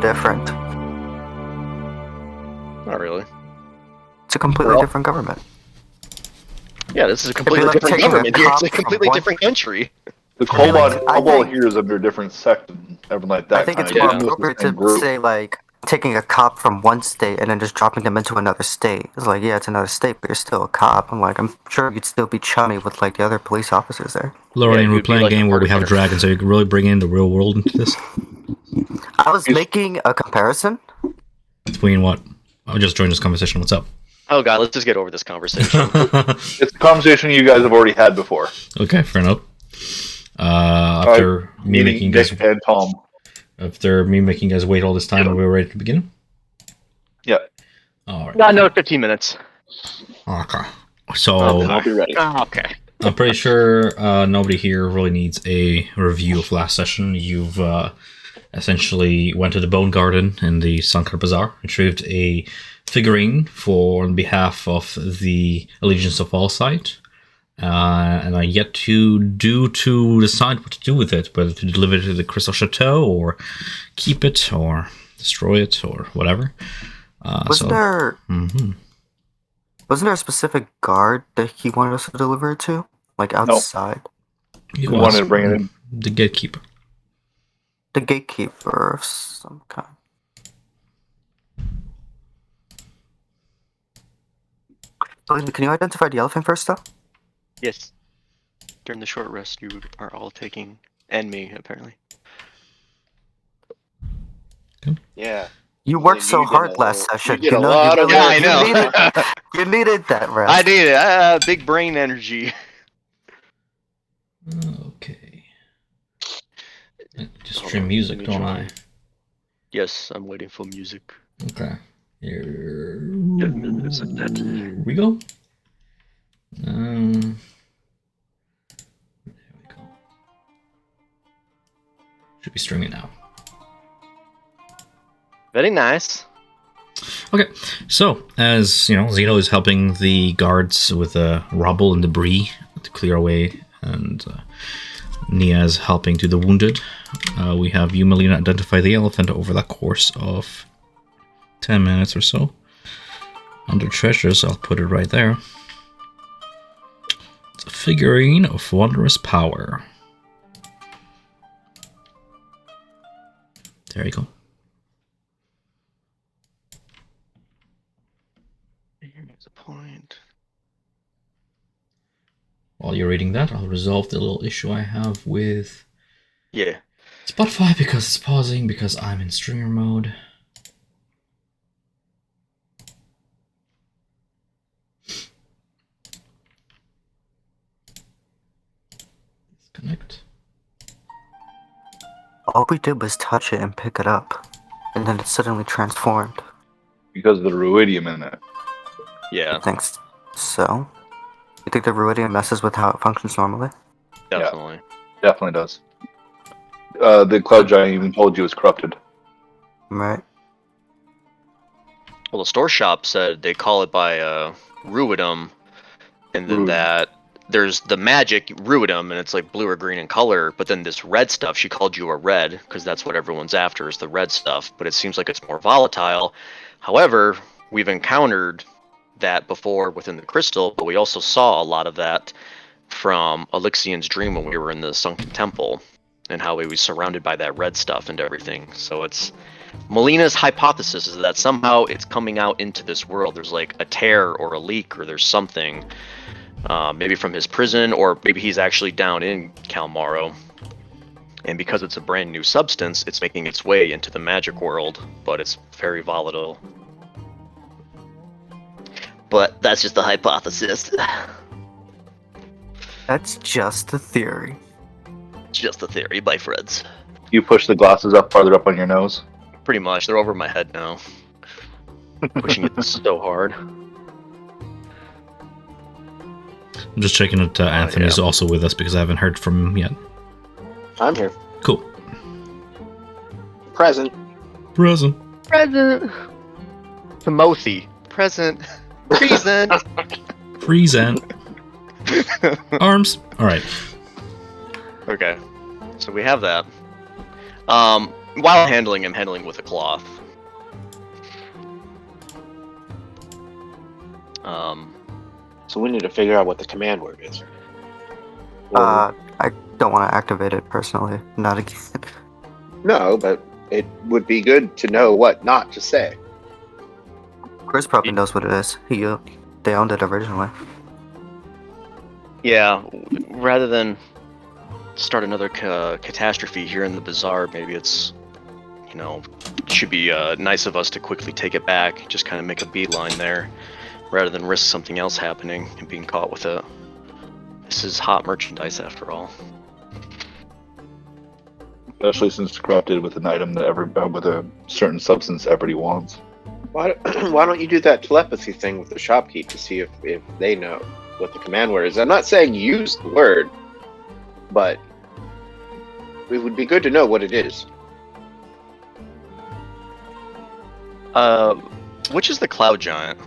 different. Not really. It's a completely different government. Yeah, this is a completely different government. It's a completely different country. The Cobalt here is under a different sect and everything like that. I think it's more appropriate to say, like, taking a cop from one state and then just dropping them into another state. It's like, yeah, it's another state, but you're still a cop. I'm sure you'd still be chummy with, like, the other police officers there. Lorraine, we're playing a game where we have dragons, so you can really bring in the real world into this? I was making a comparison. Between what? I just joined this conversation. What's up? Oh god, let's just get over this conversation. It's a conversation you guys have already had before. Okay, fair enough. After me making Nick and Tom. After me making guys wait all this time, are we ready to begin? Yeah. All right. No, no, 15 minutes. Okay. So I'll be ready. Okay. I'm pretty sure nobody here really needs a review of last session. You've essentially went to the Bone Garden in the Sankar Bazaar, retrieved a figurine on behalf of the Allegiance of All site. And I yet to decide what to do with it, whether to deliver it to the Crystal Chateau or keep it or destroy it or whatever. Wasn't there a specific guard that he wanted us to deliver it to, like outside? He wanted to bring it in. The gatekeeper. The gatekeeper of some kind. Can you identify the elephant first, though? Yes. During the short rest, you are all taking, and me, apparently. Okay. Yeah. You worked so hard last session. You did a lot of work. I know. You needed that rest. I needed big brain energy. Okay. Just stream music, don't I? Yes, I'm waiting for music. Okay. Here Music that. we go. There we go. Should be streaming now. Very nice. Okay, so as you know, Zeno is helping the guards with rubble and debris to clear away, and Nia is helping to the wounded. We have you, Melina, identify the elephant over the course of 10 minutes or so. Under treasures, I'll put it right there. It's a figurine of wondrous power. There you go. Here's a point. While you're reading that, I'll resolve the little issue I have with Spotify because it's pausing because I'm in stringer mode. Disconnect. All we did was touch it and pick it up, and then it suddenly transformed. Because of the ruidium in it. Yeah. I think so. You think the ruidium messes with how it functions normally? Definitely. Yeah, definitely does. The cloud giant even told you it's corrupted. Right. Well, the store shop said they call it by ruidum, and then that there's the magic ruidum, and it's like blue or green in color, but then this red stuff, she called you a red, because that's what everyone's after, is the red stuff, but it seems like it's more volatile. However, we've encountered that before within the crystal, but we also saw a lot of that from Elixian's dream when we were in the sunken temple, and how he was surrounded by that red stuff and everything. So it's Melina's hypothesis is that somehow it's coming out into this world. There's like a tear or a leak, or there's something, maybe from his prison, or maybe he's actually down in Kalmaro. And because it's a brand new substance, it's making its way into the magic world, but it's very volatile. But that's just a hypothesis. That's just a theory. Just a theory, my friends. You push the glasses up farther up on your nose. Pretty much. They're over my head now. Pushing it so hard. I'm just checking that Anthony's also with us because I haven't heard from him yet. I'm here. Cool. Present. Present. Timothy. Present. Present. Present. Arms. All right. Okay. So we have that. while handling him, handling with a cloth. So we need to figure out what the command word is. I don't want to activate it personally. Not again. No, but it would be good to know what not to say. Chris probably knows what it is. They owned it originally. Yeah, rather than start another catastrophe here in the bazaar, maybe it's, should be nice of us to quickly take it back, just kind of make a beeline there, rather than risk something else happening and being caught with it. This is hot merchandise after all. Especially since it's corrupted with an item that with a certain substance everybody wants. Why don't you do that telepathy thing with the shopkeep to see if they know what the command word is? I'm not saying use the word, but it would be good to know what it is. Which is the cloud giant?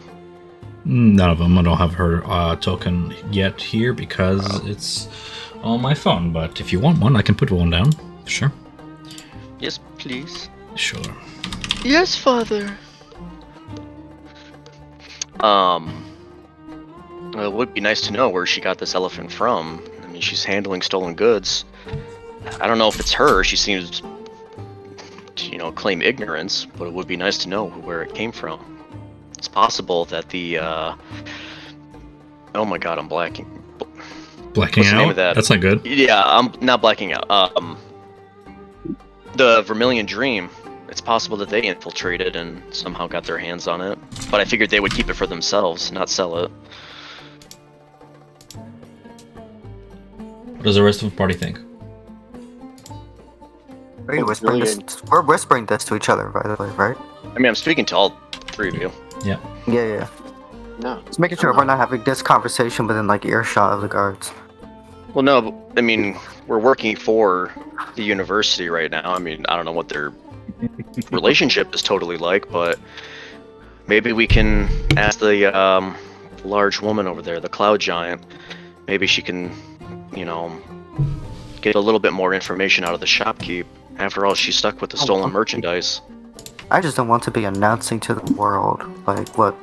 None of them. I don't have her token yet here because it's on my phone. But if you want one, I can put one down. Sure. Yes, please. Sure. Yes, father. It would be nice to know where she got this elephant from. I mean, she's handling stolen goods. I don't know if it's her. She seems to, claim ignorance, but it would be nice to know where it came from. It's possible that the, oh my god, I'm blacking. Blacking What's the out? name of that? That's not good. Yeah, I'm not blacking out. The Vermilion Dream. It's possible that they infiltrated and somehow got their hands on it. But I figured they would keep it for themselves, not sell it. What does the rest of the party think? Are you whispering this? We're whispering this to each other, by the way, right? I mean, I'm speaking to all three of you. Yeah. Yeah. No. Just making sure we're not having this conversation within like earshot of the guards. Well, no, but, I mean, we're working for the university right now. I mean, I don't know what their relationship is totally like, but maybe we can ask the large woman over there, the cloud giant. Maybe she can, get a little bit more information out of the shopkeep. After all, she's stuck with the stolen merchandise. I just don't want to be announcing to the world like what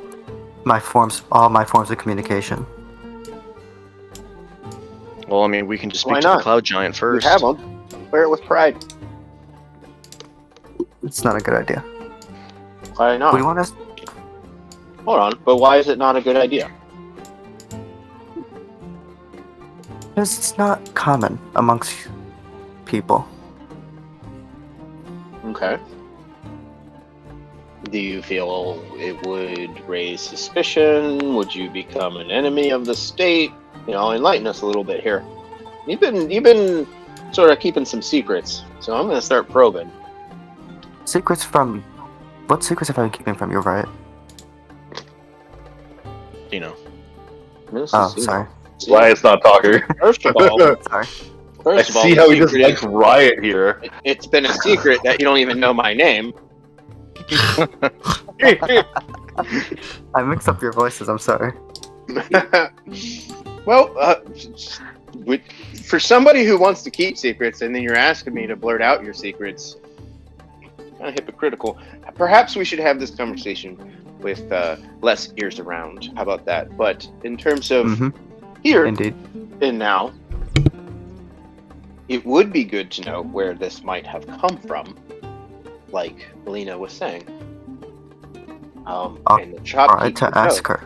all my forms of communication. Well, I mean, we can just speak Why to the not? cloud giant You first. have them. Wear it with pride. It's not a good idea. Why not? We want us. Hold on, but why is it not a good idea? Because it's not common amongst people. Okay. Do you feel it would raise suspicion? Would you become an enemy of the state? Enlighten us a little bit here. You've been sort of keeping some secrets, so I'm gonna start probing. Secrets from. What secrets have I been keeping from you, right? This Oh, is, sorry. Riot's not talking. First of all, Sorry. I see the how he just secret likes Riot here. it's been a secret that you don't even know my name. I mixed up your voices, I'm sorry. Well, for somebody who wants to keep secrets, and then you're asking me to blurt out your secrets, kind of hypocritical. Perhaps we should have this conversation with less ears around. How about that? But in terms of here Indeed. and now, it would be good to know where this might have come from, like Melina was saying. And the shopkeep Alright, to would know. ask her.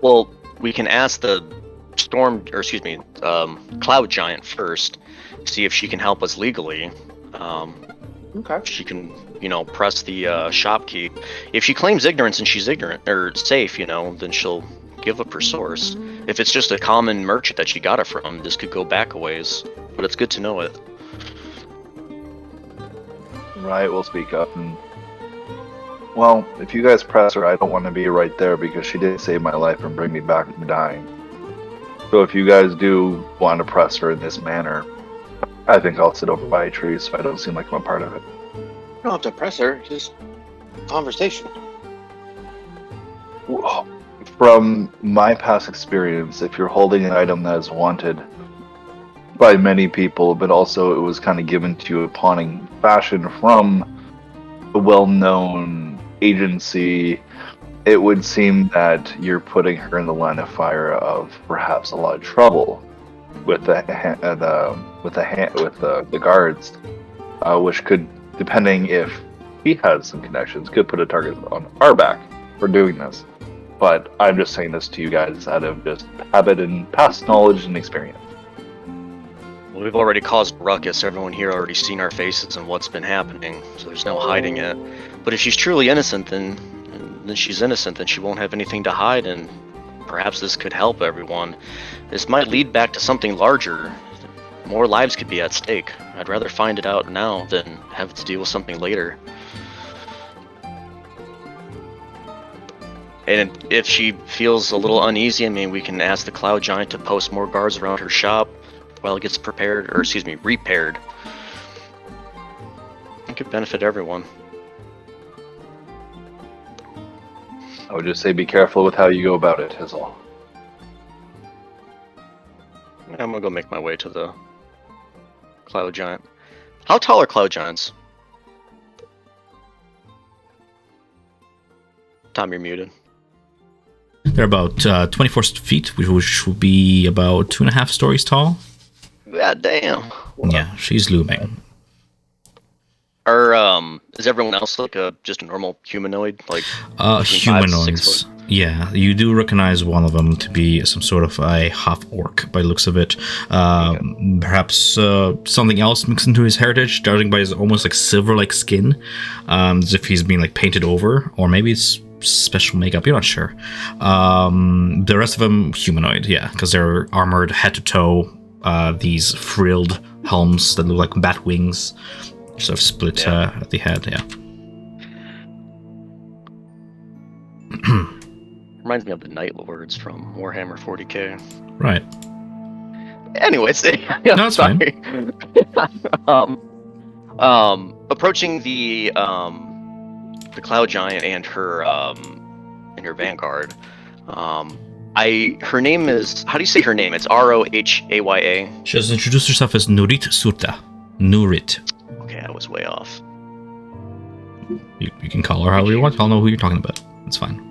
Well, we can ask the cloud giant first, see if she can help us legally. Okay. She can, press the shopkeep. If she claims ignorance and she's ignorant or safe, then she'll give up her source. If it's just a common merchant that she got it from, this could go back a ways. But it's good to know it. Riot will speak up and. Well, if you guys press her, I don't want to be right there because she did save my life and bring me back from dying. So if you guys do want to press her in this manner, I think I'll sit over by a tree so I don't seem like I'm a part of it. You don't have to press her, just conversation. From my past experience, if you're holding an item that is wanted, by many people, but also it was kind of given to you upon in fashion from a well-known agency. It would seem that you're putting her in the line of fire of perhaps a lot of trouble with the guards, which could, depending if he has some connections, could put a target on our back for doing this. But I'm just saying this to you guys out of just habit and past knowledge and experience. Well, we've already caused a ruckus. Everyone here already seen our faces and what's been happening, so there's no hiding it. But if she's truly innocent, then she's innocent, then she won't have anything to hide, and perhaps this could help everyone. This might lead back to something larger. More lives could be at stake. I'd rather find it out now than have to deal with something later. And if she feels a little uneasy, I mean, we can ask the Cloud Giant to post more guards around her shop while it gets repaired. It could benefit everyone. I would just say be careful with how you go about it, is all. I'm gonna go make my way to the Cloud Giant. How tall are Cloud Giants? Tom, you're muted. They're about 24 feet, which will be about 2.5 stories tall. God damn. Yeah, she's looming. Is everyone else like just a normal humanoid? Like humanoids. Yeah, you do recognize one of them to be some sort of a half orc by the looks of it. Perhaps something else mixed into his heritage, judging by his almost like silver-like skin, as if he's been like painted over, or maybe it's special makeup. You're not sure. The rest of them humanoid, yeah, because they're armored head to toe. These frilled helms that look like bat wings, sort of split at the head. Yeah. Reminds me of the Night Lords from Warhammer 40k. Right. Anyways, no, it's fine. Approaching the Cloud Giant and her vanguard. Her name is, how do you say her name? It's Rohaya. She has introduced herself as Nurit Surta. Nurit. Okay, I was way off. You can call her however you want. I'll know who you're talking about. It's fine.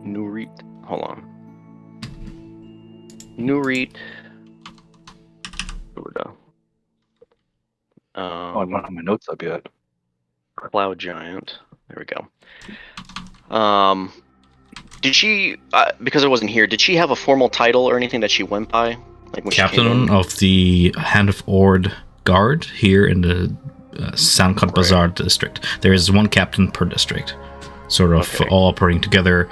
Nurit. Hold on. Nurit. I don't have my notes up yet. Cloud Giant. There we go. Did she, because I wasn't here, did she have a formal title or anything that she went by? Like when Captain of the Hand of Ord Guard here in the Sankot Bazaar district. There is one captain per district, sort of all operating together,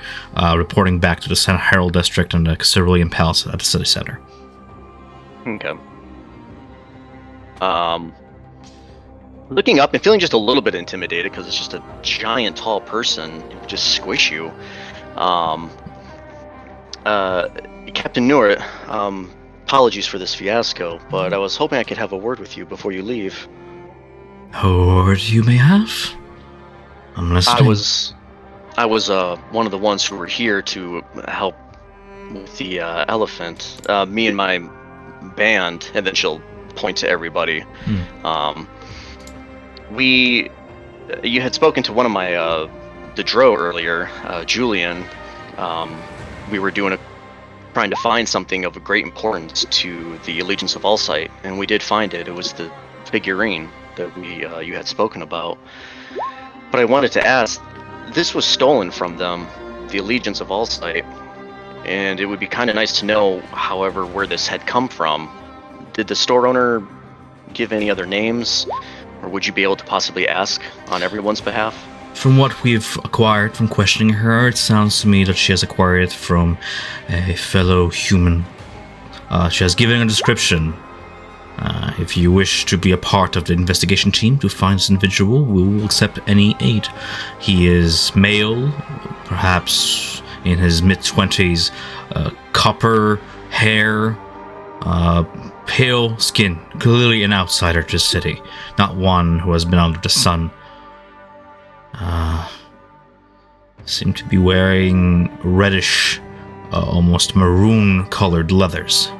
reporting back to the San Herald district and the Cerulean Palace at the city center. Okay. Looking up and feeling just a little bit intimidated because it's just a giant, tall person who would just squish you. Captain Nurit, apologies for this fiasco, but I was hoping I could have a word with you before you leave. A word you may have? I'm listening. I was one of the ones who were here to help with the elephant. Me and my band, and then she'll point to everybody. You had spoken to one of my the Dro earlier, Julian. We were trying to find something of a great importance to the Allegiance of Allsight, and we did find it. It was the figurine that you had spoken about. But I wanted to ask, this was stolen from them, the Allegiance of Allsight, and it would be kind of nice to know, however, where this had come from. Did the store owner give any other names, or would you be able to possibly ask on everyone's behalf? From what we've acquired from questioning her, it sounds to me that she has acquired it from a fellow human. She has given a description. If you wish to be a part of the investigation team to find this individual, we will accept any aid. He is male, perhaps in his mid-20s, copper hair, pale skin, clearly an outsider to the city, not one who has been under the sun. Seem to be wearing reddish, almost maroon-colored leathers,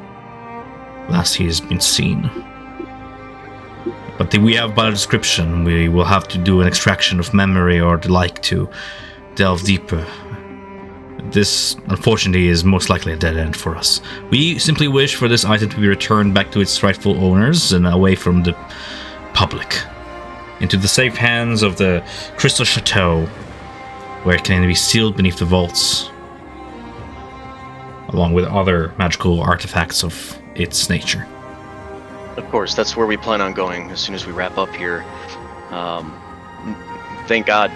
last he has been seen. But we have by description. We will have to do an extraction of memory or the like to delve deeper. This, unfortunately, is most likely a dead end for us. We simply wish for this item to be returned back to its rightful owners and away from the public, into the safe hands of the Crystal Chateau, where it can be sealed beneath the vaults, along with other magical artifacts of its nature. Of course, that's where we plan on going as soon as we wrap up here. Thank God,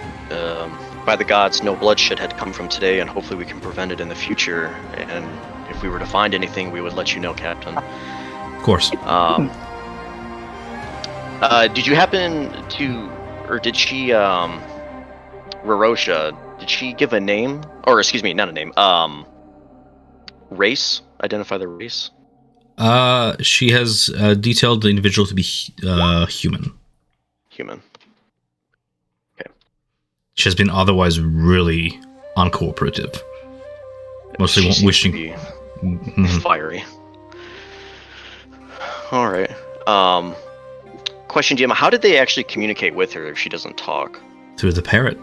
by the gods, no bloodshed had come from today, and hopefully we can prevent it in the future. And if we were to find anything, we would let you know, Captain. Of course. Did you happen to, or did she, Rorosha, did she give a name? Or, excuse me, not a name, race? Identify the race? She has detailed the individual to be human. Human. Okay. She has been otherwise really uncooperative. Mostly She seems wishing... to be fiery. Alright. Question, GM, how did they actually communicate with her if she doesn't talk? Through the parrot.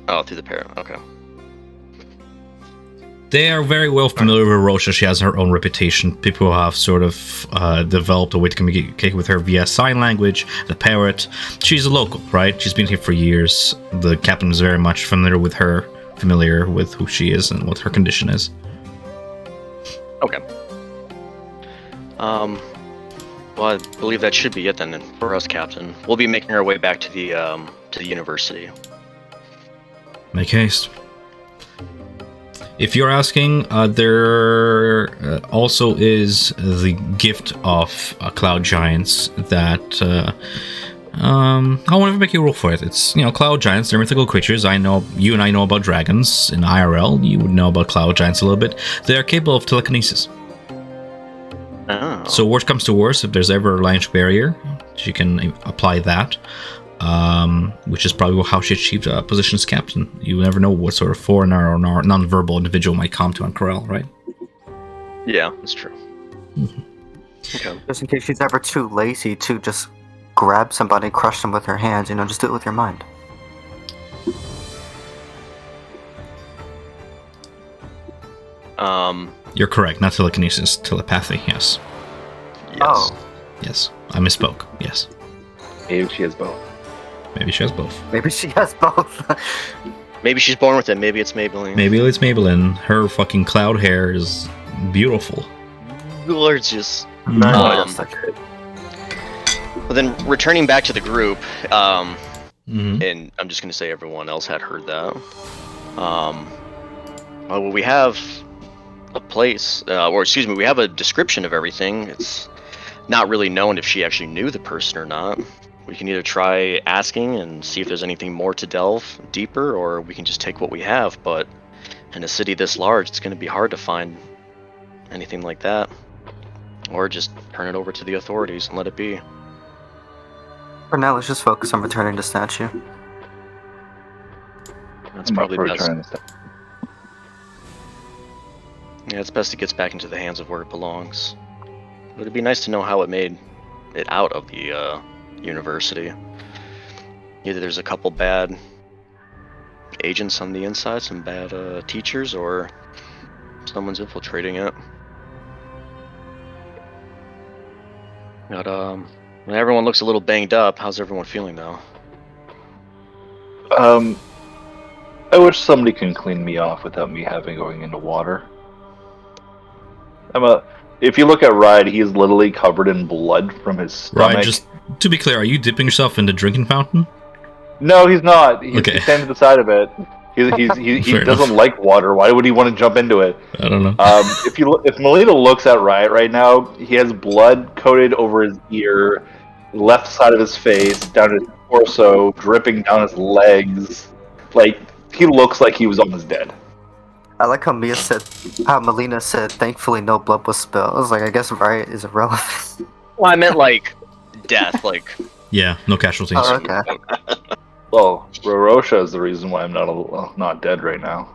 Oh, through the parrot, okay. They are very well familiar with Rosha. She has her own reputation. People have sort of developed a way to communicate with her via sign language, the parrot. She's a local, right? She's been here for years. The captain is very much familiar with her, familiar with who she is and what her condition is. Okay. Well, I believe that should be it then for us, Captain. We'll be making our way back to the university. Make haste. If you're asking, there also is the gift of cloud giants that I won't even make you roll for it. It's, cloud giants, they're mythical creatures. You and I know about dragons in IRL. You would know about cloud giants a little bit. They are capable of telekinesis. Oh. So worst comes to worst, if there's ever a language barrier, she can apply that. Which is probably how she achieved a position as captain. You never know what sort of foreigner or non-verbal individual might come to Corel, right? Yeah, that's true. Mm-hmm. Okay. Just in case she's ever too lazy to just grab somebody and crush them with her hands, just do it with your mind. You're correct, not telekinesis, telepathy, yes. Yes. Oh. Yes, I misspoke, yes. Maybe she has both. Maybe she has both. Maybe she has both. Maybe she's born with it. Maybe it's Maybelline. Maybe it's Maybelline. Her fucking cloud hair is beautiful. Gorgeous. Well, then, returning back to the group, Mm-hmm. and I'm just going to say everyone else had heard that. Well, we have a place, we have a description of everything. It's not really known if she actually knew the person or not. We can either try asking and see if there's anything more to delve deeper, or we can just take what we have, but in a city this large, it's going to be hard to find anything like that. Or just turn it over to the authorities and let it be. For now, let's just focus on returning the statue. That's probably best. Returning the statue. Yeah, it's best it gets back into the hands of where it belongs. But it'd be nice to know how it made it out of the university. Either there's a couple bad agents on the inside, some bad teachers, or someone's infiltrating it. But when everyone looks a little banged up, how's everyone feeling now? I wish somebody can clean me off without me going into water. If you look at Ride, he is literally covered in blood from his stomach. Right, just to be clear, are you dipping yourself in the drinking fountain? No, he's not. He's Okay. standing to the side of it. He Fair doesn't enough. like water. Why would he want to jump into it? I don't know. If Melina looks at Riot right now, he has blood coated over his ear, left side of his face, down his torso, dripping down his legs. Like, he looks like he was almost dead. I like how Melina said, thankfully no blood was spilled. I was like, I guess Riot is irrelevant. Well, I meant like death, like. Yeah, no casualties. Oh, okay. Well, Rorosha is the reason why I'm not dead right now.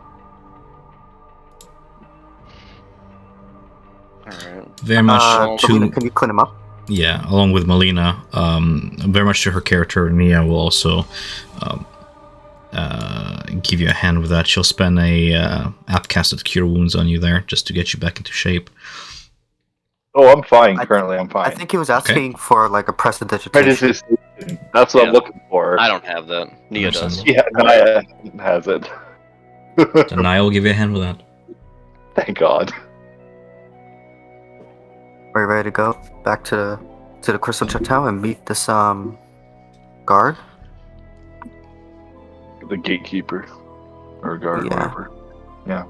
Alright. very much Melina, to can you clean him up? yeah, along with Melina, very much to her character. Nia will also give you a hand with that. She'll spend a app-casted Cure Wounds on you there just to get you back into shape. Oh, I'm fine. Currently, I'm fine. I think he was asking for like a prestidigitation. Prestidigitation. That's what I'm Yeah. looking for. I don't have that. Nia does. Understandable. Yeah, Naya has it. So Nia will give you a hand with that. Thank God. Are you ready to go back to the Crystal Chateau and meet this guard? The gatekeeper. Or guard, Yeah. whatever. Yeah.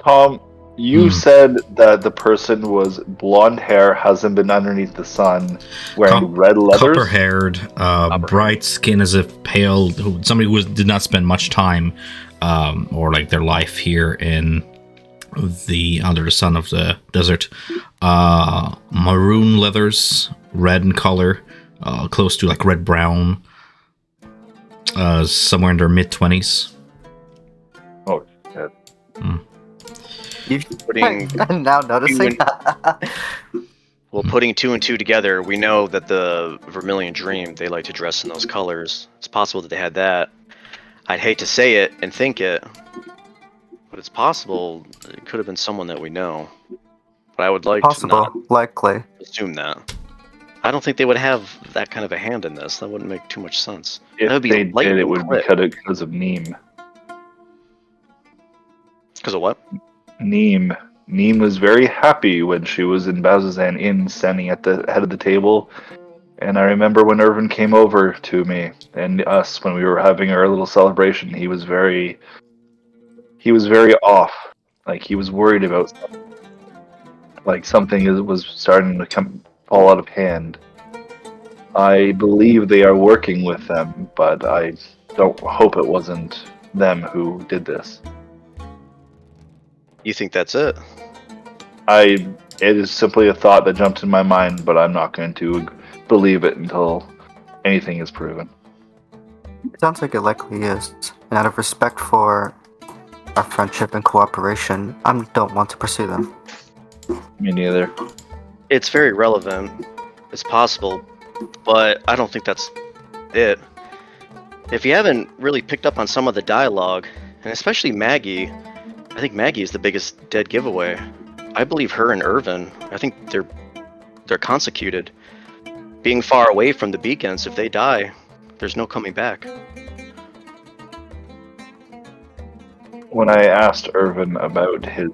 Tom, you said that the person was blonde hair, hasn't been underneath the sun, wearing red leathers. Copper-haired, bright skin as if pale, somebody who did not spend much time or like their life here in under the sun of the desert. Maroon leathers, red in color, close to like red-brown, somewhere in their mid-20s. Oh, shit. I'm now noticing. Putting two and two together, we know that the Vermilion Dream, they like to dress in those colors. It's possible that they had that. I'd hate to say it and think it, but it's possible it could have been someone that we know. But I would like Possible, to not likely. assume that. I don't think they would have that kind of a hand in this. That wouldn't make too much sense. If That would be they did, lightning it would be quick. because of Neem. Because of what? Neem. Neem was very happy when she was in Bazazan Inn, standing at the head of the table. And I remember when Irvin came over to me and us when we were having our little celebration, he was very off. Like he was worried about something. Like something was starting to fall out of hand. I believe they are working with them, but I don't hope it wasn't them who did this. You think that's it? It is simply a thought that jumped in my mind, but I'm not going to believe it until anything is proven. It sounds like it likely is. And out of respect for our friendship and cooperation, I don't want to pursue them. Me neither. It's very relevant. It's possible, but I don't think that's it. If you haven't really picked up on some of the dialogue, and especially Maggie, I think Maggie is the biggest dead giveaway. I believe her and Irvin, I think they're consecuted. Being far away from the beacons, if they die, there's no coming back. When I asked Irvin about his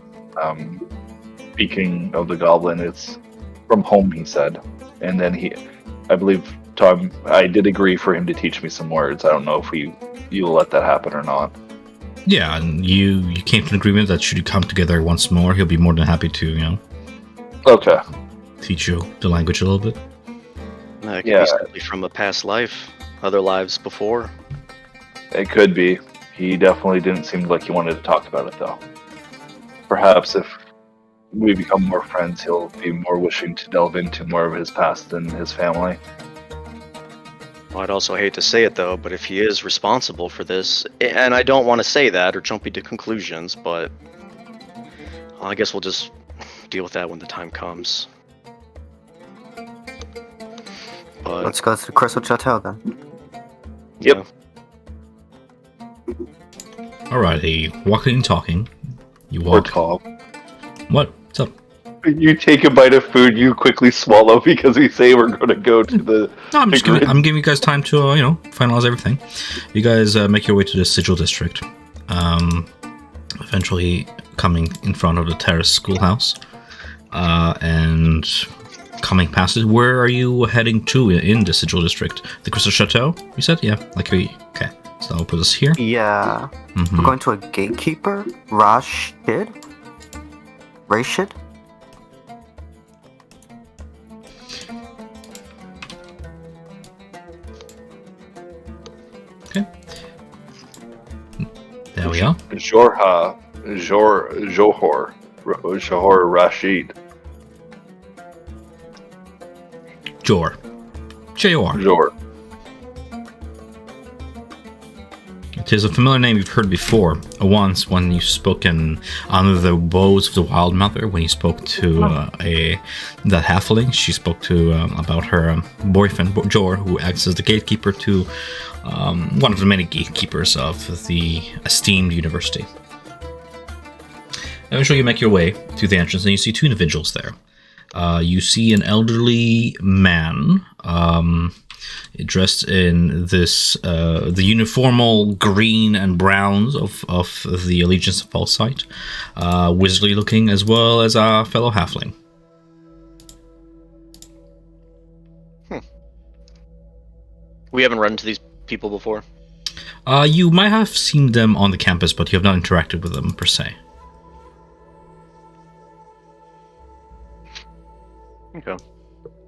speaking of the goblin, it's from home, he said. And then I believe, Tom, I did agree for him to teach me some words. I don't know if you'll let that happen or not. Yeah, and you came to an agreement that should you come together once more, he'll be more than happy to, Okay. teach you the language a little bit. It could be simply from a past life, other lives before. It could be. He definitely didn't seem like he wanted to talk about it, though. Perhaps if we become more friends, he'll be more wishing to delve into more of his past than his family. Well, I'd also hate to say it, though, but if he is responsible for this, and I don't want to say that or jump into conclusions, but well, I guess we'll just deal with that when the time comes. But Let's go to the Crystal Chateau then. Yep. Alrighty, walking and talking. You Or walk. Tom. What? What's up? You take a bite of food, you quickly swallow because we say we're going to go to the... No, I'm giving you guys time to, finalize everything. You guys make your way to the Sigil District. Eventually coming in front of the Terrace Schoolhouse. And coming past it. Where are you heading to in the Sigil District? The Crystal Chateau, you said? Yeah, okay. So I'll put this here. Yeah. Mm-hmm. We're going to a gatekeeper? Rashid? Okay. There we are. Johor Rashid. Jor. J-O-R. Jor. It is a familiar name you've heard before. Once, when you spoke in under the woes of the Wild Mother, when you spoke to that halfling, she spoke to about her boyfriend Jor, who acts as the gatekeeper to one of the many gatekeepers of the esteemed university. Eventually, you make your way to the entrance, and you see two individuals there. You see an elderly man. Dressed in this the uniformal green and browns of the Allegiance of Falsight, wizardly looking, as well as a fellow halfling. We haven't run into these people before. You might have seen them on the campus, but you have not interacted with them per se. Okay.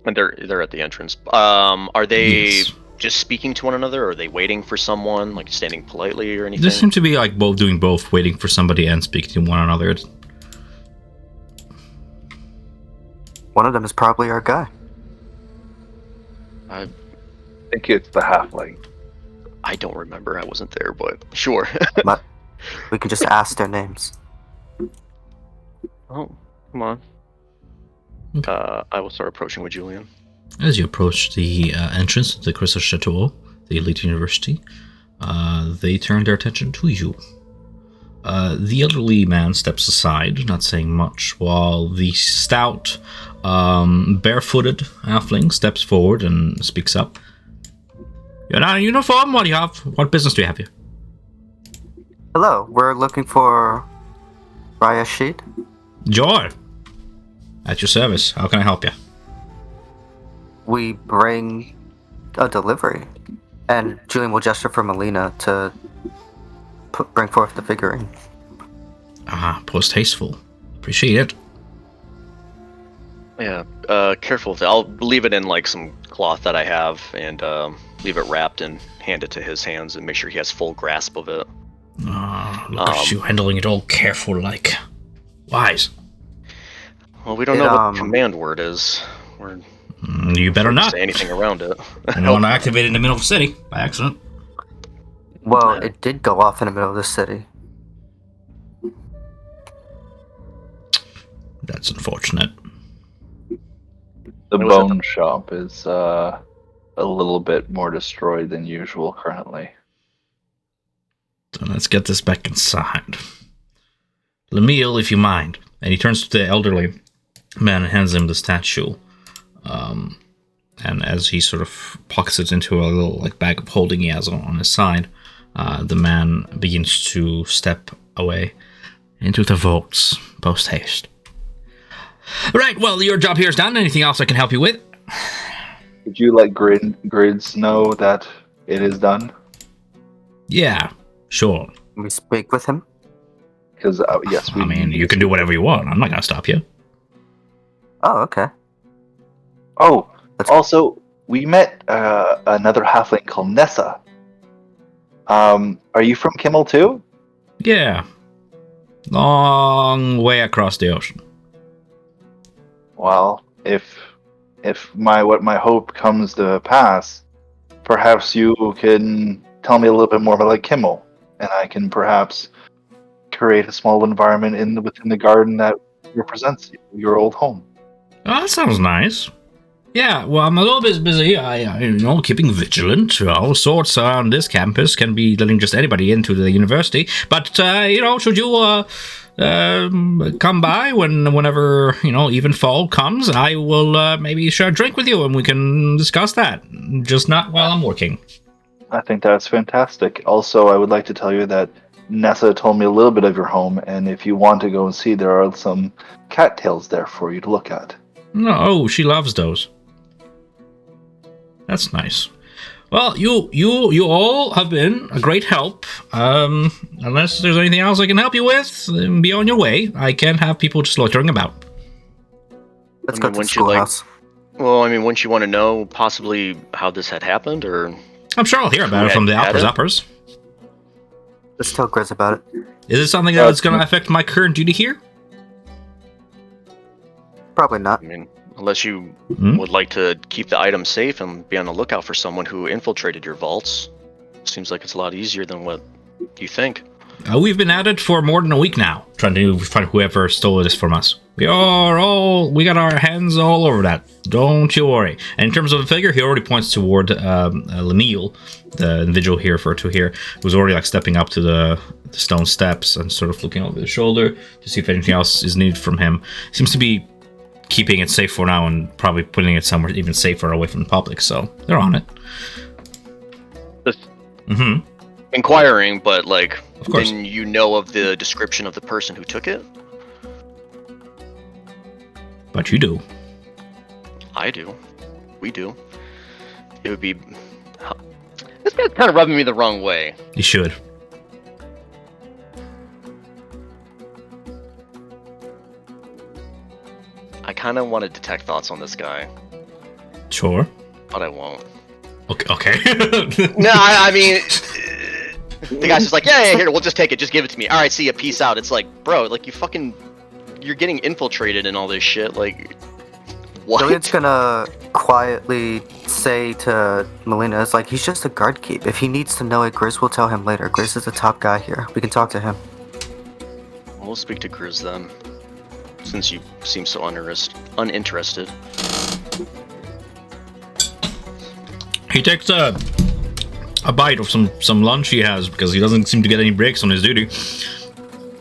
And they're at the entrance. Are they just speaking to one another, or are they waiting for someone, like standing politely or anything? They seem to be like both doing both, waiting for somebody and speaking to one another. One of them is probably our guy. I think it's the halfling. I don't remember. I wasn't there, but sure. But we can just ask their names. Oh, come on. I will start approaching with Julian. As you approach the entrance to the Crystal Chateau, the elite university, they turn their attention to you. The elderly man steps aside, not saying much, while the stout, barefooted halfling steps forward and speaks up. You're not in uniform? What do you have? What business do you have here? Hello, we're looking for Raya Sheet. Joy! At your service. How can I help you? We bring a delivery. And Julian will gesture for Melina to bring forth the figurine. Ah, post-hasteful. Appreciate it. Yeah, careful with it. I'll leave it in like some cloth that I have and leave it wrapped and hand it to his hands and make sure he has full grasp of it. Ah, look at you handling it all careful like. Wise. Well, we don't know what the command word is. You better not say anything around it. I don't want to activate it in the middle of the city by accident. Well, it did go off in the middle of the city. That's unfortunate. The bone shop is a little bit more destroyed than usual currently. So let's get this back inside. Lemuel, if you mind. And he turns to the elderly man and hands him the statue. And as he sort of pockets it into a little like bag of holding he has on his side, the man begins to step away into the vaults post haste. Right, well, your job here is done. Anything else I can help you with? Would you let Grids know that it is done? Yeah, sure. Can we speak with him? Because, yes, I mean, you can do whatever you want. I'm not going to stop you. Oh, okay. Oh, also, we met another halfling called Nessa. Are you from Kimmel too? Yeah. Long way across the ocean. Well, if what my hope comes to pass, perhaps you can tell me a little bit more about like Kimmel, and I can perhaps create a small environment within the garden that represents your old home. Oh, that sounds nice. Yeah, well, I'm a little bit busy. Keeping vigilant. All sorts on this campus can be letting just anybody into the university. But, should you come by whenever, even fall comes, I will maybe share a drink with you and we can discuss that. Just not while I'm working. I think that's fantastic. Also, I would like to tell you that Nessa told me a little bit of your home, and if you want to go and see, there are some cattails there for you to look at. No, she loves those. That's nice. Well, you all have been a great help. Unless there's anything else I can help you with, then be on your way. I can't have people just loitering about. Let's go to the schoolhouse. Wouldn't you want to know possibly how this had happened, or? I'm sure I'll hear about it from the uppers. Let's tell Grizz about it. Is it something that's going to affect my current duty here? Probably not. Unless you would like to keep the items safe and be on the lookout for someone who infiltrated your vaults. Seems like it's a lot easier than what You think? We've been at it for more than a week now, trying to find whoever stole this from us. We got our hands all over that. Don't you worry. And in terms of the figure, he already points toward Lemuel, the individual here referred to here, who's already like stepping up to the stone steps and sort of looking over his shoulder to see if anything else is needed from him. Seems to be keeping it safe for now and probably putting it somewhere even safer away from the public, so they're on it. Just Mm-hmm. inquiring, but like, Of course. then you know of the description of the person who took it? But you do. I do. We do. It would be... This guy's kind of rubbing me the wrong way. You should. I kind of want to detect thoughts on this guy, Sure. but I won't. Okay. No, I mean... The guy's just like, yeah, here, we'll just take it. Just give it to me. All right, see ya, peace out. It's like, bro, like, you're getting infiltrated and all this shit. Like, what? Julian's gonna quietly say to Melina, it's like, he's just a guard keep. If he needs to know it, Grizz will tell him later. Grizz is the top guy here. We can talk to him. We'll speak to Grizz then, since you seem so uninterested. He takes a bite of some lunch he has because he doesn't seem to get any breaks on his duty.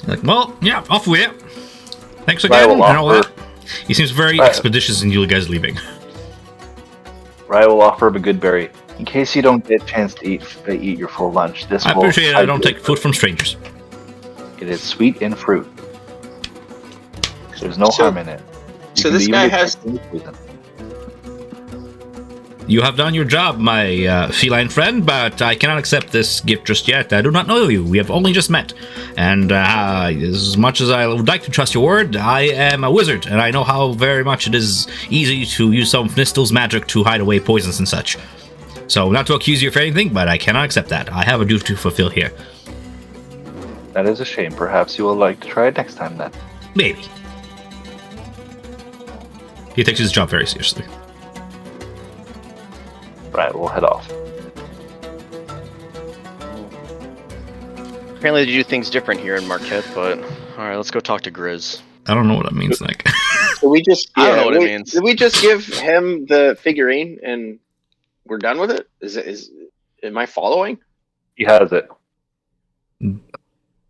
Like, well, yeah, off with it. Thanks again and all that. He seems very expeditious in you guys leaving. Rye will offer him a good berry. In case you don't get a chance to eat your full lunch, this I will appreciate it. I don't hydrate take food from strangers. It is sweet in fruit. There's no harm in it. You So can this even guy get has- poison. You have done your job, my feline friend, but I cannot accept this gift just yet. I do not know you. We have only just met. And as much as I would like to trust your word, I am a wizard, and I know how very much it is easy to use some of Nistel's magic to hide away poisons and such. So, not to accuse you of anything, but I cannot accept that. I have a duty to fulfill here. That is a shame. Perhaps you will like to try it next time then. Maybe. He takes his job very seriously. Right, we'll head off. Apparently they do things different here in Marquette, but alright, let's go talk to Grizz. I don't know what that means, Nick. So we just I don't know what it means. Did we just give him the figurine and we're done with it? Am I following? He has it.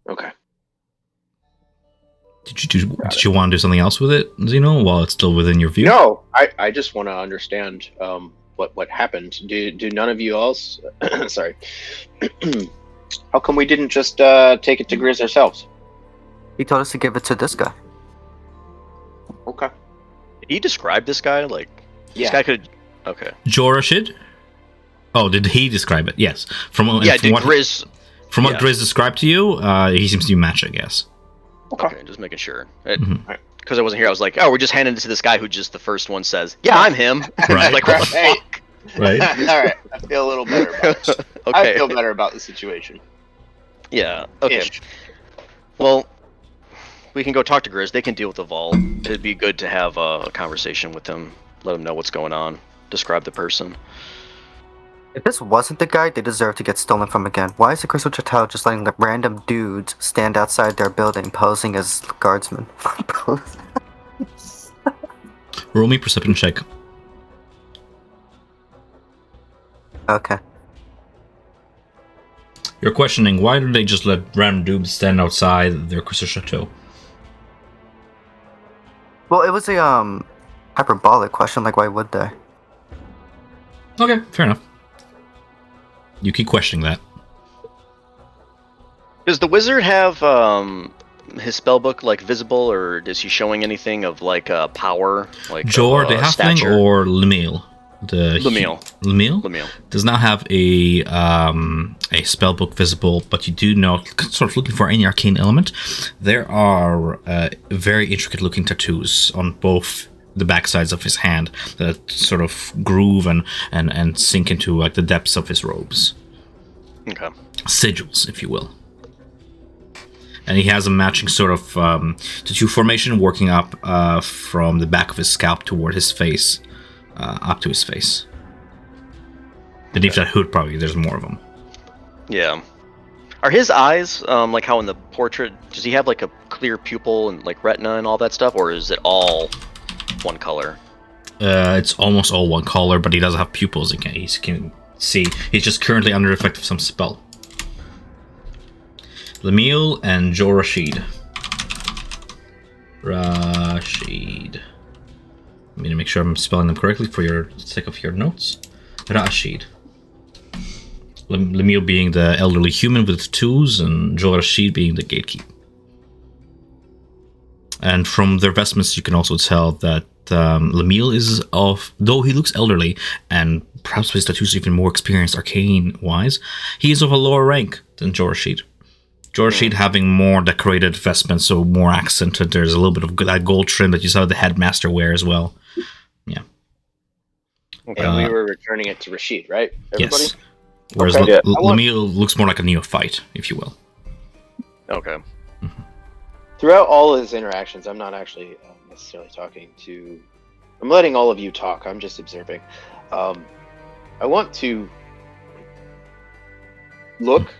Okay. Did you want to do something else with it, Zeno, while it's still within your view? No, I just want to understand what happened. Do none of you else? Sorry. How come we didn't just take it to Grizz ourselves? He told us to give it to this guy. Okay. Did he describe this guy? Like, Yeah. this guy could... Okay. Jorashid? Oh, did he describe it? Yes. From Yeah, from did what, Grizz... From what yeah. Grizz described to you, he seems to be match, I guess. Okay, just making sure. Mhm. Because I wasn't here, I was like, oh, we're just handing it to this guy who just the first one says, yeah, I'm him. Right. Like, what the Right. fuck? Right? All right. I feel a little better about it. I Okay. feel better about the situation. Yeah, okay. Ish. Well, we can go talk to Grizz. They can deal with the vault. It'd be good to have a conversation with them. Let them know what's going on. Describe the person. If this wasn't the guy, they deserve to get stolen from again. Why is the Crystal Chateau just letting the random dudes stand outside their building posing as guardsmen? Roll me perception check. Okay. You're questioning, why do they just let random dudes stand outside their Crystal Chateau? Well, it was a hyperbolic question. Like, why would they? Okay, fair enough. You keep questioning that. Does the wizard have his spellbook like visible, or is he showing anything of like power, like Jor, the halfling, stature? or Lemuel? Lemuel. Lemuel Lemuel. does not have a spellbook visible, but you do know, sort of looking for any arcane element. There are very intricate looking tattoos on both the back sides of his hand that sort of groove and sink into like the depths of his robes. Okay. Sigils, if you will. And he has a matching sort of tattoo formation working up from the back of his scalp toward his face, up to his face. Beneath that hood, probably, there's more of them. Yeah. Are his eyes like how in the portrait? Does he have like a clear pupil and like retina and all that stuff, or is it all one color? It's almost all one color, but he doesn't have pupils. He can see. He's just currently under the effect of some spell. Lamil and Joe Rashid. Rashid. I need to make sure I'm spelling them correctly for your sake of your notes. Rashid. Lamil being the elderly human with tattoos, and Joe Rashid being the gatekeeper. And from their vestments, you can also tell that Lamil is of, though he looks elderly, and perhaps his tattoos even more experienced arcane-wise, he is of a lower rank than Joe Rashid. Joe Rashid having more decorated vestments, so more accented. There's a little bit of that gold trim that you saw the headmaster wear as well. Yeah. And we were returning it to Rashid, right? Everybody? Yes. Whereas Okay. Lamil looks more like a neophyte, if you will. Okay. Throughout all of his interactions, I'm not actually necessarily talking to. I'm letting all of you talk. I'm just observing. I want to look.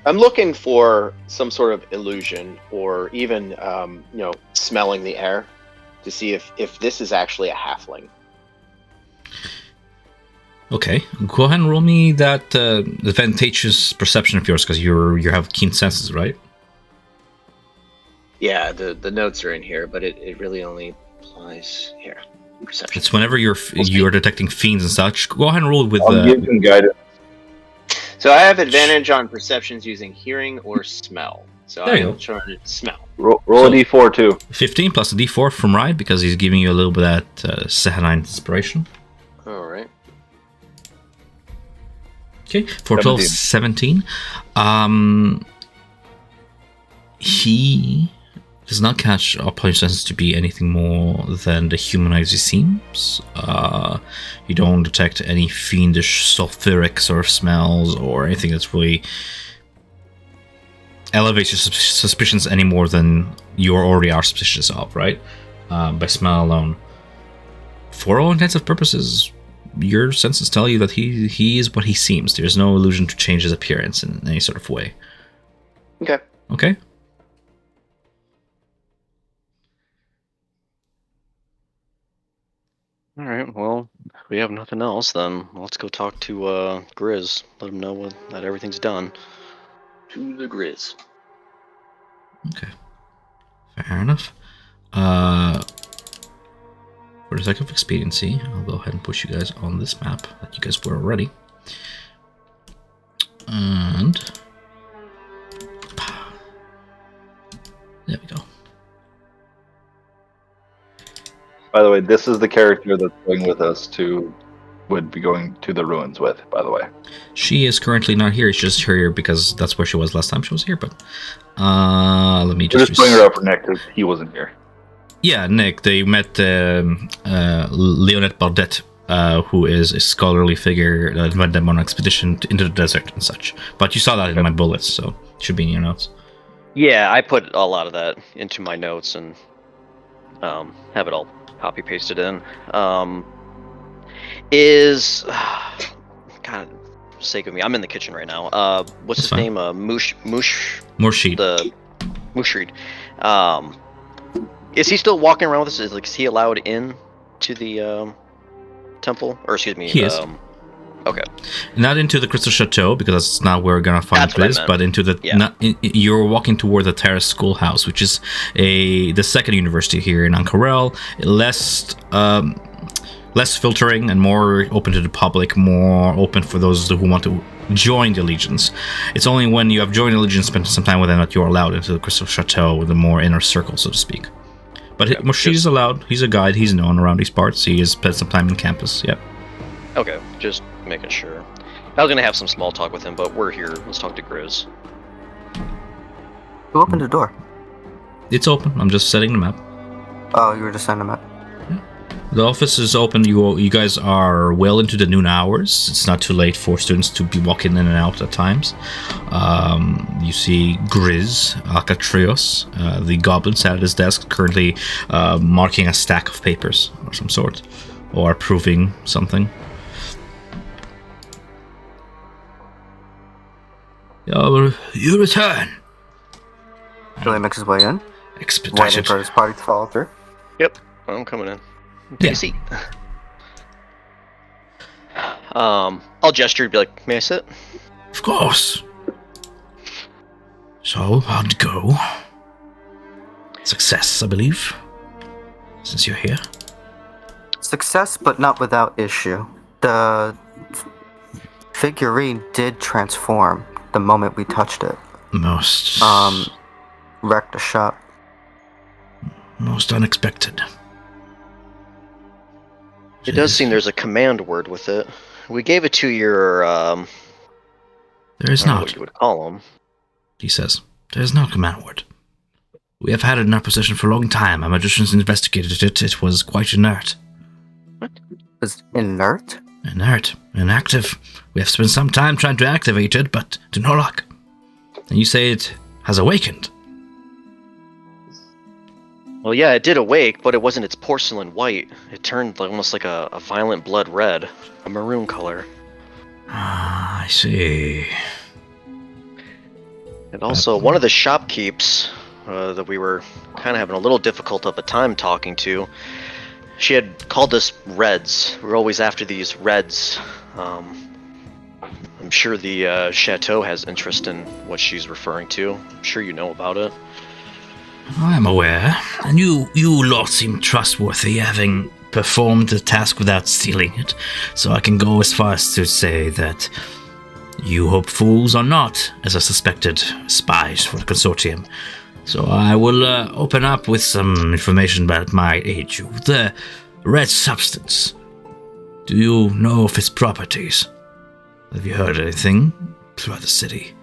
I'm looking for some sort of illusion, or even smelling the air, to see if this is actually a halfling. Okay, go ahead and roll me that advantageous perception of yours, because you have keen senses, right? Yeah, the notes are in here, but it really only applies here. Perception. It's whenever you're detecting fiends and such. Go ahead and roll with I'll give him guidance. So I have advantage on perceptions using hearing or smell. So There you I'm go. trying to smell. Roll So- a d4 too. 15 plus a d4 from Ride, because he's giving you a little bit of that Sehanine inspiration. All right. Okay, for 12, 17. He does not catch upon your senses to be anything more than the humanized he seems. You don't detect any fiendish sulfuric sort of smells or anything that's really elevates your suspicions any more than you already are suspicious of, right? By smell alone. For all intents and purposes, your senses tell you that he is what he seems. There's no illusion to change his appearance in any sort of way. Okay. Okay? All right. Well, if we have nothing else, then let's go talk to Grizz. Let him know that everything's done. To the Grizz. Okay. Fair enough. For the sake of expediency, I'll go ahead and put you guys on this map that you guys were already. And there we go. By the way, this is the character that's going with us would be going to the ruins with, by the way. She is currently not here. She's just here because that's where she was last time she was here. But let me We're just just putting her up for Nick because he wasn't here. Yeah, Nick. They met Leonette Bardet, who is a scholarly figure that led them on an expedition into the desert and such. But you saw that in my bullets, so it should be in your notes. Yeah, I put a lot of that into my notes and have it all copy pasted in. God, sake of me, I'm in the kitchen right now. What's That's his fine. name? Murshid. The Mushrid. Is he still walking around with us? Is he allowed in to the temple? Or excuse me. He is. Okay. Not into the Crystal Chateau, because that's not where we're gonna find That's what I this, meant. but into the. Yeah. You're walking toward the Terrace Schoolhouse, which is the second university here in Ankarel. Less filtering and more open to the public, more open for those who want to join the Allegiance. It's only when you have joined the Allegiance, spent some time with them, that you're allowed into the Crystal Chateau with a more inner circle, so to speak. But Okay, Murshid is allowed. He's a guide. He's known around these parts. He has spent some time in campus. Yep. Okay, just making sure. I was gonna have some small talk with him, but we're here. Let's talk to Grizz. Who opened the door? It's open. I'm just setting the map. Oh, you were just sending them out. The office is open. You guys are well into the noon hours. It's not too late for students to be walking in and out at times. You see Grizz, Alcatrios, the goblin, sat at his desk, currently marking a stack of papers of some sort, or proving something. You return. Billy makes his way in, waiting Expedited. for his party to follow through. Yep, I'm coming in. Take Yeah. a seat. I'll gesture and be like, may I sit? Of course. So, how'd it go? Success, I believe. Since you're here. Success, but not without issue. The figurine did transform the moment we touched it. Most Wrecked the shop. most unexpected. It does seem there's a command word with it. We gave it to your, There is I don't know not, what you would call them. he says. There is no command word. We have had it in our possession for a long time. Our magicians investigated it. It was quite inert. Was inert? Inert. Inactive. We have spent some time trying to activate it, but to no luck. And you say it has awakened. Well, yeah, it did awake, but it wasn't its porcelain white. It turned almost like a violent blood red, a maroon color. Ah, I see. And also, one of the shopkeeps that we were kind of having a little difficult of a time talking to, she had called us Reds. We're always after these Reds. I'm sure the chateau has interest in what she's referring to. I'm sure you know about it. I am aware. And you lot seem trustworthy, having performed the task without stealing it. So I can go as far as to say that you hopefuls are not, as I suspected, spies for the consortium. So I will open up with some information about my aid you. The red substance. Do you know of its properties? Have you heard anything throughout the city?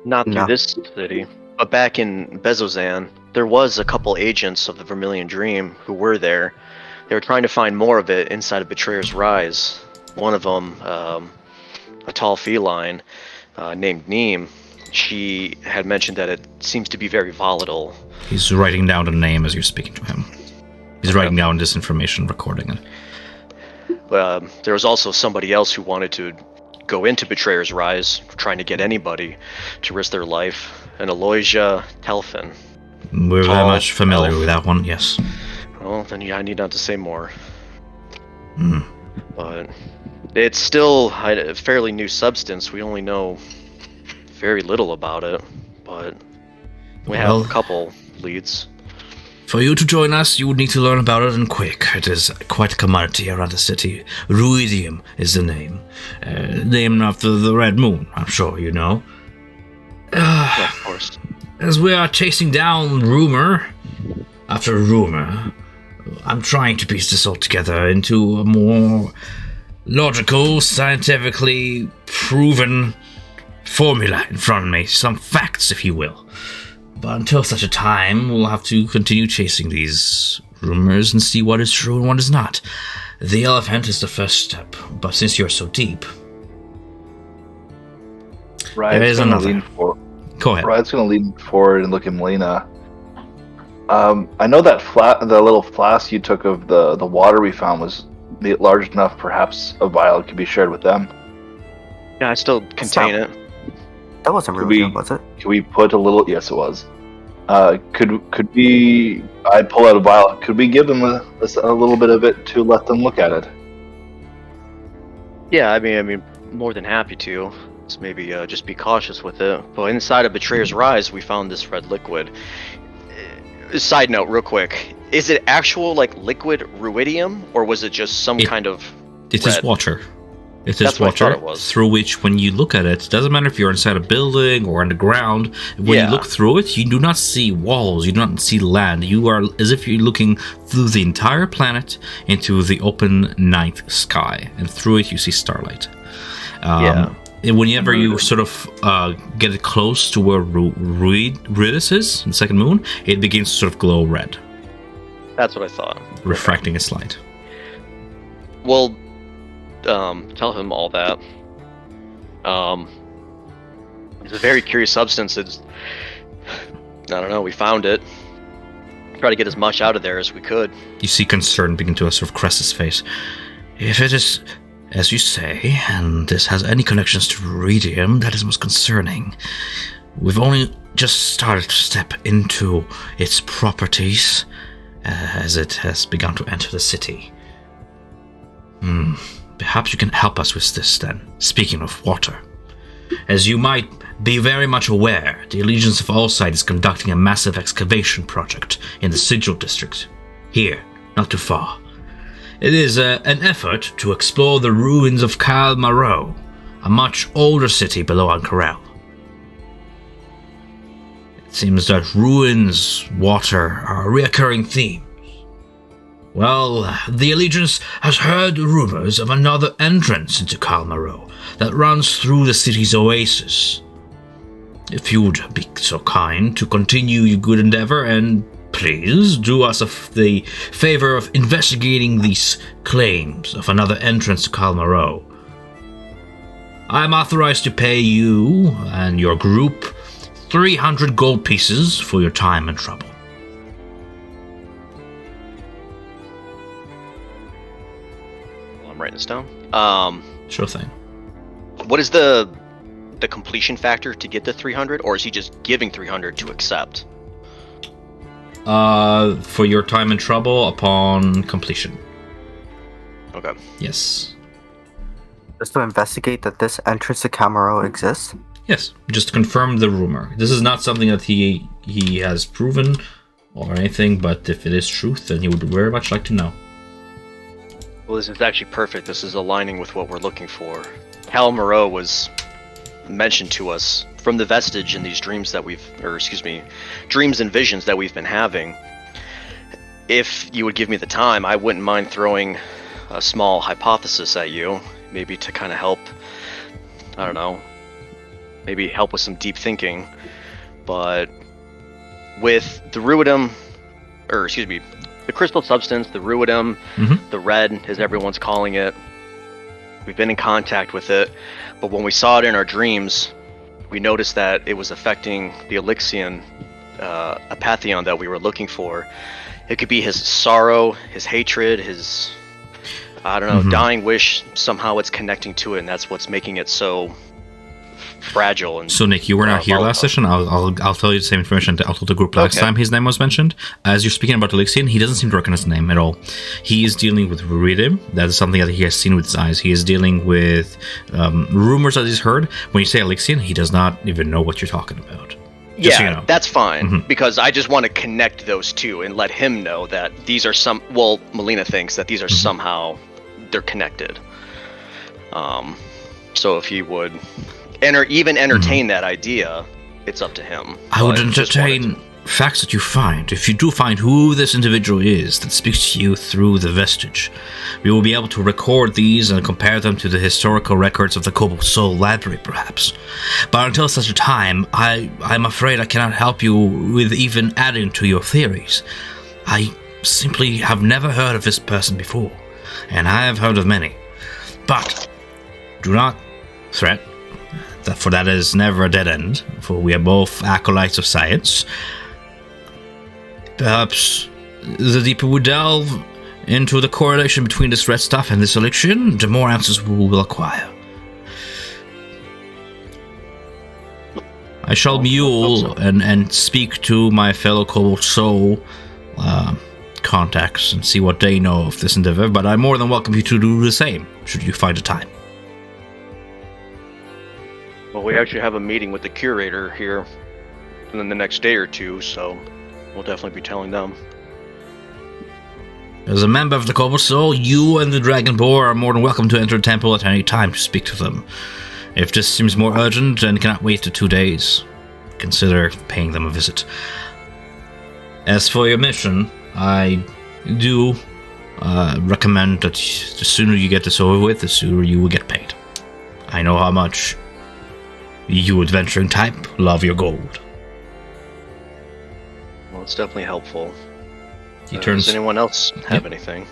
Not through No. this city, but back in Bezozan, there was a couple agents of the Vermilion Dream who were there. They were trying to find more of it inside of Betrayer's Rise. One of them, a tall feline named Neem, she had mentioned that it seems to be very volatile. He's writing down the name as you're speaking to him. He's writing down this information, recording it. There was also somebody else who wanted to go into Betrayer's Rise, trying to get anybody to risk their life. An Aloysia Telfin. We're very Tall much familiar elf. with that one, yes. Well, then I need not to say more. Hmm. But it's still a fairly new substance. We only know very little about it, but we Well- have a couple leads. For you to join us, you would need to learn about it and quick. It is quite a commodity around the city. Ruidium is the name. Named after the Red Moon, I'm sure you know. Yeah, of course. As we are chasing down rumor after rumor, I'm trying to piece this all together into a more logical, scientifically proven formula in front of me. Some facts, if you will. But until such a time, we'll have to continue chasing these rumors and see what is true and what is not. The elephant is the first step, but since you're so deep, there Ryan's is gonna another. lean for. Go ahead. Ryan's gonna lean forward and look at Melina. I know that the little flask you took of the water we found was large enough. Perhaps a vial could be shared with them. Yeah, I still contain it. That wasn't Could Rubidium, we- was it? Can we put a little? Yes, it was. Could we? I pull out a vial. Could we give them a little bit of it to let them look at it? Yeah, I mean, more than happy to. Just maybe just be cautious with it. But inside of Betrayer's Rise, we found this red liquid. Side note, real quick: is it actual like liquid ruidium, or was it just some kind of? It is red? water. It is That's what I thought water it was. through which, when you look at it, it doesn't matter if you're inside a building or underground. When Yeah. you look through it, you do not see walls. You do not see land. You are as if you're looking through the entire planet into the open night sky, and through it you see starlight. Yeah. And whenever you sort of get it close to where Ruidus is, the second moon, it begins to sort of glow red, That's what I thought. refracting its light. Well, tell him all that. It's a very curious substance. It's, I don't know, we found it. Try to get as much out of there as we could. You see concern begin to sort of crest his face. If it is As you say, and this has any connections to Viridium, that is most concerning. We've only just started to step into its properties as it has begun to enter the city. Perhaps you can help us with this then. Speaking of water, as you might be very much aware, the Allegiance of Allsight is conducting a massive excavation project in the Sigil district. Here, not too far. It is an effort to explore the ruins of Kal Maro, a much older city below Ankarel. It seems that ruins, water are recurring themes. Well, the Allegiance has heard rumors of another entrance into Kal Maro that runs through the city's oasis. If you would be so kind to continue your good endeavor and please do us the favor of investigating these claims of another entrance to Kal Maro. I am authorized to pay you and your group 300 gold pieces for your time and trouble. Well, I'm writing this down. Sure thing. What is the completion factor to get the 300, or is he just giving 300 to accept? For your time and trouble upon completion. Okay. Yes. Just to investigate that this entrance to Camaro exists? Yes, just to confirm the rumor. This is not something that he has proven or anything, but if it is truth, then he would very much like to know. Well, this is actually perfect. This is aligning with what we're looking for. Kal Maro was mentioned to us from the vestige in these dreams that dreams and visions that we've been having. If you would give me the time, I wouldn't mind throwing a small hypothesis at you, maybe to kind of help, I don't know, maybe help with some deep thinking. But with the ruidum, the crystal substance, the ruidum, the red, as everyone's calling it, we've been in contact with it, but when we saw it in our dreams, we noticed that it was affecting the Elixion Apatheon that we were looking for. It could be his sorrow, his hatred, his, I don't know, dying wish. Somehow it's connecting to it, and that's what's making it so fragile. And so, Nick, you were not here last session. I'll tell you the same information I'll tell the group last time his name was mentioned. As you're speaking about Elixion, he doesn't seem to recognize the name at all. He is dealing with Viridium. That is something that he has seen with his eyes. He is dealing with rumors that he's heard. When you say Elixion, he does not even know what you're talking about. Yeah, so you know. That's fine, because I just want to connect those two and let him know that these are Melina thinks that these are somehow, they're connected. So if he would entertain that idea, it's up to him. I would entertain facts that you find. If you do find who this individual is that speaks to you through the vestige, we will be able to record these and compare them to the historical records of the Cobalt Soul Library, perhaps. But until such a time, I'm afraid I cannot help you with even adding to your theories. I simply have never heard of this person before, and I have heard of many. But do not threat, for that is never a dead end, for we are both acolytes of science. Perhaps the deeper we delve into the correlation between this red stuff and this elixir, the more answers we will acquire. I shall mule and speak to my fellow Cobalt Soul contacts and see what they know of this endeavor, but I more than welcome you to do the same, should you find a time. Well, we actually have a meeting with the curator here in the next day or two, so we'll definitely be telling them. As a member of the Cobalt Soul, you and the Dragon Boar are more than welcome to enter the temple at any time to speak to them. If this seems more urgent and cannot wait to 2 days, consider paying them a visit. As for your mission, I do recommend that the sooner you get this over with, the sooner you will get paid. I know how much you adventuring type love your gold. Well, it's definitely helpful. Does anyone else have anything?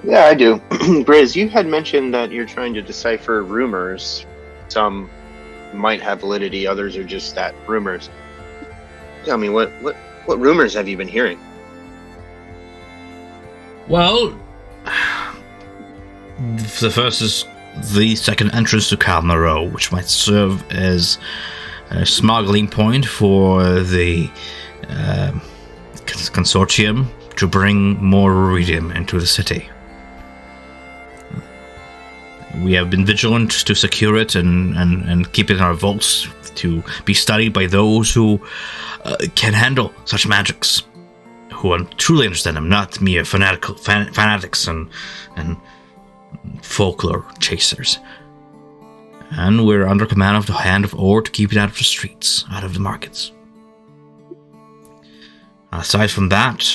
Yeah, I do. Grizz, you had mentioned that you're trying to decipher rumors. Some might have validity, others are just that rumors. Tell me, what rumors have you been hearing? Well, the first is the second entrance to Calmaro, which might serve as a smuggling point for the consortium to bring more ruidium into the city. We have been vigilant to secure it and keep it in our vaults to be studied by those who can handle such magics, who truly understand them, not mere fanatics and folklore chasers. And we're under command of the Hand of Ore to keep it out of the streets, out of the markets. Aside from that...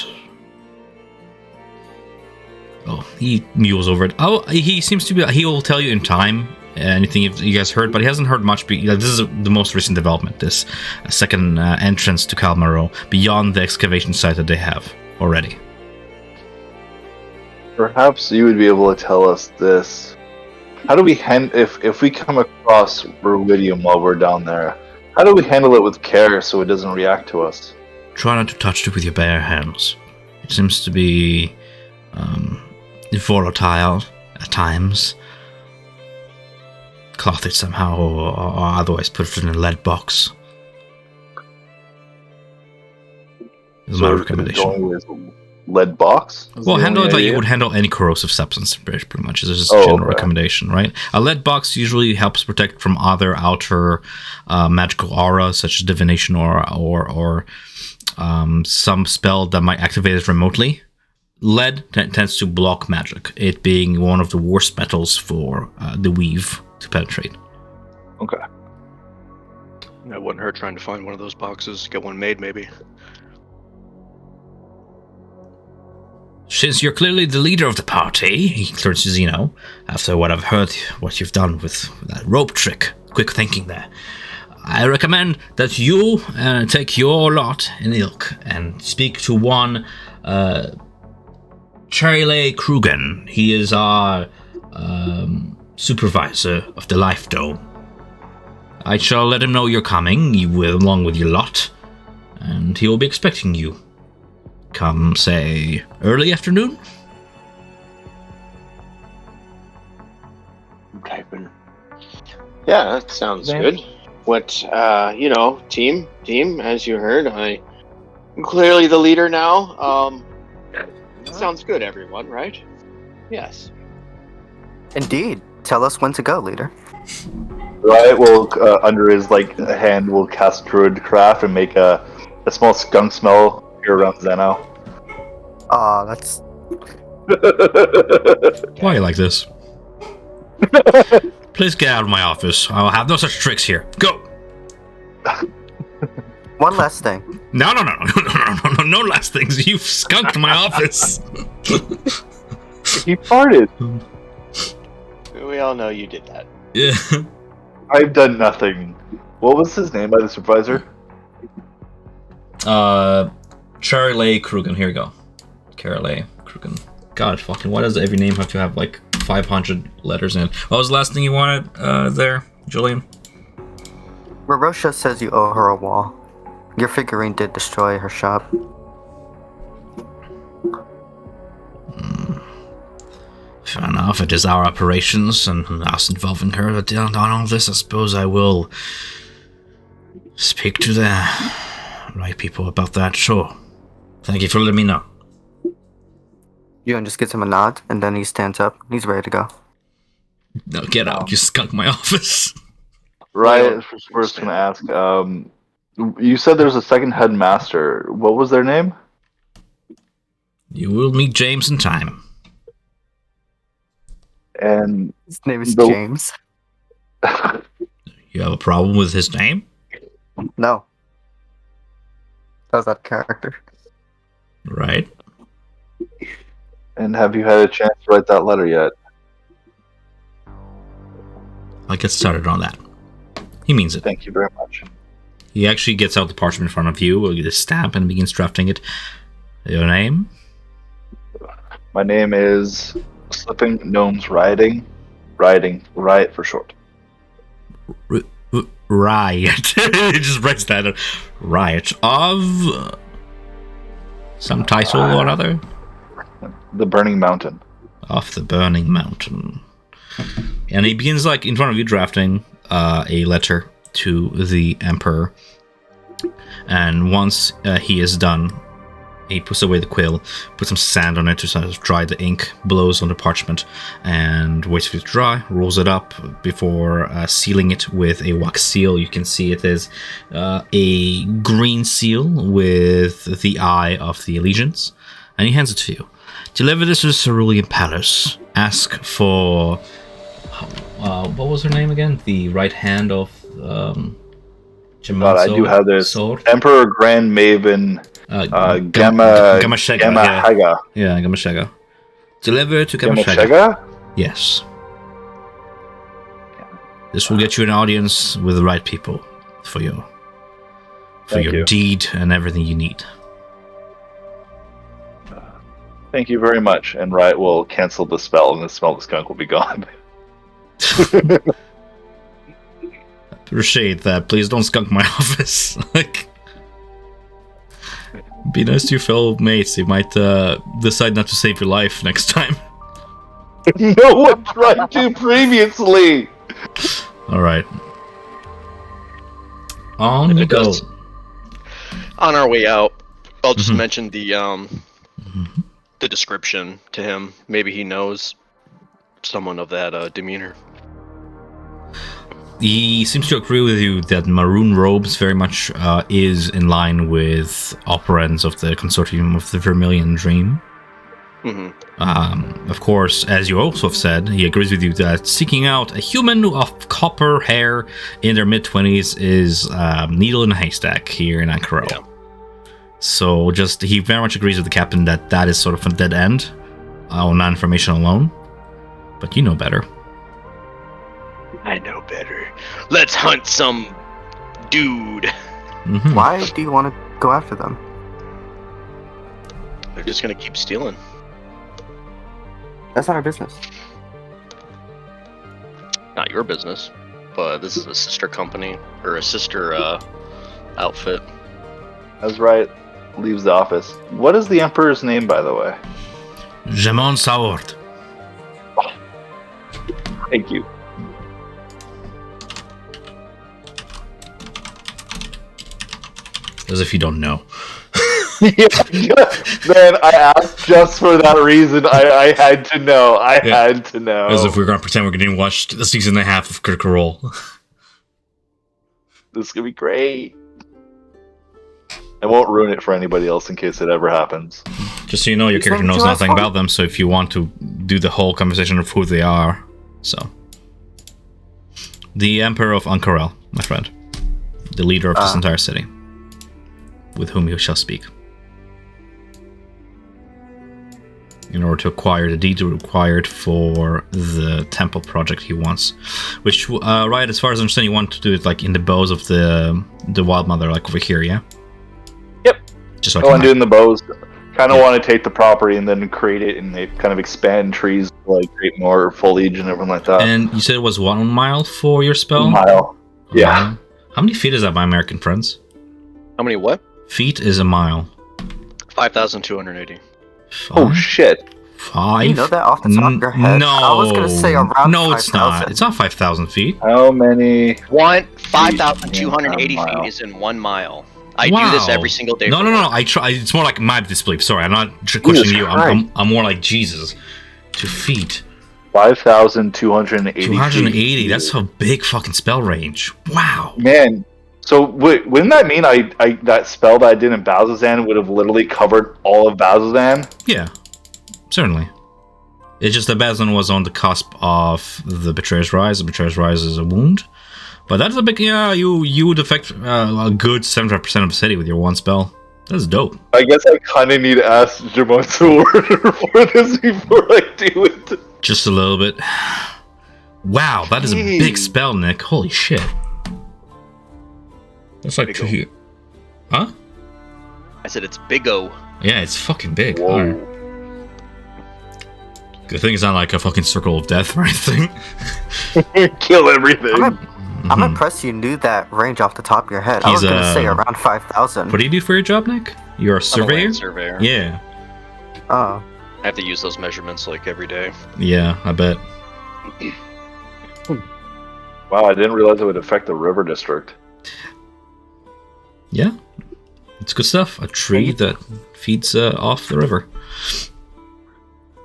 Oh, he mules over it. Oh, he seems to be... He will tell you in time anything you guys heard, but he hasn't heard much. This is the most recent development, this second entrance to Calmaro, beyond the excavation site that they have already. Perhaps you would be able to tell us this. How do we if we come across ruidium while we're down there, how do we handle it with care so it doesn't react to us? Try not to touch it with your bare hands. It seems to be volatile at times. Cloth it somehow, or otherwise put it in a lead box. Is my recommendation. Lead box? Well, handle it like you would handle any corrosive substance, pretty much. This is a general recommendation, right? A lead box usually helps protect from other outer magical auras, such as divination or some spell that might activate it remotely. Lead tends to block magic, it being one of the worst metals for the weave to penetrate. Okay. That wouldn't hurt trying to find one of those boxes, get one made maybe. Since you're clearly the leader of the party, he turns to Zeno, after what I've heard, what you've done with that rope trick, quick thinking there, I recommend that you take your lot in ilk and speak to one Charlie Krugen. He is our supervisor of the Life Dome. I shall let him know you're coming, along with your lot, and he will be expecting you. Come, say, early afternoon? Okay, yeah, that sounds good. What, team, as you heard, I'm clearly the leader now. Sounds good, everyone, right? Yes. Indeed. Tell us when to go, leader. Right, well, under his hand, will cast Druidcraft and make a small skunk smell here around Zeno. Aw, that's... Why are you like this? Please get out of my office. I will have no such tricks here. Go! One last thing. No, last things. You've skunked my office. He farted. We all know you did that. Yeah. I've done nothing. What was his name by the supervisor? Charlie Krugen. Here we go. Charlie Krugen. God, fucking, why does every name have to have 500 letters in it? What was the last thing you wanted there, Julian? Rorosha says you owe her a wall. Your figurine did destroy her shop. Fair enough, it is our operations and us involving her that done all this. I suppose I will speak to the right people about that, sure. Thank you for letting me know. Ewan just gives him a nod, and then he stands up. He's ready to go. No, get out. You skunk my office. Right, first going to ask, you said there's a second headmaster. What was their name? You will meet James in time. And his name is James. You have a problem with his name? No. How's that character? Right. And have you had a chance to write that letter yet? I'll get started on that. He means it. Thank you very much. He actually gets out the parchment in front of you, with a stamp, and begins drafting it. Your name? My name is Slipping Gnomes Riding. Riot for short. Riot. He just writes that. Riot of some title or other. The Burning Mountain. Off the burning mountain. And he begins, like, in front of you drafting a letter to the Emperor. And once he is done, he puts away the quill, puts some sand on it to sort of dry the ink, blows on the parchment, and waits for it to dry, rolls it up before sealing it with a wax seal. You can see it is a green seal with the eye of the allegiance, and he hands it to you. Deliver this to the Cerulean Palace. Ask for... what was her name again? The right hand of... God, I do have this. Sword? Emperor Grand Maven... Gamashega. Gamashega. Yeah, Gamashega. Deliver to Gamashega. Gamashega? Yes. This will get you an audience with the right people for your Thank you. deed and everything you need. Thank you very much. And Riot will cancel the spell, and the smell of the skunk will be gone. Appreciate that. Please don't skunk my office. Like, be nice to your fellow mates. They might decide not to save your life next time. No one tried to previously. All right. On we go. On our way out, I'll just Mhm. mention the description to him. Maybe he knows someone of that demeanor. He seems to agree with you that maroon robes very much is in line with operants of the consortium of the Vermilion Dream. Hmm. Of course, as you also have said, he agrees with you that seeking out a human of copper hair in their mid-20s is needle in a haystack here in Ankarel. Yeah. So he very much agrees with the captain that that is sort of a dead end on that information alone. But you know better. I know better. Let's hunt some dude. Mhm. Why do you want to go after them? They're just gonna keep stealing. That's not our business. Not your business, but this is a sister company or a sister outfit. As Riot leaves the office. What is the Emperor's name, by the way? Jamon Saward. Thank you. As if you don't know. Yeah, man, I asked just for that reason. I had to know. I had to know. As if we were going to pretend we're going to watch the season and a half of Critical Role. This is gonna be great. I won't ruin it for anybody else in case it ever happens. Just so you know, your character knows nothing about them, so if you want to do the whole conversation of who they are, so. The Emperor of Ankarel, my friend. The leader of this entire city. With whom you shall speak. In order to acquire the deed required for the temple project he wants. Which, right, as far as I understand, you want to do it like in the bows of the Wild Mother, like over here, yeah? Yep. Just so Go on doing the bows. Kind of want to take the property and then create it and they kind of expand trees, like create more foliage and everything like that. And you said it was 1 mile for your spell? A mile. Yeah. How many feet is that, my American friends? How many what? Feet is a mile. 5,280. Oh shit. 5? You know that off the top of your head? No. I was gonna say around No, it's 5,000. not. It's not 5,000 feet. How many? 5,280 Mile. feet is in 1 mile. I do this every single day. No, for no, no. work. I try. It's more like my disbelief. Sorry, I'm not questioning you. I'm more like Jesus. 2 feet. 5,280. 280. That's a big fucking spell range. Wow. Man. So wouldn't that mean I that spell that I did in Bazzoxan would have literally covered all of Bazzoxan? Yeah, certainly. It's just that Bazan was on the cusp of the Betrayer's Rise. The Betrayer's Rise is a wound. But that's a big, you would affect a good 75% of the city with your one spell. That's dope. I guess I kind of need to ask Jamont's order for this before I do it. Just a little bit. Wow, that is a big spell, Nick. Holy shit. That's like Big-o. 2 Huh? I said it's big-o. Yeah, it's fucking big. Whoa. Alright. Good thing it's not like a fucking circle of death or anything. Kill everything. I'm impressed you knew that range off the top of your head. I He's, was gonna say around 5,000. What do you do for your job, Nick? You're a I'm a surveyor? land surveyor. Yeah. Oh. I have to use those measurements like every day. Yeah, I bet. Wow, I didn't realize it would affect the river district. Yeah, it's good stuff. A tree that feeds off the river. Does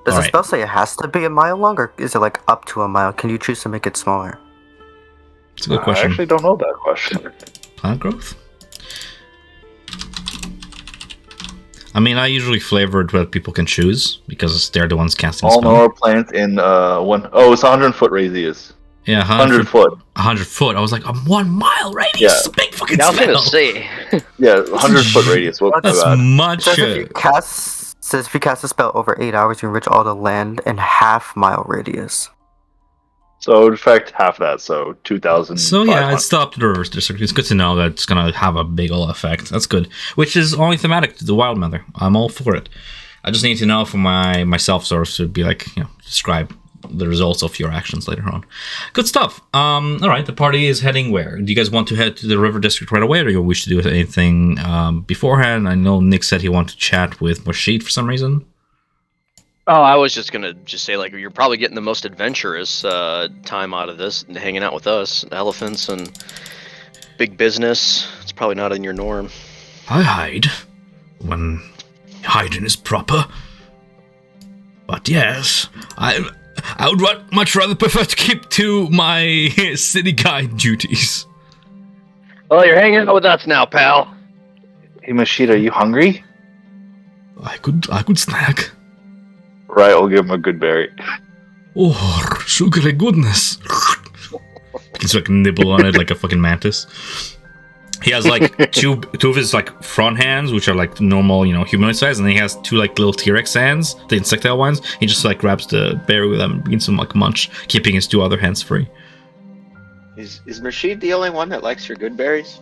the Alright. spell say it has to be a mile long, or is it like up to a mile? Can you choose to make it smaller? It's a good I question. actually don't know that question. Plant growth? I mean, I usually flavor it what people can choose because they're the ones casting the All spell. Nora plants in one. Oh, it's 100-foot radius. Yeah, 100 foot. 100 foot. I was like, a 1 mile radius. Yeah. It's a big fucking I was gonna spell. say, Yeah, 100-foot radius. What's That's that? much. Says if you cast a spell over 8 hours, you enrich all the land in half-mile radius. So it would affect half that, so 2,000. So yeah, it's still up to the reverse district. It's good to know that it's gonna have a big ol' effect. That's good. Which is only thematic to the Wild Mother. I'm all for it. I just need to know for myself sort of to be like, describe the results of your actions later on. Good stuff. Alright, the party is heading where? Do you guys want to head to the river district right away, or do you wish to do anything beforehand? I know Nick said he wanted to chat with Moshid for some reason. oh, I was just gonna say like you're probably getting the most adventurous time out of this, and hanging out with us, elephants and big business. It's probably not in your norm. I hide when hiding is proper. But yes, I would much rather prefer to keep to my city guide duties. Well, you're hanging out with us now, pal. Hey, Mashita, are you hungry? I could snack. Right, I'll give him a good berry. Oh, sugary goodness. He's like nibble on it like a fucking mantis. He has like two of his like front hands, which are like normal, humanoid size, and then he has two like little T-Rex hands, the insectile ones. He just like grabs the berry with them and begins to like munch, keeping his two other hands free. Is Rashid the only one that likes your good berries?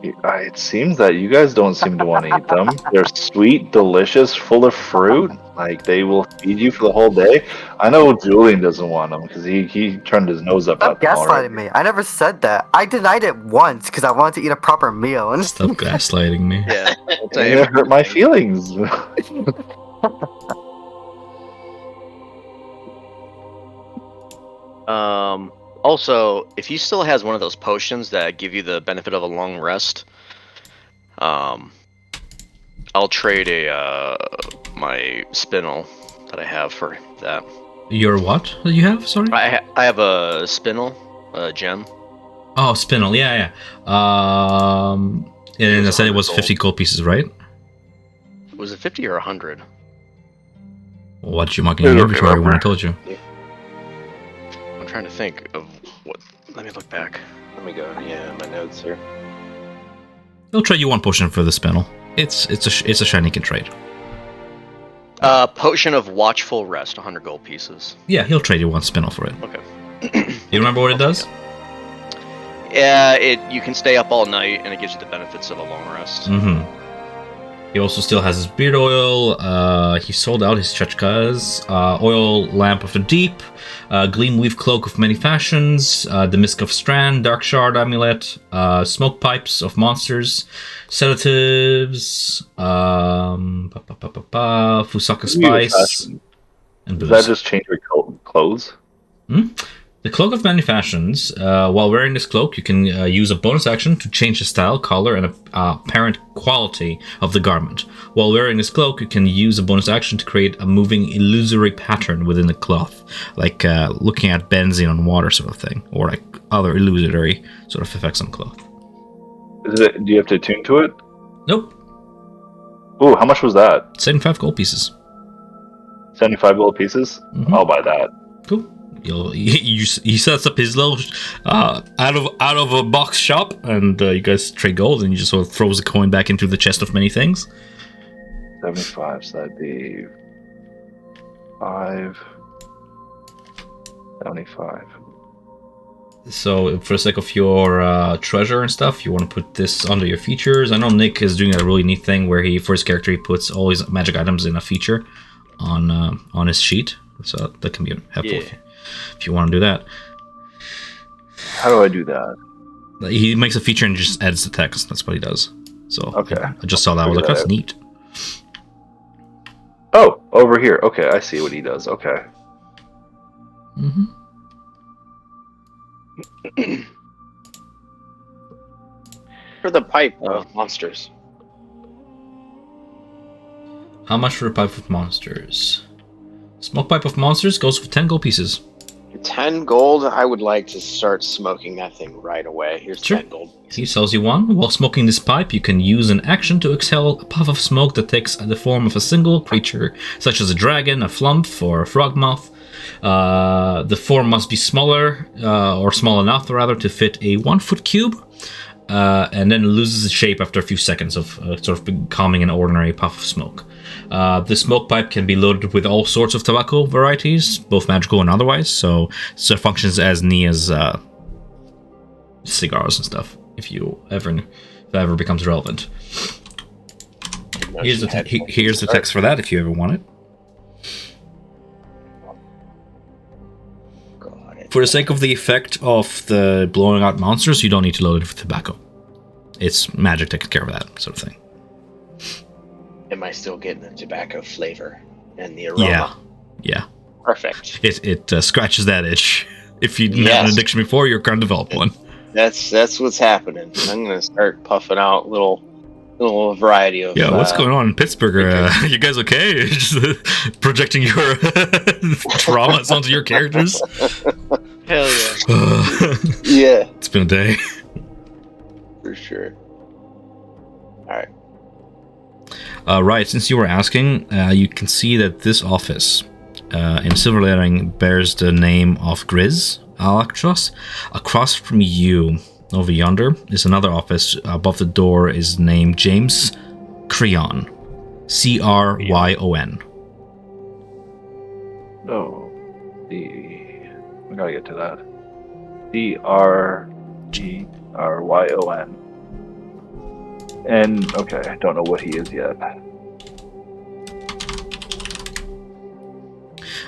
It seems that you guys don't seem to want to eat them. They're sweet, delicious, full of fruit. Like, they will feed you for the whole day. I know Julian doesn't want them because he turned his nose up Stop at them already. gaslighting me. I never said that. I denied it once because I wanted to eat a proper meal. And Stop gaslighting me. Yeah. It hurt my feelings. Also, if he still has one of those potions that give you the benefit of a long rest, I'll trade my spinel that I have for that. Your what that you have? Sorry. I have a spinel, a gem. Oh, spinel. Yeah. And I said it was 50 gold pieces, right? Was it 50 or 100? What did you mark in your inventory when I told you? I'm trying to think of what. Let me look back. Let me go. Yeah, my notes here. He'll trade you one potion for the spinel. It's a shiny you can trade. Potion of Watchful Rest, 100 gold pieces. Yeah, he'll trade you one spinel for it. Okay. You remember what it does? Yeah, you can stay up all night, and it gives you the benefits of a long rest. Mm-hmm. He also still has his beard oil. He sold out his chachkas. Oil lamp of the deep. Gleam weave cloak of many fashions. The Misk of Strand. Dark shard amulet. Smoke pipes of monsters. Sedatives. Fusaka spice. And Does booze. that just change your clothes? The Cloak of Many Fashions. While wearing this cloak, you can use a bonus action to change the style, color, and apparent quality of the garment. While wearing this cloak, you can use a bonus action to create a moving illusory pattern within the cloth, like looking at benzene on water sort of thing, or like other illusory sort of effects on cloth. Do you have to attune to it? Nope. Ooh, how much was that? 75 gold pieces. 75 gold pieces? Mhm. I'll buy that. Cool. He sets up his little out of a box shop, and you guys trade gold, and he just sort of throws a coin back into the chest of many things. 75, so that'd be 5. 75. So, for the sake of your treasure and stuff, you want to put this under your features. I know Nick is doing a really neat thing where for his character, he puts all his magic items in a feature on his sheet. So that can be helpful if you want to do that. How do I do that? He makes a feature and just adds the text. That's what he does. So Okay. I just saw that. I was like, that's neat. Oh, over here. Okay, I see what he does. Okay. Mm-hmm. For the pipe of monsters. How much for a pipe of monsters? Smoke pipe of monsters goes for 10 gold pieces. 10 gold. I would like to start smoking that thing right away. Here's Sure. 10 gold. He sells you one. While smoking this pipe, you can use an action to exhale a puff of smoke that takes the form of a single creature, such as a dragon, a flump, or a frogmouth. The form must be smaller, or small enough, rather, to fit a 1-foot cube, and then loses its shape after a few seconds of sort of becoming an ordinary puff of smoke. The smoke pipe can be loaded with all sorts of tobacco varieties, both magical and otherwise, so it functions as neat as cigars and stuff, if that ever becomes relevant. Here's the text for that if you ever want it. For the sake of the effect of the blowing out monsters, you don't need to load it with tobacco. It's magic taking care of that sort of thing. Am I still getting the tobacco flavor and the aroma? Yeah. Perfect. It scratches that itch. If you didn't have an addiction before, you're going to develop one. That's what's happening. I'm gonna start puffing out little variety of. Yeah, what's going on in Pittsburgh? You guys okay? Just projecting your traumas onto your characters? Hell yeah. Yeah. It's been a day. For sure. Alright. Right, since you were asking, you can see that this office in silver lettering bears the name of Grizz Alactros. Across from you, over yonder, is another office. Above the door is named James Cryon. Cryon. Oh, we gotta get to that. Cryon. And okay, I don't know what he is yet.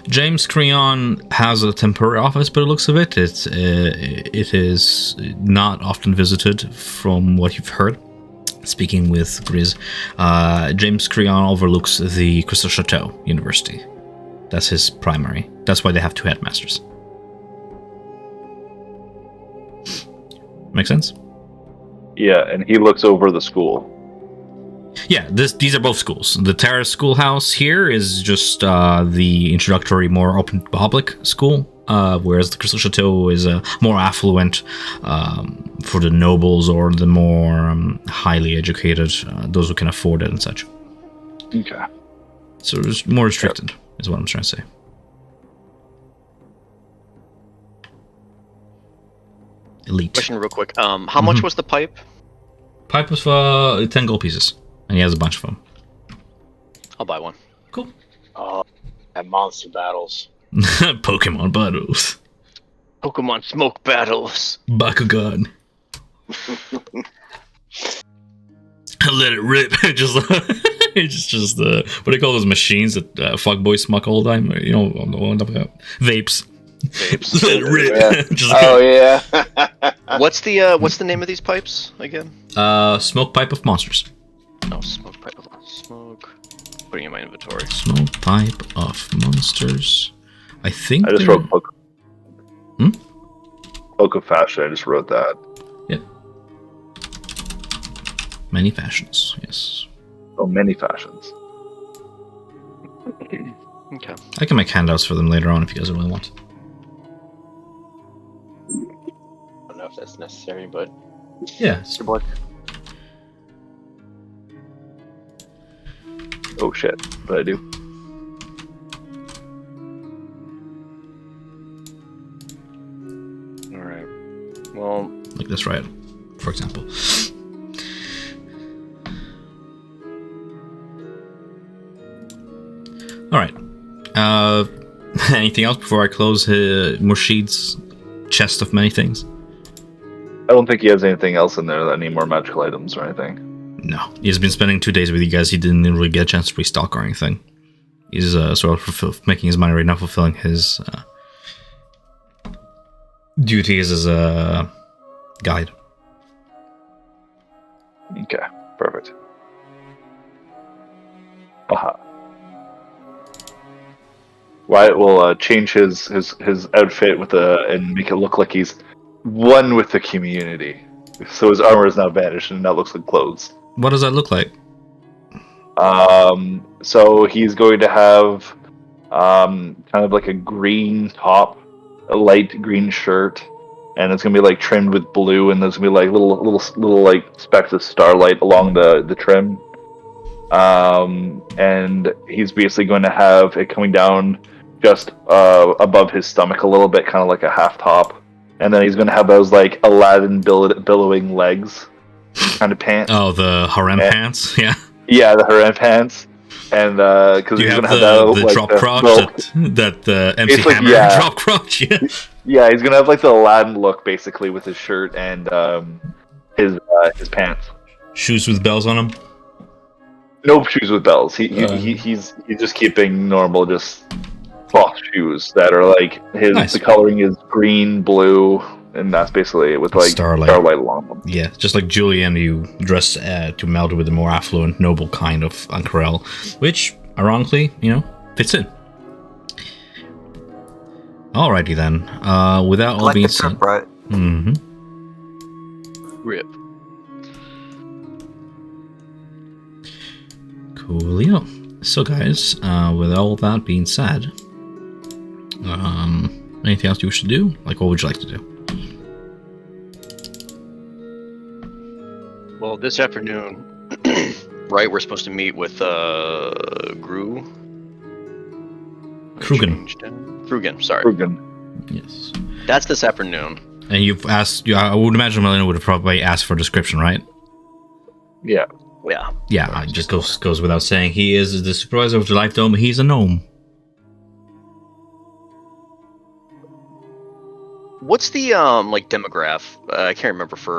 James Cryon has a temporary office, but it looks of it, it is not often visited from what you've heard. Speaking with Grizz, James Cryon overlooks the Crystal Chateau University. That's his primary. That's why they have 2 headmasters. Make sense? Yeah, and he looks over the school. Yeah, these are both schools. The Terrace Schoolhouse here is just the introductory, more open public school, whereas the Crystal Chateau is a more affluent for the nobles or the more highly educated, those who can afford it and such. Okay. So it's more restricted, is what I'm trying to say. Elite. Question real quick. How much was the pipe? Pipe was 10 gold pieces, and he has a bunch of them. I'll buy one. Cool. At monster battles. Pokemon battles. Pokemon smoke battles. Bakugan. Let it rip. It's just what do they call those machines that fuckboys smoke all the time? You know, on the one about vapes. Vapes. Let it rip. Yeah. What's the name of these pipes again? Smoke pipe of monsters. Oh, smoke pipe of smoke. Putting in my inventory. Smoke pipe of monsters. I think I just they're- wrote book. Book of fashion. I just wrote that. Yep. Many fashions. Yes. Oh, many fashions. Okay. I can make handouts for them later on if you guys really want. I don't know if that's necessary, but Yeah. your boy. Oh shit! But I do. All right. Well, Like this, right? For example. All right. Anything else before I close Murshid's chest of many things? I don't think he has anything else in there, any more magical items or anything. No. He's been spending 2 days with you guys. He didn't really get a chance to restock or anything. He's sort of making his money right now, fulfilling his duties as a guide. Okay, perfect. Aha. Wyatt will change his outfit and make it look like he's one with the community. So his armor is now vanished and now looks like clothes. What does that look like? So he's going to have kind of like a green top, a light green shirt, and it's gonna be like trimmed with blue, and there's gonna be like little like specks of starlight along the trim. And he's basically going to have it coming down just above his stomach a little bit, kind of like a half top, and then he's going to have those like Aladdin billowing legs kind of pants. Oh, the harem pants, yeah. Yeah, the harem pants, and because you he's have going to have that, the like, drop the crotch that the MC It's like, Hammer yeah. drop crotch. Yeah. Yeah, he's gonna have like the Aladdin look basically with his shirt and his pants. Shoes with bells on them. No shoes with bells. He's just keeping normal just cloth shoes that are like Nice. the coloring is green, blue, and that's basically it with like Starlight along them. Yeah, just like Julian, you dress to meld with the more affluent, noble kind of Ankarel, which, ironically, fits in. Alrighty then. With that all being said, right? mm-hmm. Rip. Coolio. So, guys, with all that being said, anything else you wish to do? Like, what would you like to do? Well, this afternoon, right, we're supposed to meet with Krugen, sorry. Krugen. Yes. That's this afternoon. And you've asked, I would imagine Melina would have probably asked for a description, right? Yeah. Yeah. Yeah, it just goes without saying. He is the supervisor of the Life Dome. He's a gnome. What's the like demograph? I can't remember for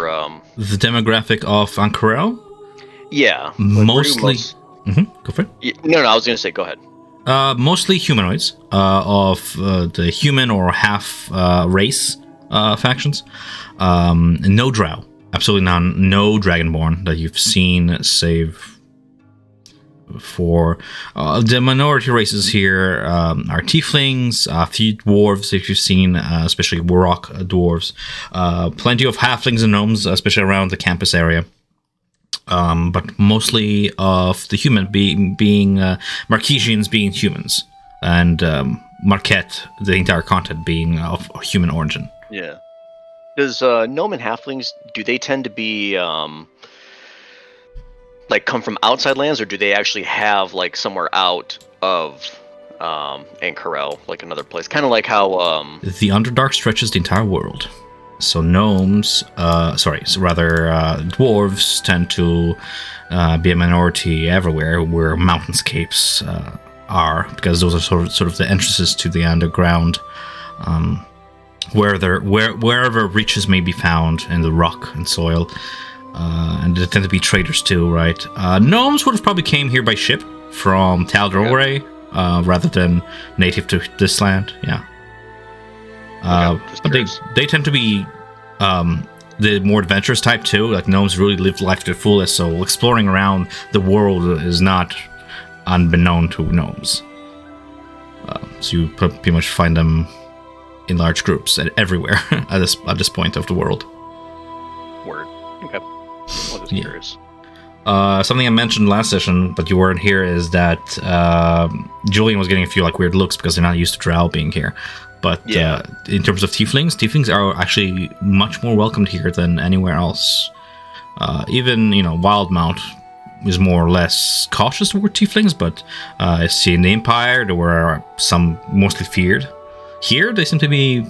The demographic of Ankarel? Yeah. Mostly. Go for it. No, I was gonna say, go ahead. Mostly humanoids of the human or half race factions. No drow. Absolutely none. No dragonborn that you've seen, save for the minority races here are tieflings, a few dwarves if you've seen, especially warrock dwarves, plenty of halflings and gnomes, especially around the campus area. But mostly of the human being Marquesians being humans, and Marquette, the entire continent, being of human origin. Yeah. Does gnome and halflings, do they tend to be like come from outside lands, or do they actually have like somewhere out of Ankarel, like another place? Kind of like how the Underdark stretches the entire world. So gnomes, dwarves tend to be a minority everywhere where mountainscapes are, because those are sort of the entrances to the underground, wherever riches may be found in the rock and soil, and they tend to be traders too, right? Gnomes would have probably came here by ship from Taldrore, rather than native to this land, yeah. But they tend to be the more adventurous type too. Like gnomes really live life to the fullest, so exploring around the world is not unbeknown to gnomes. So you pretty much find them in large groups everywhere at this point of the world. Word. Okay. Well, just curious. Something I mentioned last session, but you weren't here, is that Julian was getting a few like weird looks because they're not used to drow being here. But in terms of tieflings are actually much more welcomed here than anywhere else. Even, Wildmount is more or less cautious toward tieflings, but I see in the Empire there were some mostly feared. Here, they seem to be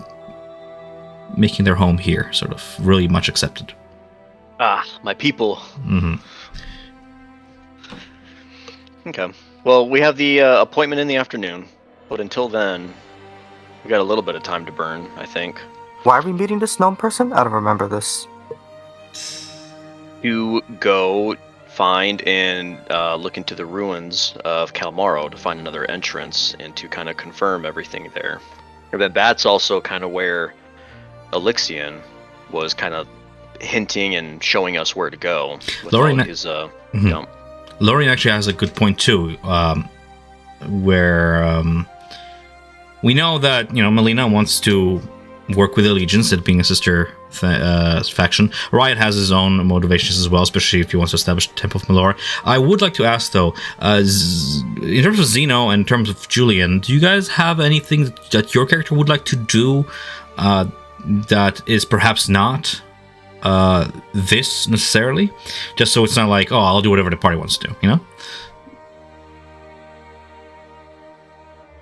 making their home here, sort of really much accepted. Ah, my people. Mm-hmm. Okay. Well, we have the appointment in the afternoon, but until then, we got a little bit of time to burn, I think. Why are we meeting this gnome person? I don't remember this. To go find and look into the ruins of Kalmaro to find another entrance and to kind of confirm everything there. And then that's also kind of where Elixion was kind of hinting and showing us where to go. Lorien, his, Lorien actually has a good point too, where we know that Melina wants to work with Allegiance, it being a sister faction. Riot has his own motivations as well, especially if he wants to establish the Temple of Malor. I would like to ask though, in terms of Zeno and in terms of Julian, do you guys have anything that your character would like to do that is perhaps not this necessarily? Just so it's not like, oh, I'll do whatever the party wants to do,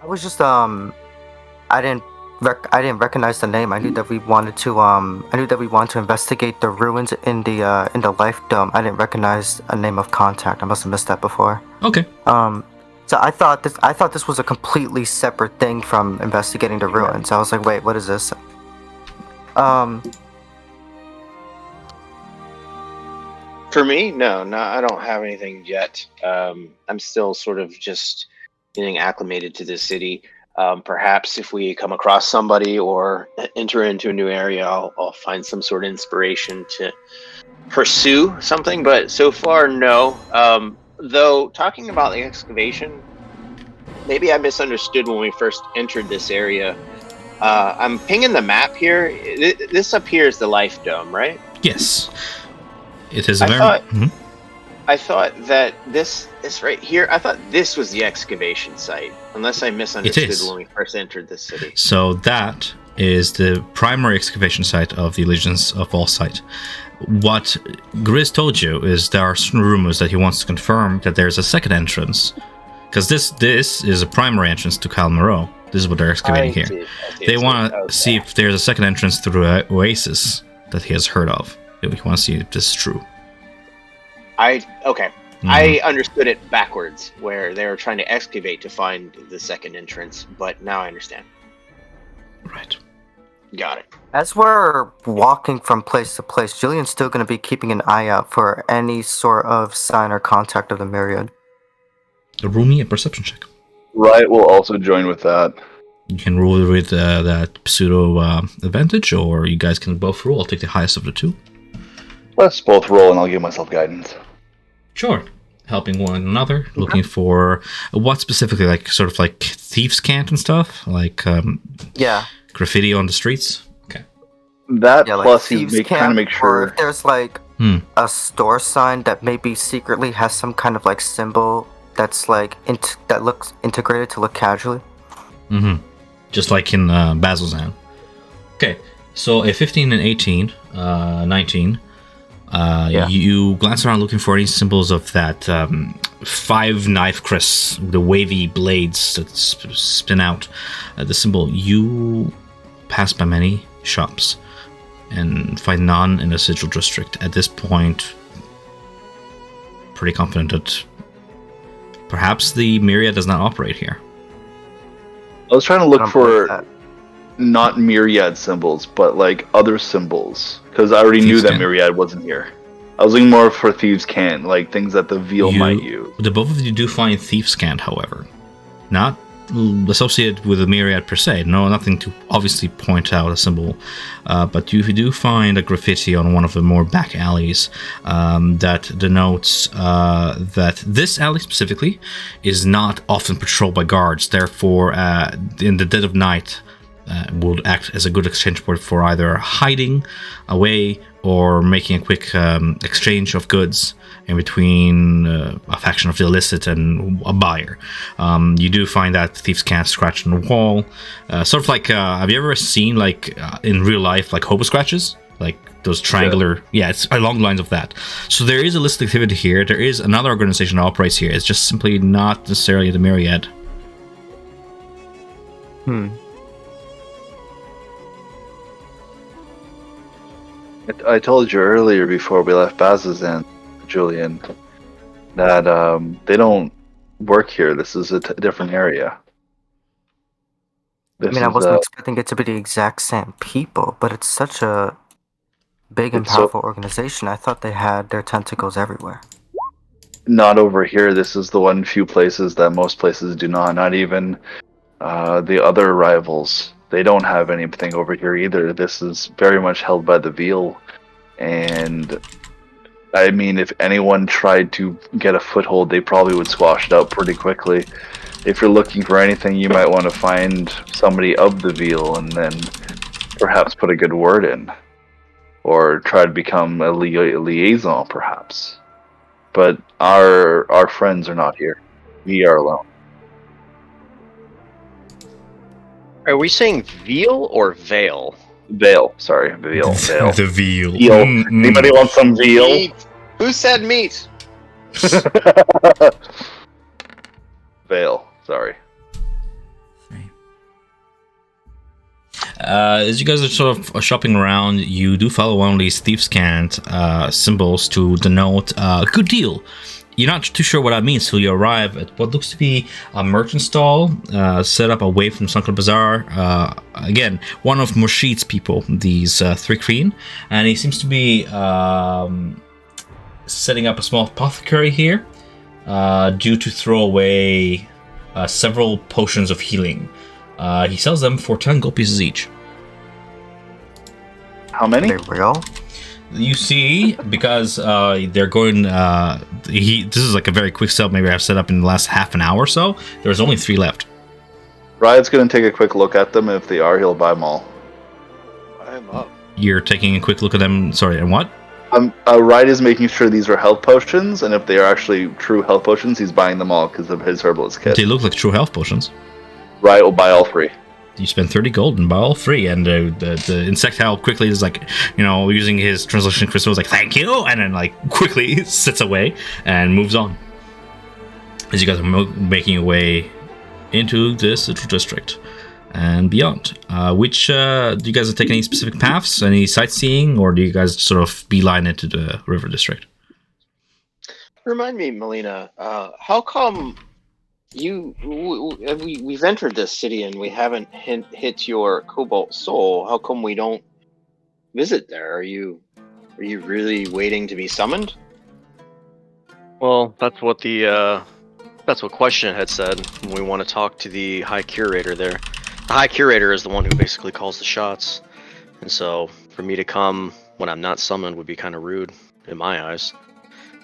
I was just I didn't recognize the name. I knew that we wanted to investigate the ruins in the Life Dome. I didn't recognize a name of contact. I must have missed that before. Okay. So I thought this was a completely separate thing from investigating the ruins. I was like, wait, what is this? For me, no, I don't have anything yet. I'm still sort of just getting acclimated to this city. Perhaps if we come across somebody or enter into a new area, I'll find some sort of inspiration to pursue something. But so far, no. Though, talking about the excavation, maybe I misunderstood when we first entered this area. I'm pinging the map here. This up here is the Life Dome, right? Yes. It is a very... I thought that this right here, I thought this was the excavation site, unless I misunderstood when we first entered this city. So that is the primary excavation site of the Allegiance of All Site. What Grizz told you is there are certain rumors that he wants to confirm that there's a second entrance, because this is a primary entrance to Cal Moreau. This is what they're excavating here. They want to see if there's a second entrance through an oasis that he has heard of. He want to see if this is true. I understood it backwards, where they were trying to excavate to find the second entrance, but now I understand. Right. Got it. As we're walking from place to place, Julian's still going to be keeping an eye out for any sort of sign or contact of the Myriad. Roll me a perception check. Riot will also join with that. You can roll with that pseudo advantage, or you guys can both roll. I'll take the highest of the two. Let's both roll, and I'll give myself guidance. Sure. Helping one another, looking for what specifically, like sort of like thieves' cant and stuff, like graffiti on the streets. Okay. That plus like you kind of make sure. Or if there's like a store sign that maybe secretly has some kind of like symbol that's like that looks integrated to look casually. Mm-hmm. Just like in Bazilzan. Okay, so a 15 and 18, 19. You glance around looking for any symbols of that 5 knife crests, the wavy blades that spin out. The symbol. You pass by many shops and find none in the Sigil District. At this point, pretty confident that perhaps the Myriad does not operate here. I was trying to look for not Myriad symbols, but like other symbols, because I already knew that Myriad wasn't here. I was looking more for Thieves' Cant, like things that the Veal might use. The both of you do find Thieves' Cant, however. Not associated with the Myriad per se. No, nothing to obviously point out a symbol. But you do find a graffiti on one of the more back alleys that denotes that this alley specifically is not often patrolled by guards. Therefore, in the dead of night, would act as a good exchange point for either hiding away or making a quick exchange of goods in between a faction of the illicit and a buyer. You do find that thieves can't scratch on the wall. Sort of like, have you ever seen, like, in real life, like hobo scratches? Like those triangular... Sure. Yeah, it's along the lines of that. So there is illicit activity here. There is another organization that operates here. It's just simply not necessarily the Myriad. I told you earlier before we left Bazilzan, Julian, that they don't work here. This is a different area. I wasn't expecting it to be the exact same people, but it's such a big and powerful organization. I thought they had their tentacles everywhere. Not over here. This is the one few places that most places do not. Not even the other rivals. They don't have anything over here either. This is very much held by the Veal, and I mean, if anyone tried to get a foothold, they probably would squash it out pretty quickly. If you're looking for anything, you might want to find somebody of the Veal and then perhaps put a good word in. Or try to become a liaison, perhaps. But our friends are not here. We are alone. Are we saying veal or veil? Veal, sorry, veal. The veal. Veal. Anybody want some veal? Meat. Who said meat? Veil, sorry. As you guys are sort of shopping around, you do follow one of these thieves' cant symbols to denote good deal. You're not too sure what that means till you arrive at what looks to be a merchant stall set up away from Sunken Bazaar. Again, one of Murshid's people, these three queen, and he seems to be setting up a small apothecary here due to throw away several potions of healing. He sells them for 10 gold pieces each. How many? There we go. You see, because they're going, this is like a very quick sell. Maybe I've set up in the last half an hour or so. There's only 3 left. Riot's going to take a quick look at them. If they are, he'll buy them all. I'm up. You're taking a quick look at them. Sorry, and what? Riot is making sure these are health potions, and if they are actually true health potions, he's buying them all because of his herbalist kit. They look like true health potions. Riot will buy all 3. You spend 30 gold and buy all 3, and the insectile quickly is like, using his translation crystal, is like, thank you, and then like quickly sits away and moves on. As you guys are making your way into this little district and beyond. Do you guys take any specific paths, any sightseeing, or do you guys sort of beeline into the river district? Remind me, Melina, how come we've entered this city and we haven't hit your Cobalt Soul? How come we don't visit there? Are you really waiting to be summoned? Well, that's what Question had said. We want to talk to the High Curator there. The High Curator is the one who basically calls the shots, and so for me to come when I'm not summoned would be kind of rude in my eyes.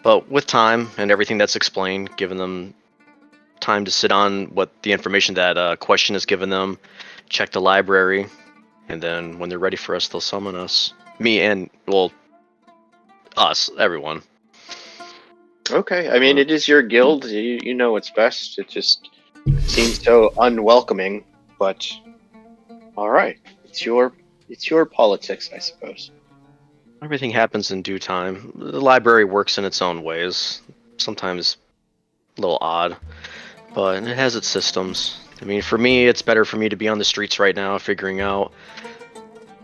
But with time and everything that's explained, giving them time to sit on what the information that Question has given them, check the library, and then when they're ready for us, they'll summon us. Me and, well, us, everyone. Okay, I mean, it is your guild. You know what's best. It just seems so unwelcoming, but all right, it's your politics, I suppose. Everything happens in due time. The library works in its own ways. Sometimes a little odd, but it has its systems. I mean, for me, it's better for me to be on the streets right now, figuring out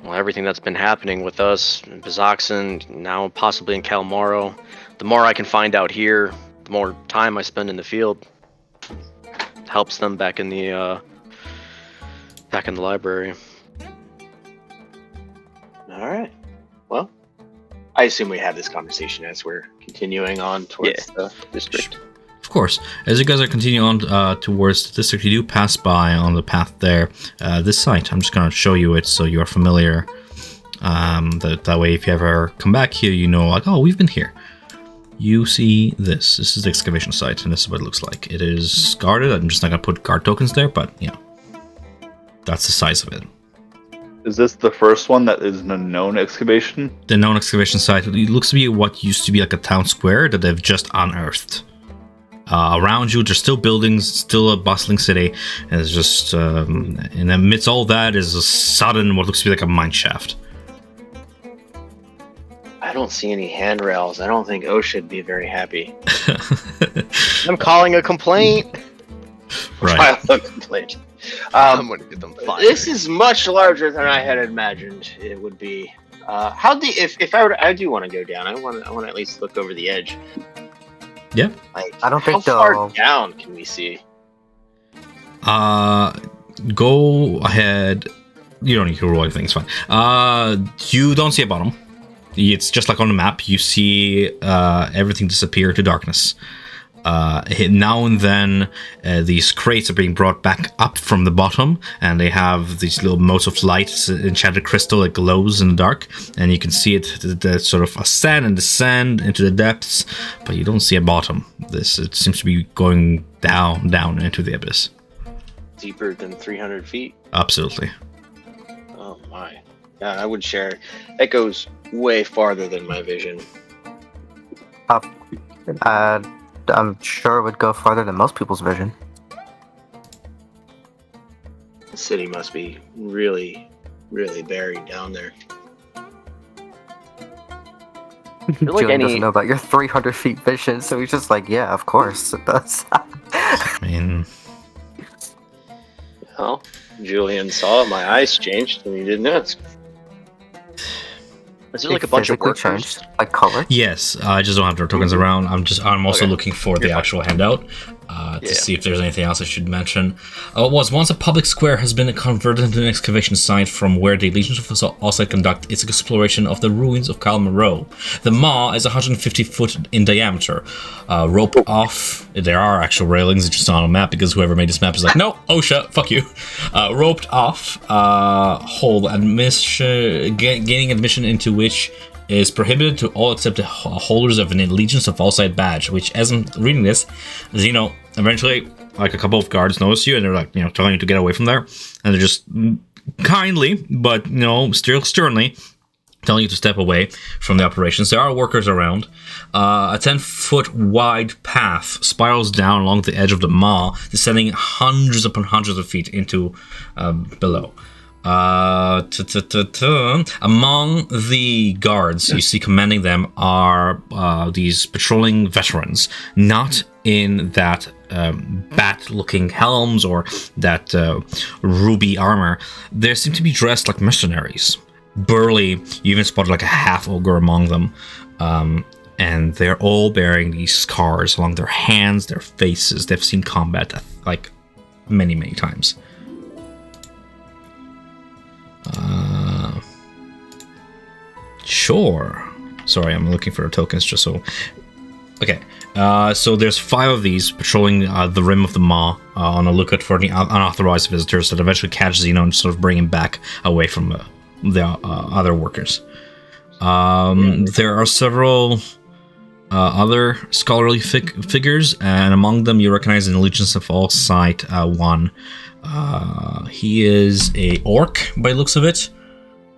everything that's been happening with us in Bazoxan, now possibly in Kalmaro. The more I can find out here, the more time I spend in the field. Helps them back in the library. All right. Well, I assume we have this conversation as we're continuing on towards the district. Of course. As you guys are continuing on towards the district, you do pass by on the path there this site. I'm just going to show you it so you're familiar. That way, if you ever come back here, you know, like, oh, we've been here. You see this. This is the excavation site, and this is what it looks like. It is guarded. I'm just not going to put guard tokens there, but, that's the size of it. Is this the first one that is a known excavation? The known excavation site. It looks to be what used to be like a town square that they've just unearthed. Around you, there's still buildings, still a bustling city, and it's just, and amidst all that is a sudden, what looks to be like a mine shaft. I don't see any handrails. I don't think OSHA would be very happy. I'm calling a complaint. Right. File a complaint. I'm gonna get them fired. This is much larger than I had imagined it would be. If I do want to go down, I want to at least look over the edge. Yeah. Like, I don't think how far down can we see? Go ahead. You don't need to roll anything. It's fine. You don't see a bottom. It's just like on the map. You see everything disappear to darkness. Now and then, these crates are being brought back up from the bottom, and they have these little motes of light, it's an enchanted crystal that glows in the dark, and you can see it sort of ascend and descend into the depths, but you don't see a bottom. It seems to be going down into the abyss. Deeper than 300 feet. Absolutely. Oh my. Yeah, I would share. That goes way farther than my vision. I'm sure it would go farther than most people's vision. The city must be really, really buried down there. Julian doesn't know about your 300 feet vision, so he's just like, yeah, of course it does. I mean, Well, Julian saw it, my eyes changed, and he didn't ask. Is there like a bunch of Physically workers? changed, like color. yes, I just don't have their tokens around. I'm also Okay. looking for the You're fine. actual handout to Yeah. see if there's anything else I should mention. Was once a public square has been converted into an excavation site from where the Legion of Oside conduct its exploration of the ruins of Kal Row. The maw is 150 foot in diameter. Roped off, there are actual railings, it's just not on a map because whoever made this map is like, no, OSHA, fuck you. Roped off, hold admission, gaining admission into which is prohibited to all except the holders of an Allegiance of Allside badge, which, as I'm reading this, Zeno, eventually, like, a couple of guards notice you, and they're like, telling you to get away from there, and they're just kindly, but, still sternly, telling you to step away from the operations. There are workers around. A 10-foot wide path spirals down along the edge of the maw, descending hundreds upon hundreds of feet into below. Among the guards you see commanding them are these patrolling veterans, not in that bat-looking helms or that ruby armor. They seem to be dressed like mercenaries. Burly, you even spotted like a half-ogre among them. And they're all bearing these scars along their hands, their faces. They've seen combat like many, many times. Sure. Sorry, I'm looking for the tokens just so... Okay, so there's 5 of these patrolling the rim of the maw on a lookout for the unauthorized visitors that eventually catch Zeno and sort of bring him back away from the other workers. There are several other scholarly figures, and among them you recognize an Allegiance of All Sight one. He is a orc by the looks of it,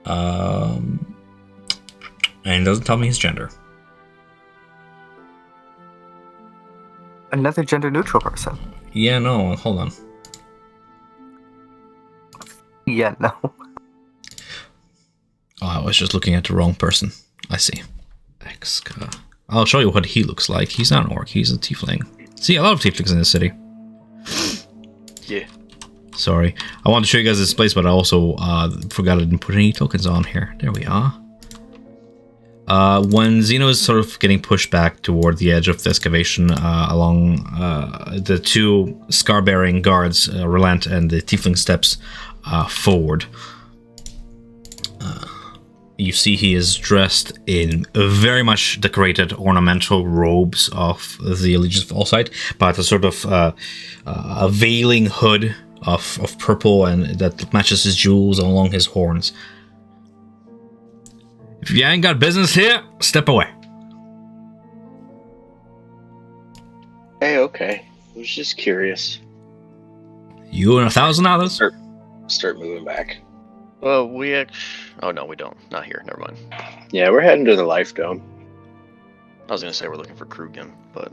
and doesn't tell me his gender. Another gender-neutral person. Yeah, no, hold on. Yeah, no. Oh, I was just looking at the wrong person. I see. I'll show you what he looks like. He's not an orc, he's a tiefling. See, a lot of tieflings in this city. Yeah. Sorry. I wanted to show you guys this place, but I also forgot I didn't put any tokens on here. There we are. When Zeno is sort of getting pushed back toward the edge of the excavation along the 2 scar-bearing guards, relent, and the tiefling steps forward. You see he is dressed in very much decorated ornamental robes of the Allegiance of Allsight, but a sort of a veiling hood of purple and that matches his jewels along his horns. If you ain't got business here, step away. Hey, okay. I was just curious. You and 1,000 others? Start moving back. Well, we actually... Oh, no, we don't. Not here. Never mind. Yeah, we're heading to the Life Dome. I was going to say we're looking for Krugen, but...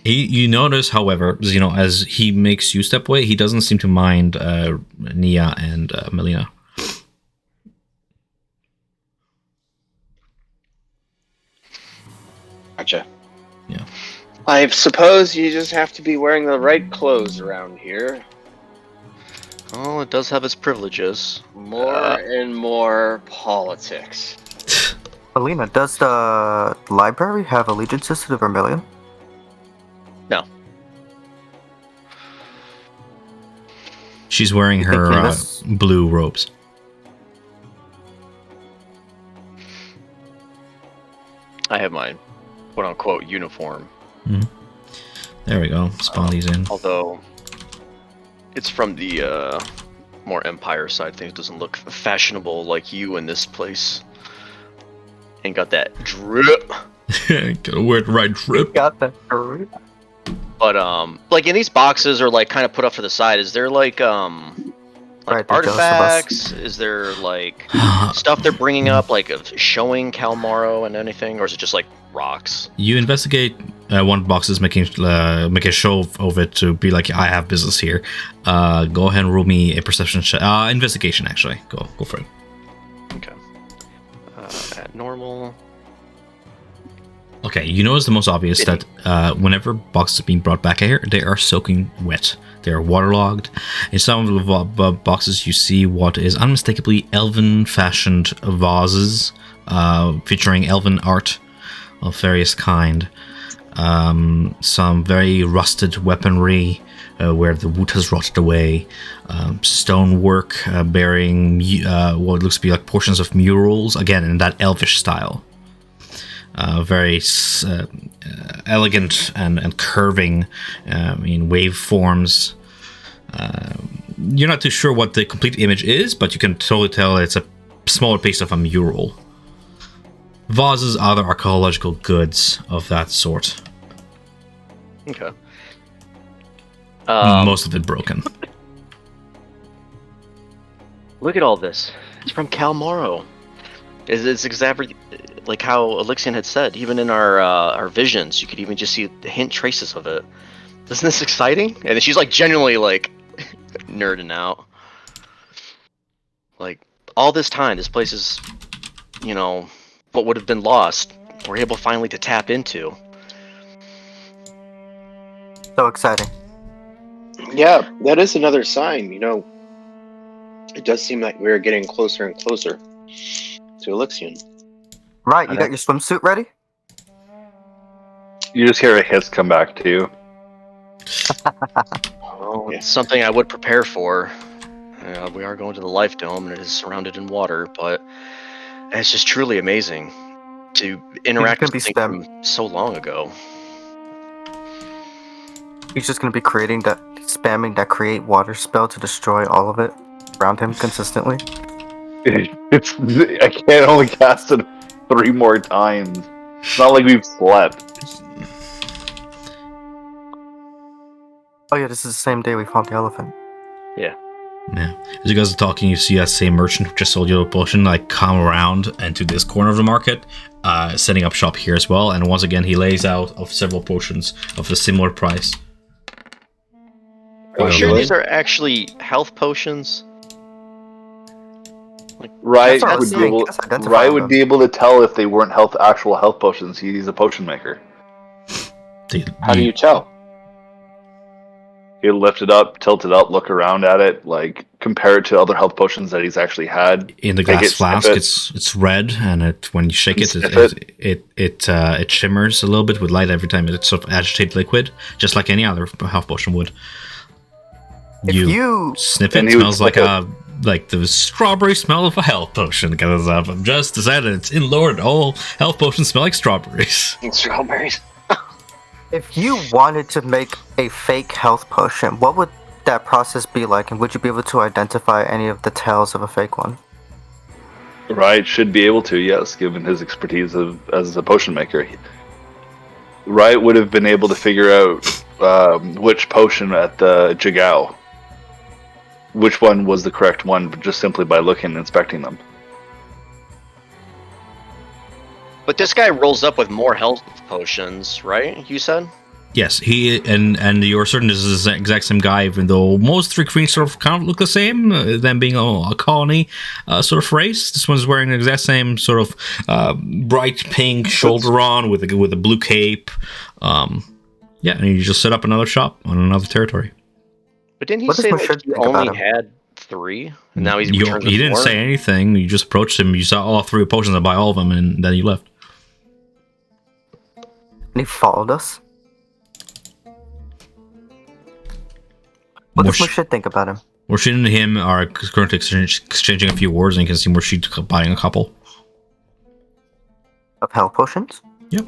You notice, however, as he makes you step away, he doesn't seem to mind Nia and Melina. Gotcha. Yeah. I suppose you just have to be wearing the right clothes around here. Oh, it does have its privileges. More and more politics. Alina, does the library have allegiances to the Vermilion? No. She's wearing You think her Venus- blue robes. I have mine. quote-unquote uniform. There we go. Spawn these in. Although it's from the more Empire side things. Doesn't look fashionable like you in this place. Ain't got that drip. Gotta wear the right drip. Got that. But like in these boxes are like kind of put up to the side. Is there like Right, they're jealous of us. artifacts? Is there like stuff they're bringing up, like of showing Calmaro and anything, or is it just like rocks? You investigate one boxes, make a show of it to be like, I have business here. Go ahead and roll me a perception check. Investigation, actually. Go for it. Okay. At normal. Okay, you notice the most obvious that whenever boxes are being brought back here, they are soaking wet. They are waterlogged. In some of the boxes, you see what is unmistakably elven-fashioned vases featuring elven art of various kind. Some very rusted weaponry where the wood has rotted away. Stonework bearing what looks to be like portions of murals, again in that elvish style. Very elegant and curving in waveforms. You're not too sure what the complete image is, but you can totally tell it's a smaller piece of a mural. Vases, other archaeological goods of that sort. Okay. Most of it broken. Look at all this. It's from Calmaro. It's exactly like how Elixion had said. Even in our visions, you could even just see the hint traces of it. Isn't this exciting? And then she's like genuinely like nerding out. Like all this time, this place is, what would have been lost. We're able finally to tap into. So exciting. Yeah, that is another sign. It does seem like we're getting closer and closer to Elixion. Right, you got your swimsuit ready? You just hear a hiss come back to you. Oh, it's something I would prepare for. We are going to the Life Dome, and it is surrounded in water, but it's just truly amazing to interact with something from so long ago. He's just gonna be spamming that create water spell to destroy all of it around him consistently. I can't only cast it 3 more times. It's not like we've slept. Oh yeah, this is the same day we found the elephant. Yeah. As you guys are talking, you see that same merchant who just sold you a potion come around into this corner of the market, setting up shop here as well. And once again, he lays out of several potions of a similar price. Are you sure these are actually health potions? Riot That's what I was saying. Riot would be able to tell if they weren't actual health potions. He's a potion maker. How do you tell? He'll lift it up, tilt it up, look around at it, compare it to other health potions that he's actually had. In the glass flask, it's red, and when you shake it shimmers a little bit with light every time it sort of agitates liquid, just like any other health potion would. You sniff it, it smells like the strawberry smell of a health potion. Because I've just decided it's in lore that all health potions smell like strawberries. Strawberries. If you wanted to make a fake health potion, what would that process be like, and would you be able to identify any of the tales of a fake one? Riot should be able to, yes, given his expertise as a potion maker. Riot would have been able to figure out which potion at the Jigao, which one was the correct one, just simply by looking and inspecting them. But this guy rolls up with more health potions, right? You said? Yes, he and you're certain this is the exact same guy, even though most 3 queens sort of kind of look the same, them being a colony sort of race. This one's wearing the exact same sort of bright pink shoulder on with a blue cape. And you just set up another shop on another territory. But didn't he say that he only had 3? And now he's returned with He didn't 4? say anything. You just approached him. You saw all 3 potions and buy all of them, and then you left. And he followed us? What does Mushid think about him? Mushid and him are currently exchanging a few words, and you can see Mushid buying a couple. Of health potions? Yep.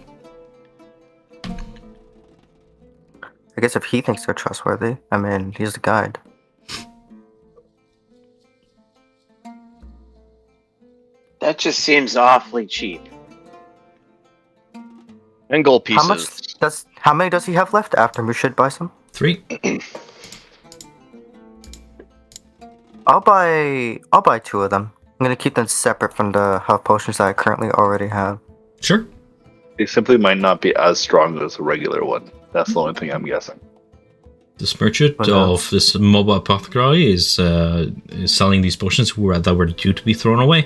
I guess if he thinks they're trustworthy, I mean, he's the guide. That just seems awfully cheap. And gold pieces. How many does he have left after we should buy some? 3. I'll buy 2 of them. I'm gonna keep them separate from the health potions that I currently already have. Sure. They simply might not be as strong as a regular one. That's the only thing I'm guessing. This merchant of this mobile apothecary is selling these potions that were due to be thrown away.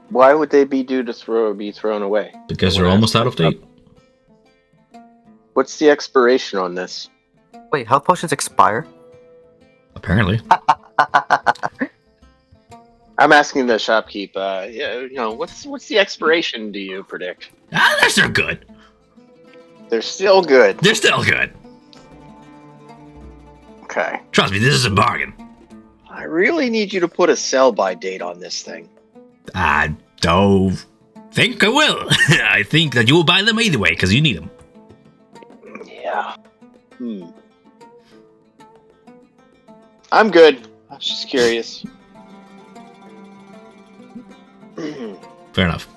Why would they be due to be thrown away? Because they're almost out of date. What's the expiration on this? Wait, health potions expire? Apparently. I'm asking the shopkeep. What's the expiration? Do you predict? They're still good. They're still good. They're still good. Okay. Trust me, this is a bargain. I really need you to put a sell-by date on this thing. I don't think I will. I think that you will buy them either way because you need them. Yeah. I'm good. I was just curious. Fair enough.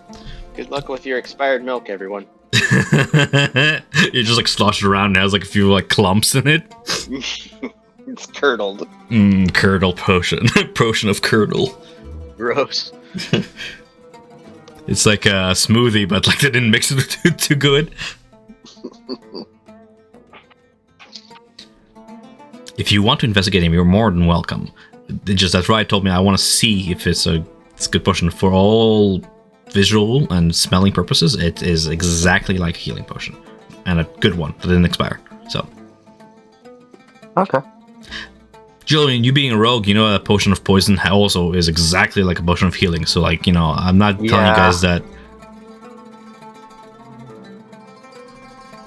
Good luck with your expired milk, everyone. It just like sloshed around and has like a few like clumps in it. It's curdled. Curdle potion. Potion of curdle. Gross. It's like a smoothie, but like they didn't mix it too good. If you want to investigate him, you're more than welcome. It's just that Riot told me I want to see if it's a good potion for all visual and smelling purposes. It is exactly like a healing potion, and a good one that didn't expire. So, okay. Julian, you being a rogue, you know a potion of poison also is exactly like a potion of healing. So, like, you know, I'm not telling you guys that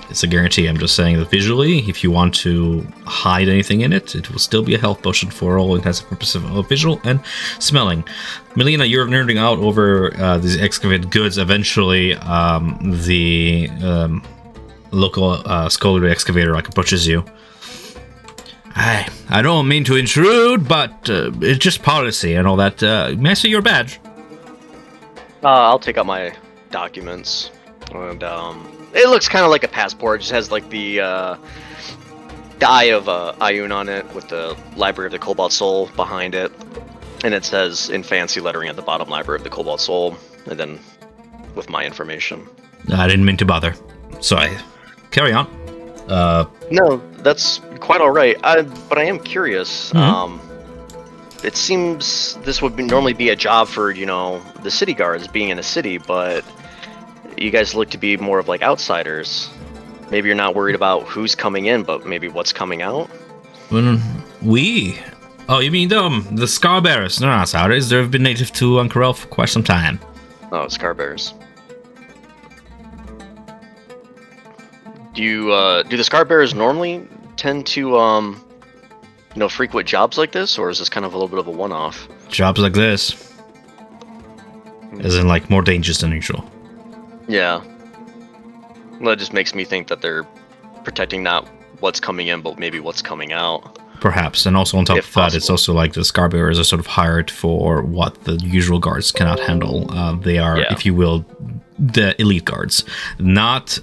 it's a guarantee. I'm just saying that visually, if you want to hide anything in it, it will still be a health potion for all intents and purposes of visual and smelling. Melina, you're nerding out over these excavated goods. Eventually, the local scholarly excavator approaches you. I don't mean to intrude, but it's just policy and all that. May I see your badge? I'll take out my documents. And it looks kind of like a passport. It just has like the eye of Ioun on it with the Library of the Cobalt Soul behind it. And it says in fancy lettering at the bottom, Library of the Cobalt Soul. And then with my information. I didn't mean to bother. Sorry. Carry on. No, that's quite all right. But I am curious. It seems this would normally be a job for, the city guards being in a city, but you guys look to be more of like outsiders. Maybe you're not worried about who's coming in, but maybe what's coming out? Oh, you mean the Scarbearers? They're not outsiders. They've been native to Uncarel for quite some time. Oh, Scarbearers. Do the Scarbearers normally tend to frequent jobs like this, or is this kind of a little bit of a one-off? Jobs like this, as in like more dangerous than usual. Yeah. Well, that just makes me think that they're protecting not what's coming in, but maybe what's coming out. Perhaps, and also on top of that, it's also like the Scarbearers are sort of hired for what the usual guards cannot handle. They are, if you will, the elite guards, not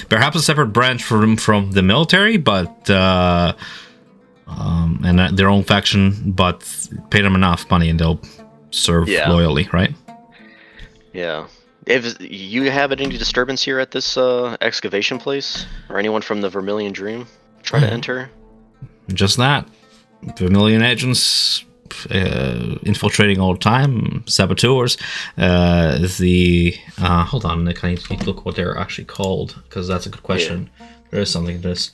perhaps a separate branch from the military, but and their own faction, but pay them enough money and they'll serve loyally, right? Yeah. If you have any disturbance here at this excavation place, or anyone from the Vermilion Dream try to enter? Just that. Vermilion agents infiltrating all the time, saboteurs. Hold on, Nick, I need to look what they're actually called, because that's a good question. Yeah. There is something to this.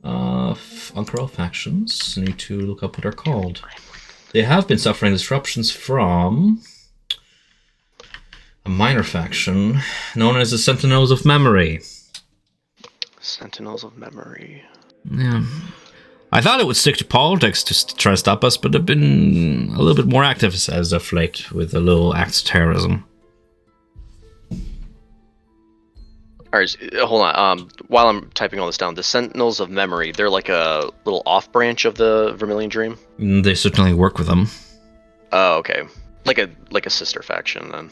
Uncarel factions, need to look up what they're called. They have been suffering disruptions from a minor faction known as the Sentinels of Memory. Sentinels of Memory. Yeah. I thought it would stick to politics to try to stop us, but they've been a little bit more active as of late with a little acts of terrorism. All right, hold on. While I'm typing all this down, the Sentinels of Memory, they're like a little off branch of the Vermilion Dream. They certainly work with them. Oh, okay. Like a sister faction then.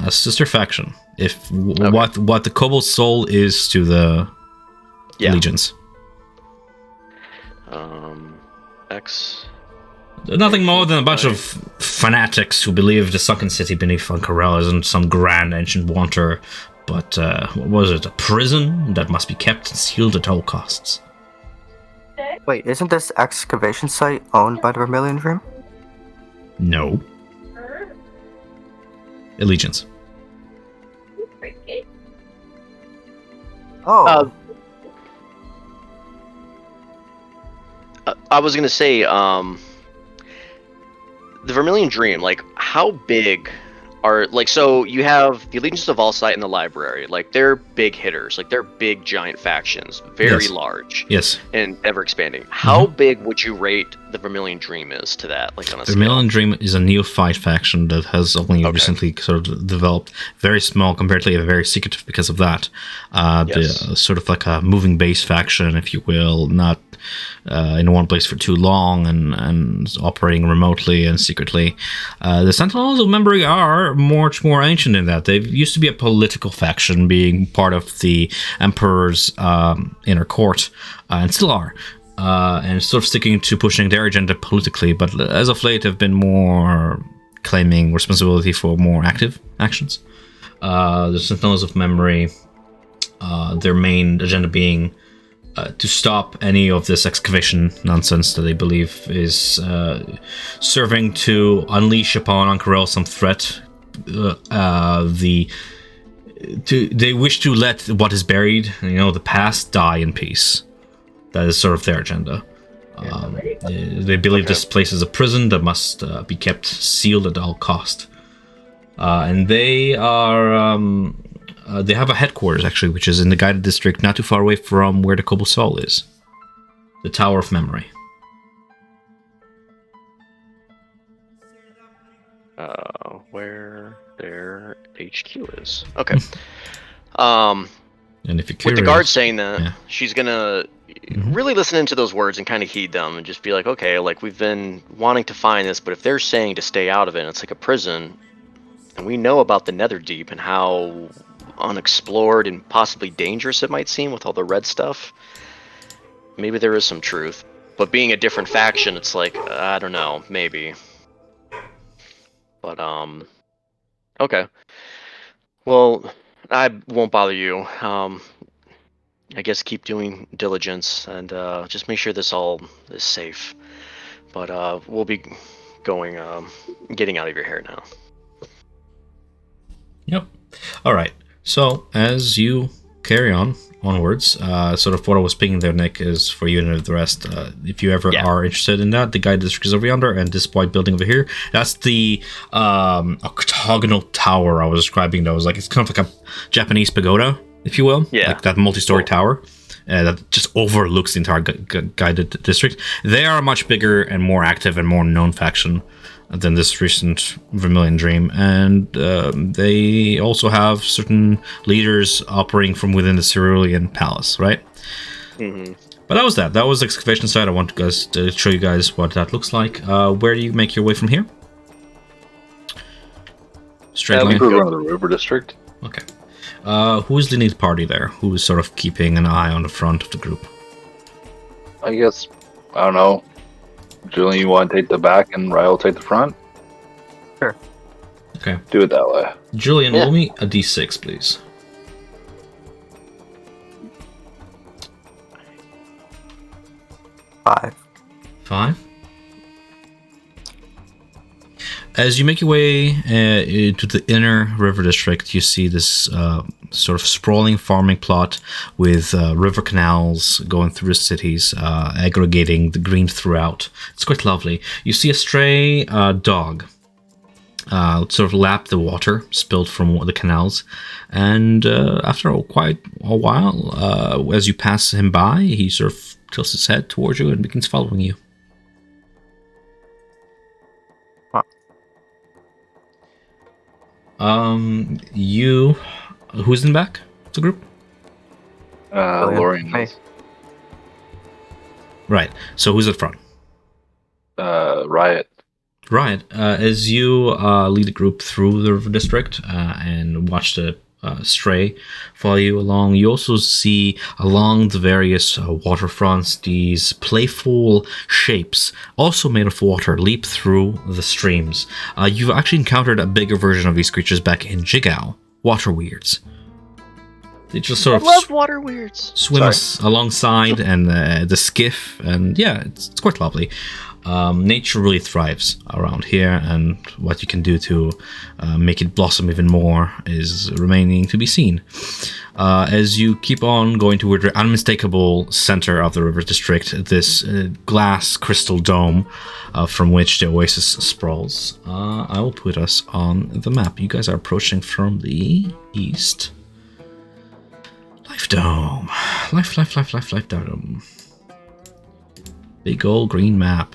A sister faction. If Okay. what the Cobalt Soul is to the Yeah. Legions. X. They're nothing more than a bunch of fanatics who believe the sunken city beneath Ank'Harel isn't some grand ancient wonder, but what was it? A prison that must be kept and sealed at all costs. Wait, isn't this excavation site owned by the Vermilion Dream? No. Allegiance. Oh, I was gonna say, the Vermilion Dream, like, how big are, like, so you have the Allegiance of Allsight in the library, like, they're big hitters, like, they're big giant factions, very Yes. large, Yes. and ever expanding. How big would you rate the Vermilion Dream is to that, like, on a The scale? Vermilion Dream is a neophyte faction that has only recently sort of developed. Very small, comparatively very secretive because of that. Yes. The sort of like a moving base faction, if you will, not in one place for too long and operating remotely and secretly. The Sentinels of Memory are much more ancient in that. They used to be a political faction, being part of the Emperor's inner court, and still are. And sort of sticking to pushing their agenda politically, but as of late have been more claiming responsibility for more active actions. The Sentinels of Memory, their main agenda being to stop any of this excavation nonsense that they believe is serving to unleash upon Ank'Harel some threat. They wish to let what is buried, the past, die in peace. That is sort of their agenda. They believe this place is a prison that must be kept sealed at all cost. And they are they have a headquarters actually, which is in the guided district, not too far away from where the Cobalt Soul is, the Tower of Memory. Where their HQ is. Okay. And if you're with curious, the guard saying that, yeah. she's gonna really listen into those words and kind of heed them and just be like, okay, like, we've been wanting to find this, but if they're saying to stay out of it, and it's like a prison, and we know about the Netherdeep and how unexplored and possibly dangerous it might seem with all the red stuff, maybe there is some truth. But being a different faction, it's like, I don't know, maybe. But, okay. Well, I won't bother you. I guess keep doing diligence and just make sure this all is safe. But we'll be going, getting out of your hair now. Yep. All right. So as you carry onwards, sort of what I was picking there, Nick, is for you and the rest. If you ever are interested in that, the guide district is over yonder, and this white building over here, that's the octagonal tower I was describing. That was like, it's kind of like a Japanese pagoda, if you will, like that multi-story tower that just overlooks the entire guided district. They are a much bigger and more active and more known faction than this recent Vermilion Dream, and they also have certain leaders operating from within the Cerulean Palace, right? Mm-hmm. But that was that. That was the excavation site. I want to show you guys what that looks like. Where do you make your way from here? Straight line. We're going to the River District. Okay. Who is leading the party there? Who is sort of keeping an eye on the front of the group? I guess, I don't know. Julian, you want to take the back and Ryle take the front? Sure. Okay. Do it that way. Julian, roll me a d6, please. 5. As you make your way to the inner river district, you see this sort of sprawling farming plot with river canals going through the cities, aggregating the green throughout. It's quite lovely. You see a stray dog sort of lap the water spilled from the canals, and after quite a while, as you pass him by, he sort of tilts his head towards you and begins following you. Who's in the back of the group? Oh, yeah. Lorian Hey. is. Right. So who's at front? Riot. Right. As you lead the group through the river district and watch the stray follow you along, you also see along the various waterfronts these playful shapes, also made of water, leap through the streams. You've actually encountered a bigger version of these creatures back in Jigao, water weirds. They just sort of love water weirds. swim us alongside and the skiff, and yeah, it's quite lovely. Nature really thrives around here, and what you can do to make it blossom even more is remaining to be seen. As you keep on going toward the unmistakable center of the river district, this glass crystal dome from which the oasis sprawls, I will put us on the map. You guys are approaching from the east. Life Dome. Life Dome. Big old green map.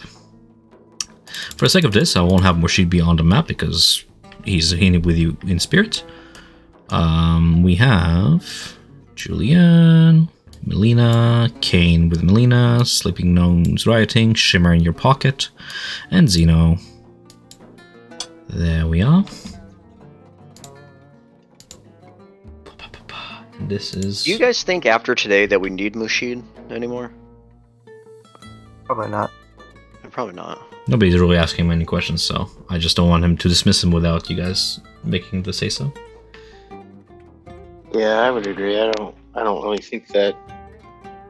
For the sake of this, I won't have Moshid be on the map because he's in with you in spirit. We have Julianne, Melina, Kane with Melina, Sleeping Gnomes Rioting, Shimmer in your pocket, and Zeno. There we are. And this is... Do you guys think after today that we need Mushid anymore? Probably not. Probably not. Nobody's really asking him any questions, so I just don't want him to dismiss him without you guys making the say so. Yeah, I would agree. I don't really think that.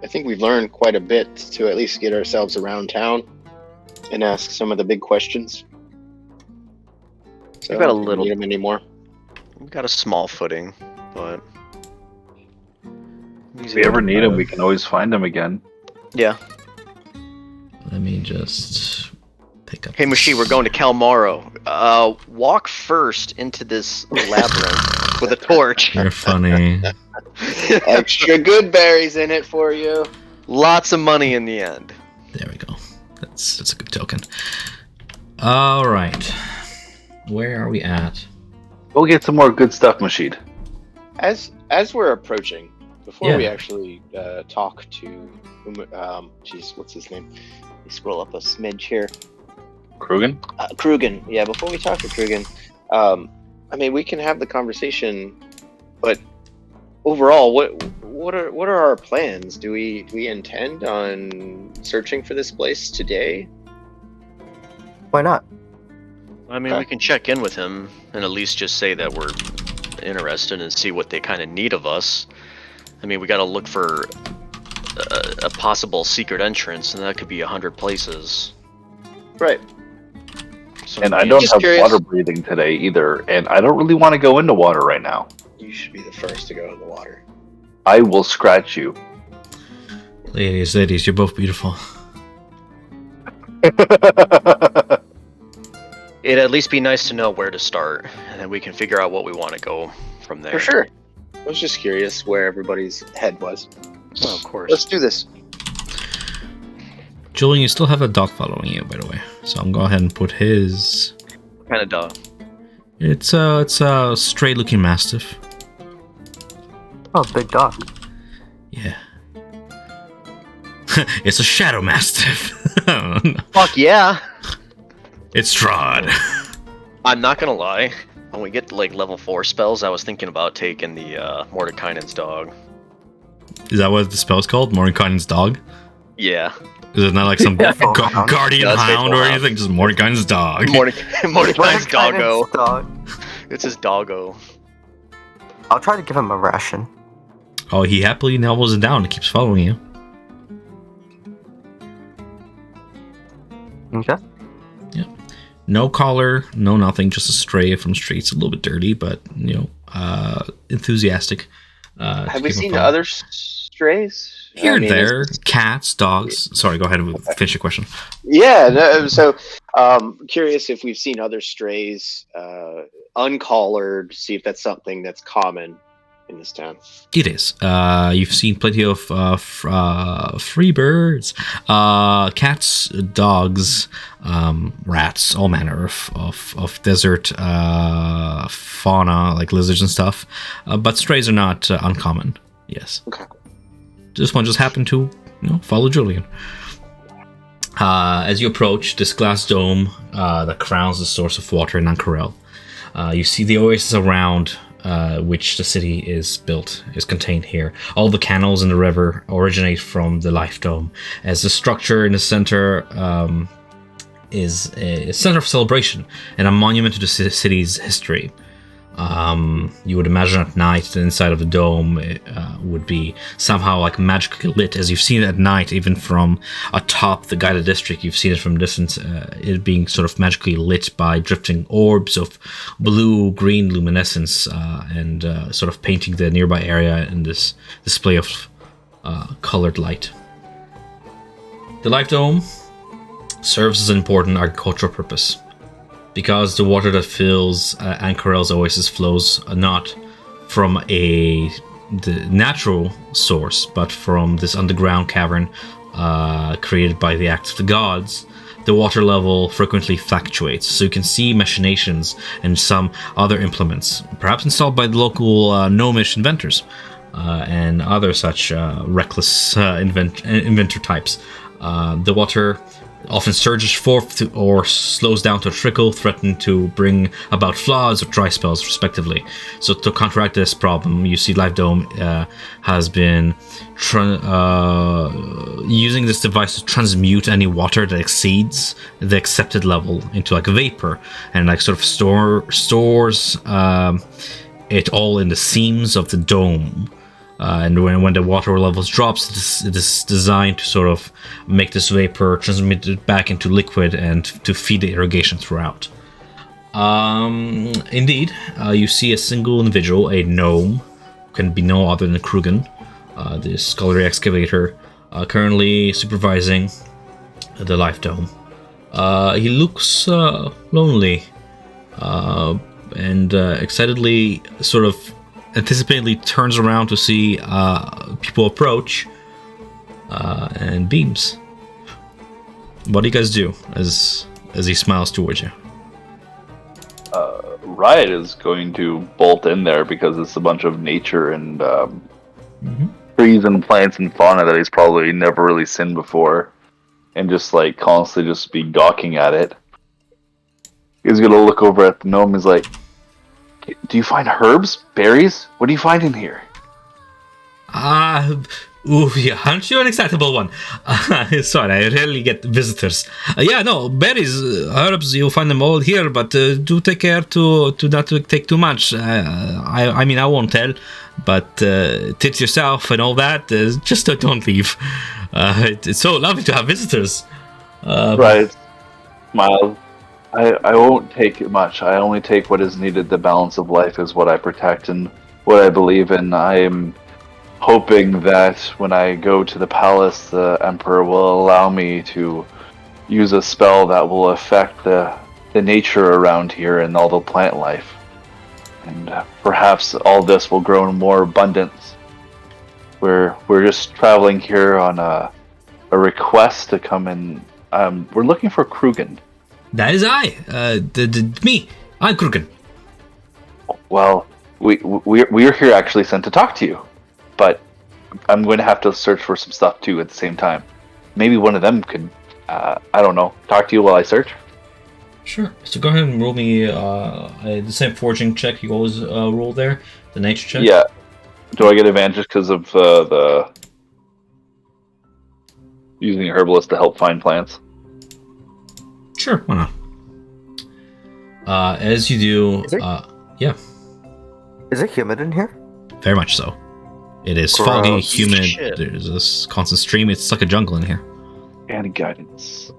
I think we've learned quite a bit to at least get ourselves around town and ask some of the big questions. So We've got a I don't little- need them anymore. We've got a small footing, but If we ever need him, we can always find him again. yeah. Let me just pick up. Hey, Mushi, we're going to Kalmaro. Walk first into this labyrinth with a torch. You're funny. Extra good berries in it for you. Lots of money in the end. There we go. That's a good token. All right. Where are we at? Go get some more good stuff, Mashid. As we're approaching, before Yeah. we actually talk to, what's his name? Let me scroll up a smidge here. Krugen? Krugen. Yeah, before we talk to Krugen, I mean, we can have the conversation, but overall, what are our plans? Do we intend on searching for this place today? Why not? I mean, Okay. we can check in with him and at least just say that we're interested and see what they kind of need of us. I mean, we got to look for a possible secret entrance, and that could be 100 places. Right. So And I maybe- don't Just have curious. water breathing today either, and I don't really want to go into water right now. You should be the first to go in the water. I will scratch you. Ladies, you're both beautiful. It'd at least be nice to know where to start, and then we can figure out what we want to go from there. For sure. I was just curious where everybody's head was. Well, of course. Let's do this. Julian, you still have a dog following you, by the way. So I'm going to go ahead and put his... What kind of dog? It's a straight-looking mastiff. Oh, big dog. Yeah. It's a shadow mastiff. Fuck yeah! It's Strahd. I'm not gonna lie. When we get to, like, level 4 spells, I was thinking about taking the Mordekainen's dog. Is that what the spell's called? Mordenkainen's dog? Yeah. Is it not like some Faithful hound. guardian Yeah, it's hound faithful or hound. anything? Just Mordenkainen's dog. Mordekainen's doggo. Dog. It's his doggo. I'll try to give him a ration. Oh, he happily nibbles it down and keeps following you. Okay. No collar, no nothing, just a stray from streets. A little bit dirty, but, enthusiastic. to Have we keep him seen following. other strays? Here I and mean, there, is- cats, dogs. Sorry, go ahead and finish your question. Yeah. No, so, curious if we've seen other strays, uncollared. See if that's something that's common in this town. It is. You've seen plenty of free birds, cats, dogs, rats, all manner of desert fauna like lizards and stuff. But strays are not uncommon. Yes. this one just happened to, follow Julian. As you approach this glass dome that crowns the source of water in Ankarel, you see the oasis around which the city is built, is contained here. All the canals in the river originate from the Life Dome, as the structure in the center is a center of celebration and a monument to the city's history. You would imagine at night the inside of the dome would be somehow like magically lit, as you've seen it at night, even from atop the guided district. You've seen it from distance, it being sort of magically lit by drifting orbs of blue-green luminescence and sort of painting the nearby area in this display of colored light. The Life Dome serves as an important agricultural purpose, because the water that fills Ankarel's oasis flows not from the natural source, but from this underground cavern created by the act of the gods. The water level frequently fluctuates, so you can see machinations and some other implements, perhaps installed by the local gnomish inventors and other such reckless inventor types. The water often surges forth or slows down to a trickle, threatening to bring about floods or dry spells, respectively. So to counteract this problem, you see Life Dome has been using this device to transmute any water that exceeds the accepted level into like vapor, and like sort of stores it all in the seams of the dome. And when the water levels drops, it is designed to sort of make this vapor transmitted back into liquid and to feed the irrigation throughout. Indeed, you see a single individual, a gnome, can be no other than Krugen, the scholarly excavator, currently supervising the Life Dome. He looks lonely and excitedly sort of anticipatedly turns around to see people approach and beams. What do you guys do as he smiles towards you? Riot is going to bolt in there because it's a bunch of nature and trees and plants and fauna that he's probably never really seen before, and just like constantly just be gawking at it. He's gonna look over at the gnome. He's like, "Do you find herbs, berries? What do you find in here?" Yeah, aren't you an excitable one? Sorry, I rarely get visitors. No, berries, herbs, you'll find them all here, but do take care to not to take too much. I mean, I won't tell, but tits yourself and all that, just don't leave. It's so lovely to have visitors. Right. Smile. I won't take much. I only take what is needed. The balance of life is what I protect and what I believe in. I am hoping that when I go to the palace, the Emperor will allow me to use a spell that will affect the nature around here and all the plant life. And perhaps all this will grow in more abundance. We're just traveling here on a request to come in. We're looking for Krugen. That is I. Me. I'm Krugen. Well, we're here actually sent to talk to you, but I'm going to have to search for some stuff too at the same time. Maybe one of them could, I don't know, talk to you while I search. Sure. So go ahead and roll me the same foraging check you always roll there, the nature check. Yeah. Do I get advantage because of the using a herbalist to help find plants? Sure, why not? As you do, yeah. Is it humid in here? Very much so. It is Gross. foggy, humid. Shit. There's this constant stream. It's like a jungle in here. And guidance.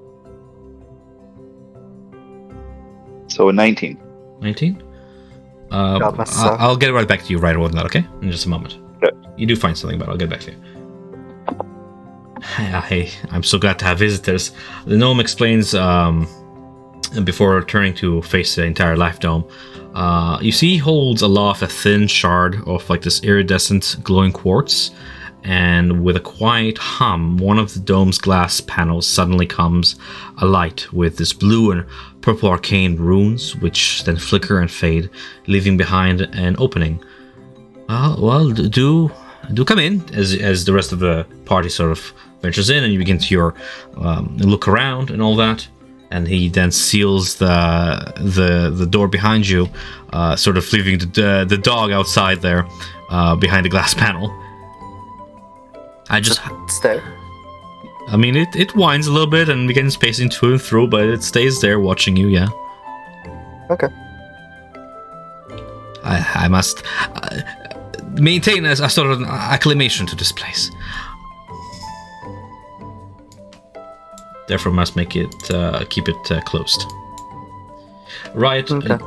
So a 19. 19? God, that sucks. I'll get right back to you right on that, okay? In just a moment. Okay. You do find something, but I'll get back to you. Hey, I'm so glad to have visitors. The gnome explains, before returning to face the entire Life Dome, you see he holds aloft a thin shard of like this iridescent glowing quartz, and with a quiet hum, one of the dome's glass panels suddenly comes alight with this blue and purple arcane runes, which then flicker and fade, leaving behind an opening. Do do come in as the rest of the party sort of ventures in, and you begin to your look around and all that. And he then seals the door behind you, sort of leaving the dog outside there behind the glass panel. Stay. I mean, it whines a little bit and begins pacing to and through, but it stays there watching you, yeah. Okay. I must maintain a sort of acclimation to this place. Therefore, must make it keep it closed. Right. Okay.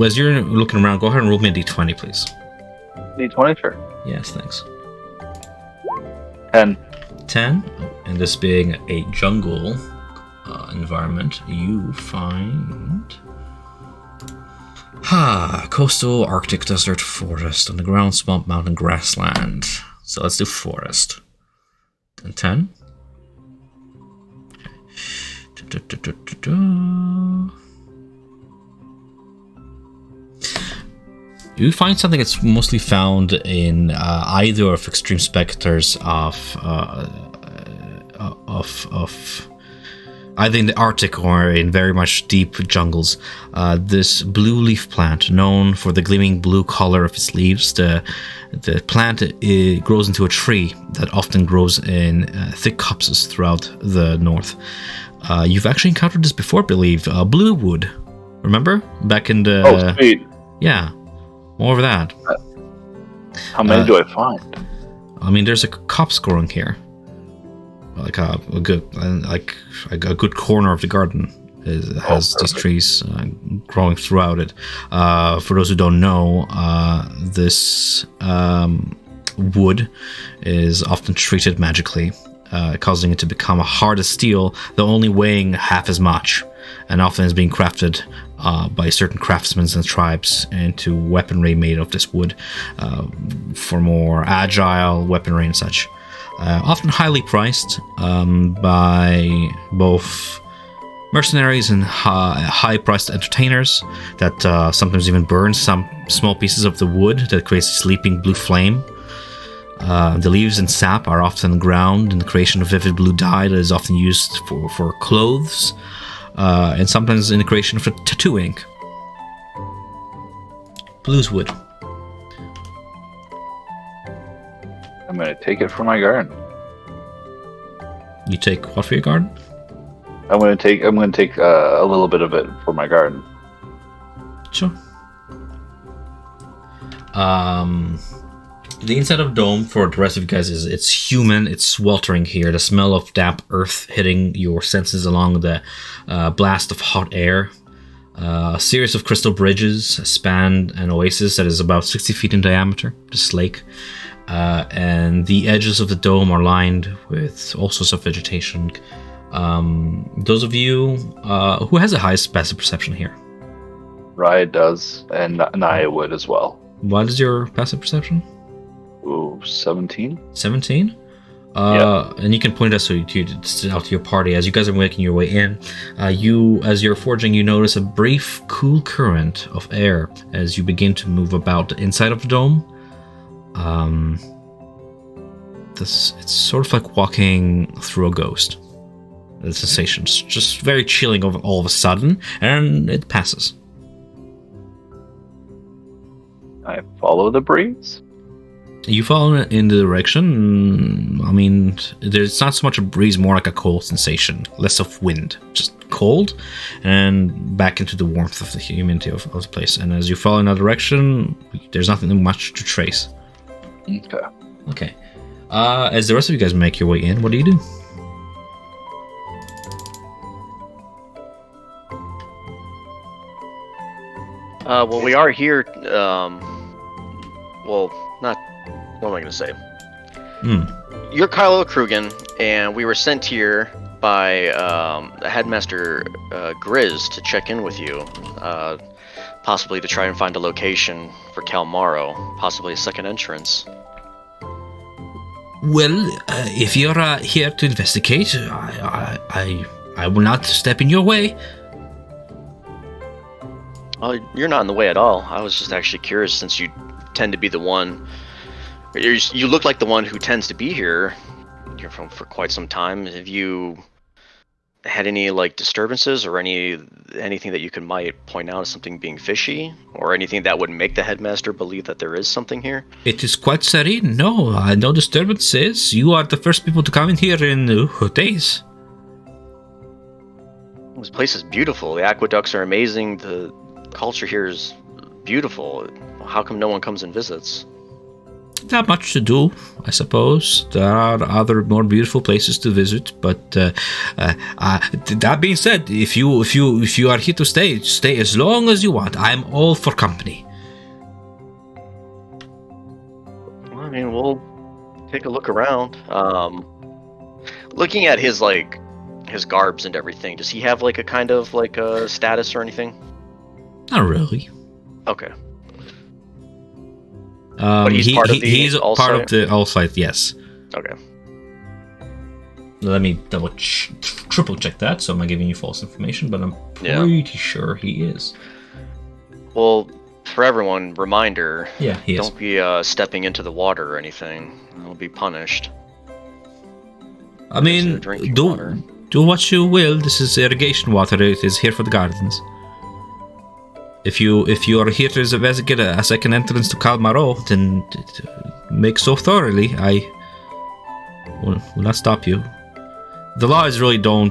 As you're looking around, go ahead and roll me a d20, please. D20, sure. Yes, thanks. 10. 10. And this being a jungle environment, you find... coastal Arctic desert forest, underground swamp mountain grassland. So let's do forest. And 10. You find something that's mostly found in either of extreme specters of either in the Arctic or in very much deep jungles. This blue leaf plant, known for the gleaming blue color of its leaves, the plant grows into a tree that often grows in thick copses throughout the north. You've actually encountered this before, I believe. Blue wood. Remember? Back in the... Oh, sweet. Yeah. More of that. How many do I find? I mean, there's a copse growing here. Like a good corner of the garden has these trees growing throughout it. For those who don't know, this wood is often treated magically, causing it to become hard as steel, though only weighing half as much, and often is being crafted by certain craftsmen and tribes into weaponry made of this wood for more agile weaponry and such. Often highly priced by both mercenaries and high-priced entertainers that sometimes even burn some small pieces of the wood that creates a sleeping blue flame. The leaves and sap are often ground in the creation of vivid blue dye that is often used for clothes, and sometimes in the creation of tattoo ink. Blue's wood. I'm going to take it for my garden. You take what for your garden? I'm going to take a little bit of it for my garden. Sure. The inside of the dome for the rest of you guys it's human. It's sweltering here. The smell of damp earth hitting your senses along the blast of hot air. A series of crystal bridges span an oasis that is about 60 feet in diameter, this lake. And the edges of the dome are lined with all sorts of vegetation. Those of you who has the highest passive perception here? Riot does, and Naya would as well. What is your passive perception? Ooh, 17? 17? Yeah. And you can point us out to your party as you guys are making your way in. As you're forging, you notice a brief, cool current of air as you begin to move about the inside of the dome. It's sort of like walking through a ghost. The sensation's just very chilling all of a sudden, and it passes. I follow the breeze. You follow in the direction. I mean, there's not so much a breeze, more like a cold sensation, less of wind, just cold, and back into the warmth of the humidity of the place. And as you follow in that direction, there's nothing much to trace. Okay. As the rest of you guys make your way in, what do you do? Well, we are here. Well, not. What am I going to say? You're Kylo Krugen, and we were sent here by Headmaster Grizz to check in with you, possibly to try and find a location for Kalmaro, possibly a second entrance. Well, if you're here to investigate, I will not step in your way. Oh, you're not in the way at all. I was just actually curious, since you tend to be the one You look like the one who tends to be here. You're from for quite some time. Have you had any like disturbances or anything that you might point out as something being fishy, or anything that would make the headmaster believe that there is something here? It is quite serene. No, no disturbances. You are the first people to come in here in days. This place is beautiful. The aqueducts are amazing. The culture here is beautiful. How come no one comes and visits? Not much to do, I suppose. There are other more beautiful places to visit, but that being said, if you are here to stay as long as you want. I'm all for company. Well, I mean, we'll take a look around. Looking at his garbs and everything, does he have like a kind of like a status or anything? Not really. Okay. But he's part of the he's All part Sight? of the All Sight, yes. Okay. Let me triple check that, so I'm not giving you false information, but I'm pretty sure he is. Well, for everyone, reminder. Yeah, he is. Don't be stepping into the water or anything. You'll be punished. I mean, Drinking do water. what you will. This is irrigation water. It is here for the gardens. If you are here to investigate a second entrance to Kalmaro, then make so thoroughly. I will not stop you. The laws really don't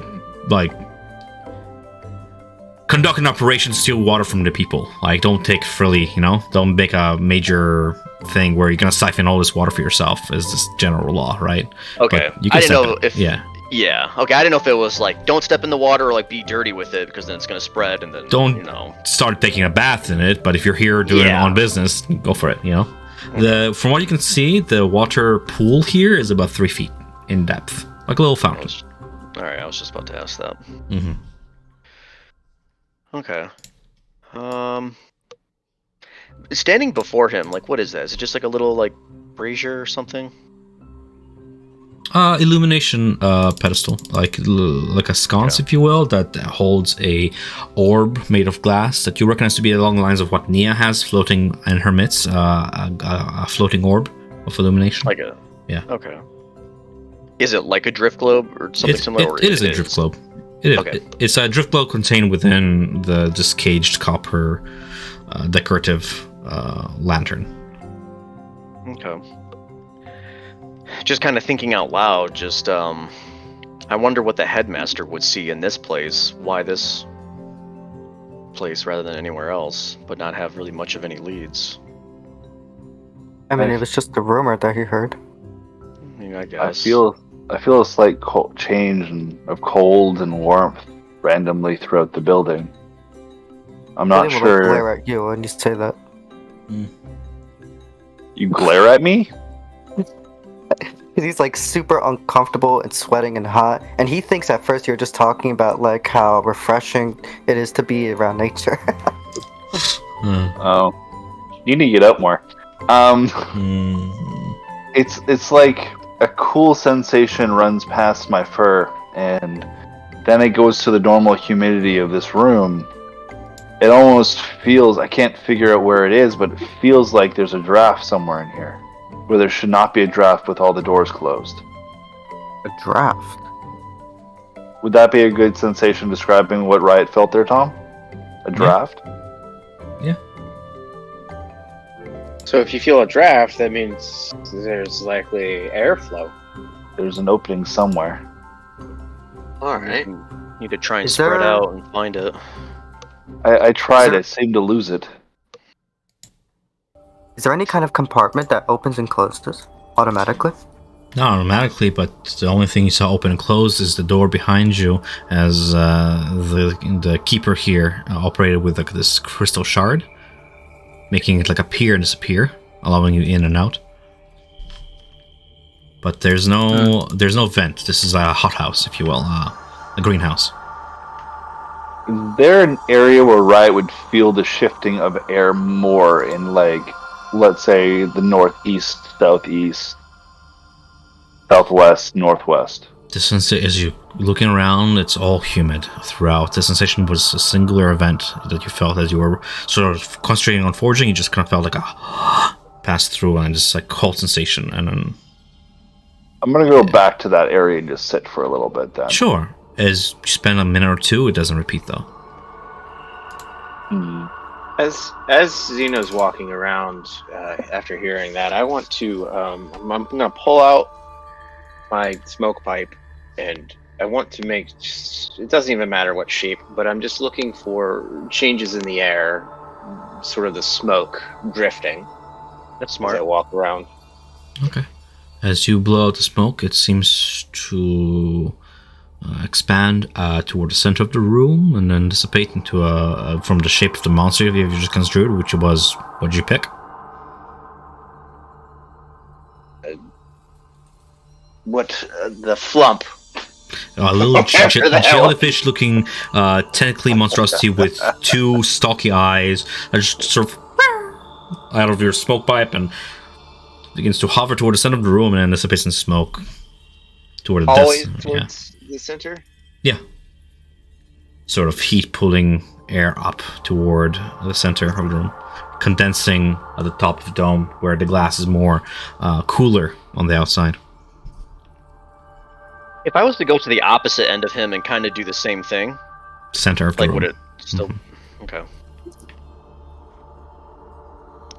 conduct an operation to steal water from the people. Don't take freely, Don't make a major thing where you're gonna siphon all this water for yourself. Is this general law, right? Okay. But you can I didn't know step in. if. Yeah. Okay. I didn't know if it was don't step in the water or be dirty with it, because then it's gonna spread and then Don't start taking a bath in it. But if you're here doing it on business, go for it. From what you can see, the water pool here is about 3 feet in depth, like a little fountain. All right. I was just about to ask that. Mm-hmm. Okay. Standing before him, what is that? Is it just a little brazier or something? Illumination pedestal, like a sconce, if you will, that holds a orb made of glass that you recognize to be along the lines of what Nia has floating in her midst, a floating orb of illumination. Okay. Is it like a drift globe or something similar? It is a drift globe. It's a drift globe contained within this caged copper decorative lantern. Okay. Just kind of thinking out loud, I wonder what the headmaster would see in this place. Why this place rather than anywhere else, but not have really much of any leads. I mean, it was just a rumor that he heard. I guess. I feel a slight change of cold and warmth randomly throughout the building. I'm not sure. I glare at you when you say that. You glare at me? He's super uncomfortable and sweating and hot, and he thinks at first you're just talking about how refreshing it is to be around nature. Oh, you need to get out more. It's like a cool sensation runs past my fur, and then it goes to the normal humidity of this room. It almost feels, I can't figure out where it is, but it feels like there's a draft somewhere in here, where there should not be a draft with all the doors closed. A draft? Would that be a good sensation describing what Riot felt there, Tom? A draft? Yeah. So if you feel a draft, that means there's likely airflow. There's an opening somewhere. All right. Need to try and spread out and find it. I tried, I seemed to lose it. Is there any kind of compartment that opens and closes automatically? Not automatically, but the only thing you saw open and close is the door behind you, as the keeper here operated with this crystal shard, making it appear and disappear, allowing you in and out. But there's no vent. This is a hothouse, if you will, a greenhouse. Is there an area where Riot would feel the shifting of air more in, let's say, the northeast, southeast, southwest, northwest? As you looking around, it's all humid throughout. The sensation was a singular event that you felt as you were sort of concentrating on forging. You just kind of felt like a pass through and just like cold sensation, and then I'm gonna go back to that area and just sit for a little bit then. sure, as you spend a minute or two, it doesn't repeat though. Hmm. As Xeno's walking around after hearing that, I want to. I'm gonna pull out my smoke pipe, and I want to make. It doesn't even matter what shape, but I'm just looking for changes in the air, sort of the smoke drifting That's as smart. I walk around. Okay. As you blow out the smoke, it seems to expand toward the center of the room and then dissipate into from the shape of the monster you just construed, which was, what did you pick? What the flump? A little Whatever the hell. jellyfish-looking, technically monstrosity with two stalky eyes that just sort of out of your smoke pipe and begins to hover toward the center of the room and then dissipates in smoke toward the Always depths. towards the center. Yeah. Sort of heat pulling air up toward the center of the room, condensing at the top of the dome where the glass is more cooler on the outside. If I was to go to the opposite end of him and kind of do the same thing, Center of the like room. would it still? Okay.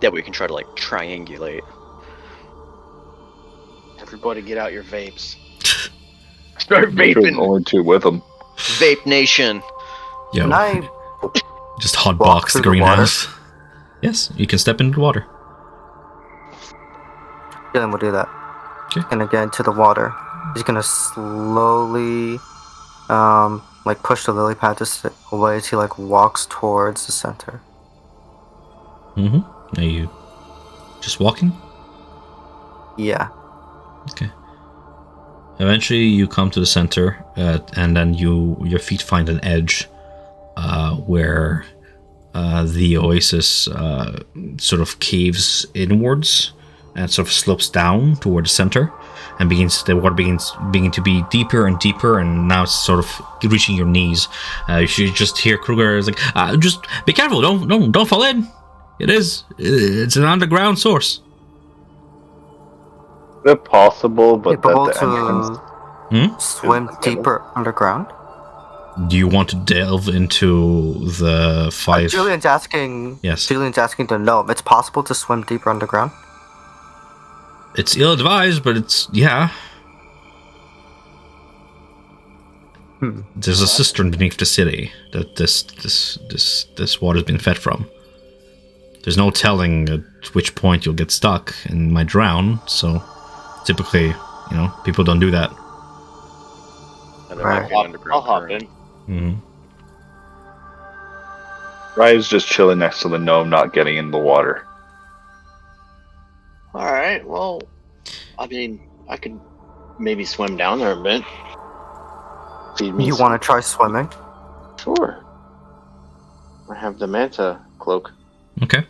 Yeah, we can try to like triangulate. Everybody, get out your vapes. Start Sure, vaping. only two with them. Vape Nation. Yo, Can I just walk hotbox the through the greenhouse. Yes, you can step into the water. Dylan will do that. Okay. Gonna get into the water. He's gonna slowly, like push the lily pad away as he like walks towards the center. Mm-hmm. Are you just walking? Yeah. Okay. Eventually, you come to the center, and then your feet find an edge where the oasis sort of caves inwards and sort of slopes down toward the center, and the water begins to be deeper and deeper, and now it's sort of reaching your knees. You should just hear Kruger is like, "Just be careful! Don't fall in! It's an underground source." Is it possible, but Capable that the entrance... to swim deeper underground. Do you want to delve into the five? Julian's asking. Yes. Julian's asking to know if it's possible to swim deeper underground. It's ill-advised, but it's yeah. There's a cistern beneath the city that this water's been fed from. There's no telling at which point you'll get stuck and might drown. So typically, people don't do that. And there might be an underground I'll hop current. in. Mm-hmm. Ryan's just chilling next to the gnome, not getting in the water. All right. Well, I mean, I could maybe swim down there a bit. Feed me. You want to try swimming? Sure. I have the manta cloak. Okay.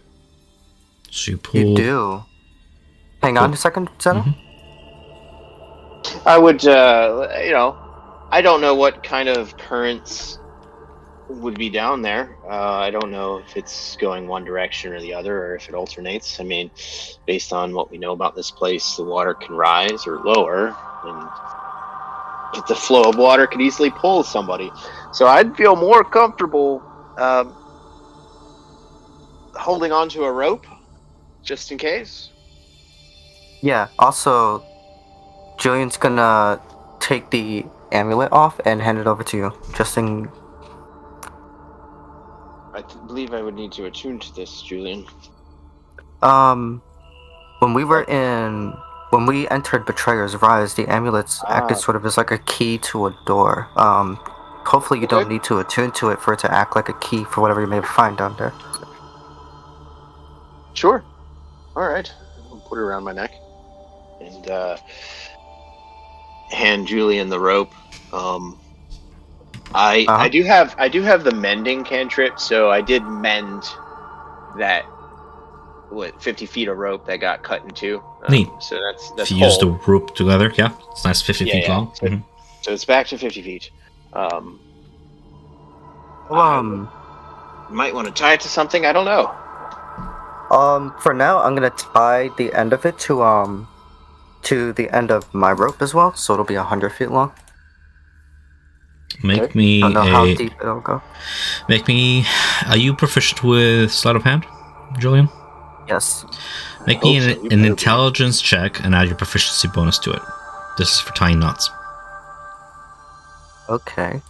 So you pull. You do. Hang on a second, Zeno. I would, I don't know what kind of currents would be down there. I don't know if it's going one direction or the other, or if it alternates. I mean, based on what we know about this place, the water can rise or lower, and the flow of water could easily pull somebody. So I'd feel more comfortable holding onto a rope, just in case. Yeah. Also, Julian's gonna take the amulet off and hand it over to you, just in. I believe I would need to attune to this, Julian. When we entered Betrayer's Rise, the amulets acted sort of as like a key to a door. Hopefully you don't need to attune to it for it to act like a key for whatever you may find down there. Sure. All right. I'll put it around my neck and hand Julian the rope. I do have the mending cantrip, so I did mend that 50 feet of rope that got cut in two. Neat. So that's If you use the whole. rope together, yeah, it's nice 50 feet long. So, Mhm. so it's back to 50 feet. I'll Might want to tie it to something. I don't know. For now, I'm gonna tie the end of it to the end of my rope as well, so it'll be 100 feet long. Make Okay. me Don't know how a. deep it'll go. Make me. Are you proficient with sleight of hand, Julian? Yes. Make me hope so. an, You an better be. intelligence check and add your proficiency bonus to it. This is for tying knots. Okay.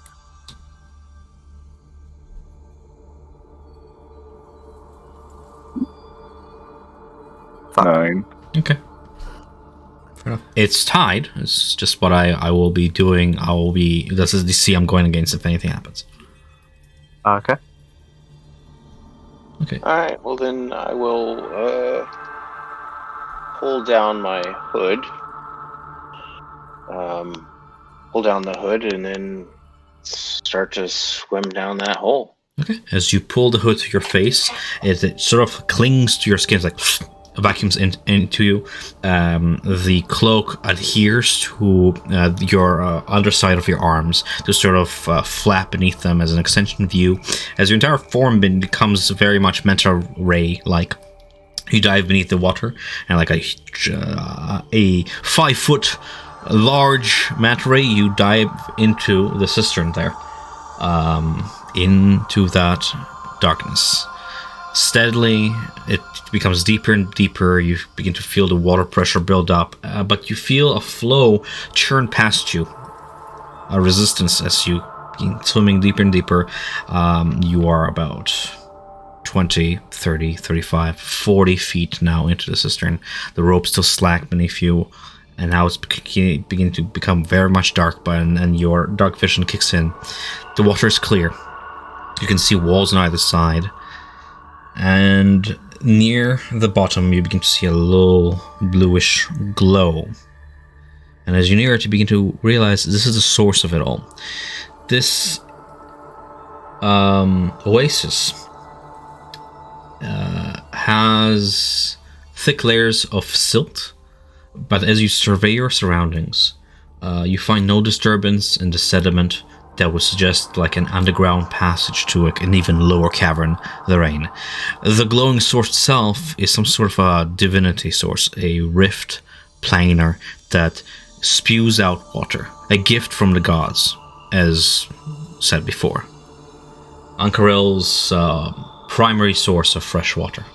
Fuck. 9. Okay. Fair enough. It's tied. It's just what I will be doing. I will be. This is the DC I'm going against if anything happens. Okay. Okay. All right. Well, then I will pull down my hood. Pull down the hood and then start to swim down that hole. Okay. As you pull the hood to your face, it sort of clings to your skin, like vacuums into you. The cloak adheres to your underside of your arms to sort of flap beneath them as an extension view. As your entire form becomes very much manta ray like. You dive beneath the water, and like a 5-foot large manta ray, you dive into the cistern there, into that darkness. Steadily, it becomes deeper and deeper. You begin to feel the water pressure build up, but you feel a flow churn past you, a resistance as you begin swimming deeper and deeper. You are about 20, 30, 35, 40 feet now into the cistern. The rope's still slack beneath you, and now it's beginning to become very much dark, and your dark vision kicks in. The water is clear. You can see walls on either side, and near the bottom you begin to see a low bluish glow. And as you near it, you begin to realize this is the source of it all. This oasis has thick layers of silt, but as you survey your surroundings, you find no disturbance in the sediment that would suggest like an underground passage to an even lower cavern therein. The glowing source itself is some sort of a divinity source, a rift planar that spews out water, a gift from the gods, as said before. Ankarel's primary source of fresh water.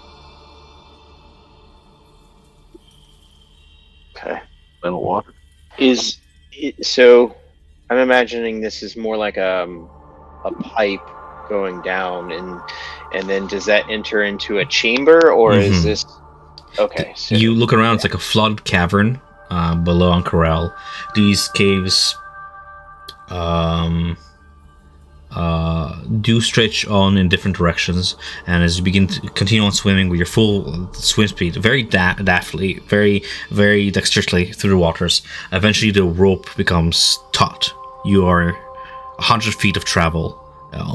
Okay. Little water. So I'm imagining this is more like a pipe going down, and then does that enter into a chamber, or is this okay? So, You look around; it's like a flooded cavern below Ankarel. These caves do stretch on in different directions, and as you begin to continue on swimming with your full swim speed, very daftly, very, very dexterously through the waters, eventually the rope becomes taut. You are 100 feet of travel,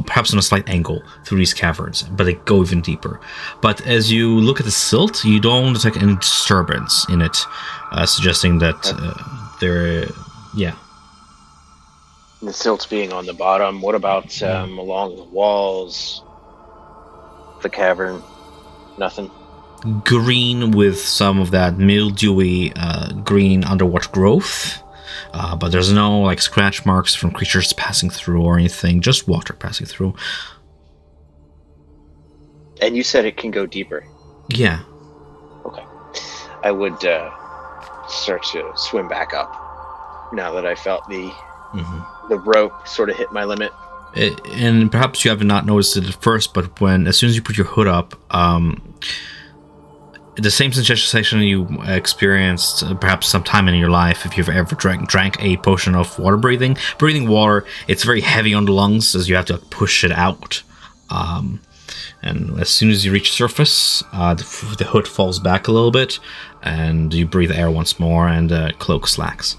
perhaps on a slight angle through these caverns, but they go even deeper. But as you look at the silt, you don't detect any disturbance in it, suggesting that the silt's being on the bottom. What about along the walls? The cavern, nothing. green with some of that mildewy green underwater growth. But there's no like scratch marks from creatures passing through or anything, just water passing through. And you said it can go deeper. Yeah. Okay. I would start to swim back up now that I felt the rope sort of hit my limit. And perhaps you have not noticed it at first, but as soon as you put your hood up, the same sensation you experienced perhaps sometime in your life if you've ever drank a potion of water breathing water, it's very heavy on the lungs as you have to push it out, and as soon as you reach surface, the hood falls back a little bit and you breathe air once more, and the cloak slacks.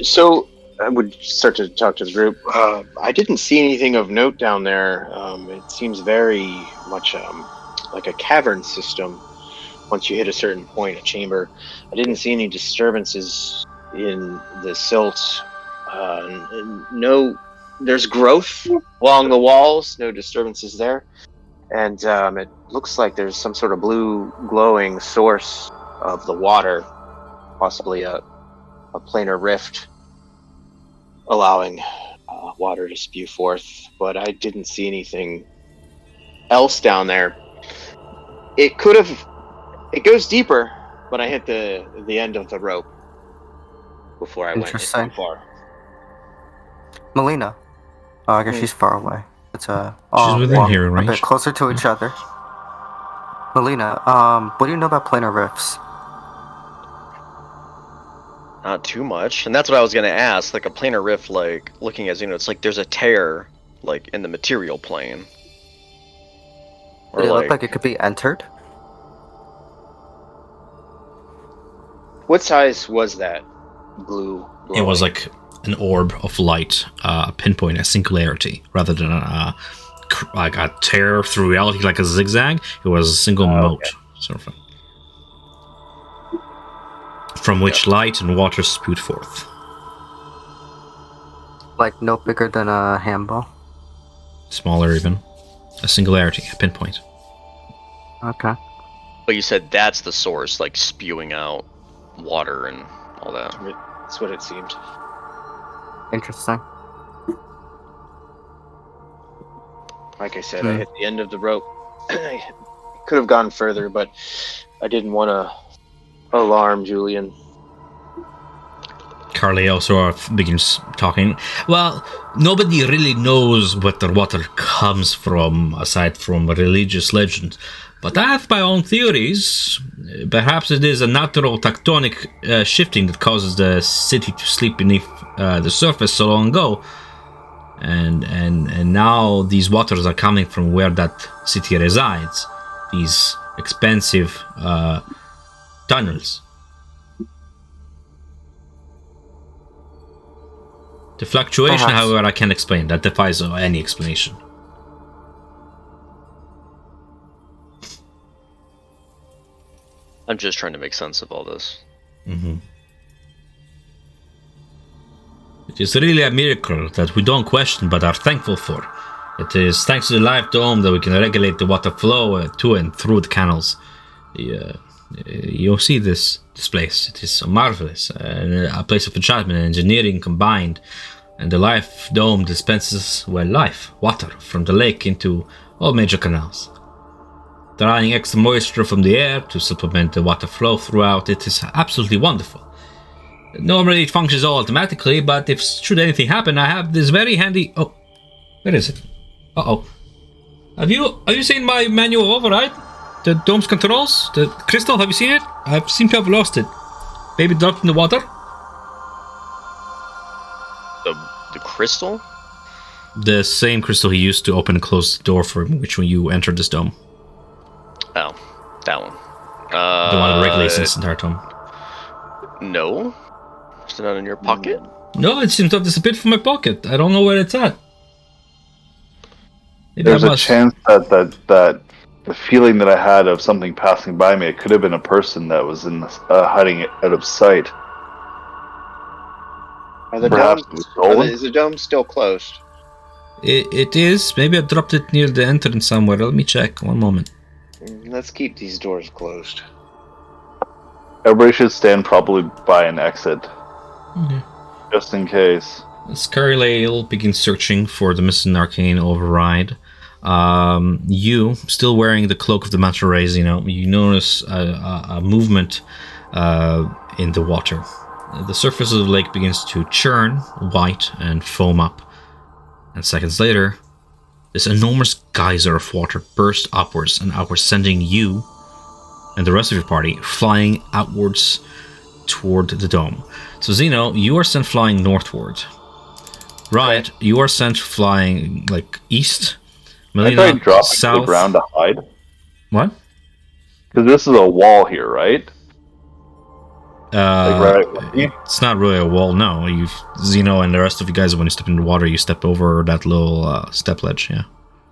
So I would start to talk to the group. I didn't see anything of note down there. It seems very much like a cavern system. Once you hit a certain point, a chamber. I didn't see any disturbances in the silt. No there's growth along the walls, no disturbances there, and it looks like there's some sort of blue glowing source of the water, possibly a planar rift allowing water to spew forth. But I didn't see anything else down there. It goes deeper, but I hit the end of the rope before I went too Interesting. far. Melina. Oh, I guess she's far away. It's She's within hearing a bit range. closer to each other. Melina, what do you know about planar rifts? Not too much, and that's what I was gonna ask. Like a planar rift, like looking at it's like there's a tear, like in the material plane. Or Did it look like it could be entered? What size was that blue? It was like an orb of light, pinpoint, a singularity, rather than like a tear through reality, like a zigzag. It was a single mote, sort of thing, from which light and water spewed forth. Like no bigger than a handball? Smaller even. A singularity, a pinpoint. Okay. But you said that's the source, like spewing out water and all that. That's what it seemed. Interesting. Like I said, I hit the end of the rope. I could have gone further, but I didn't want to alarm Julian. Carleo sort of begins talking. Well, nobody really knows where the water comes from, aside from religious legend. But I have my own theories. Perhaps it is a natural tectonic shifting that causes the city to sleep beneath the surface so long ago. And now these waters are coming from where that city resides. These expensive tunnels. The fluctuation, Perhaps. however, I can't explain. That defies any explanation. I'm just trying to make sense of all this. Mm-hmm. It is really a miracle that we don't question but are thankful for. It is thanks to the live dome that we can regulate the water flow to and through the canals. You'll see this place. It is so marvelous. A place of enchantment and engineering combined. And the live dome dispenses, well, life, water, from the lake into all major canals. Drawing extra moisture from the air to supplement the water flow throughout. It is absolutely wonderful. Normally it functions all automatically, but if should anything happen, I have this very handy... Oh, where is it? Uh-oh. Have you seen my manual override? The dome's controls? The crystal, have you seen it? I seem to have lost it. Maybe dropped in the water? The crystal? The same crystal he used to open and close the door for which when you entered this dome. Oh, that one. The one that regulates this entire dome. No. Is it not in your pocket? No, it seems to have disappeared from my pocket. I don't know where it's at. Maybe There's I a must- chance that the feeling that I had of something passing by me, it could have been a person that was in hiding out of sight. Perhaps it was stolen? Is the dome still closed? It is. Maybe I dropped it near the entrance somewhere. Let me check. One moment. Let's keep these doors closed. Everybody should stand probably by an exit, Okay. just in case. Scarlale begins searching for the missing arcane override. You, still wearing the cloak of the Manta Rays, you notice a movement in the water. The surface of the lake begins to churn white and foam up. And seconds later, this enormous geyser of water bursts upwards and outwards, sending you and the rest of your party flying outwards toward the dome. So Zeno, you are sent flying northward. Riot, you are sent flying like east. I tried Melina, dropping to the south. ground to hide. What? Because this is a wall here, right? Right. It's not really a wall, no. Zeno and the rest of you guys, when you step in the water, you step over that little step ledge, yeah.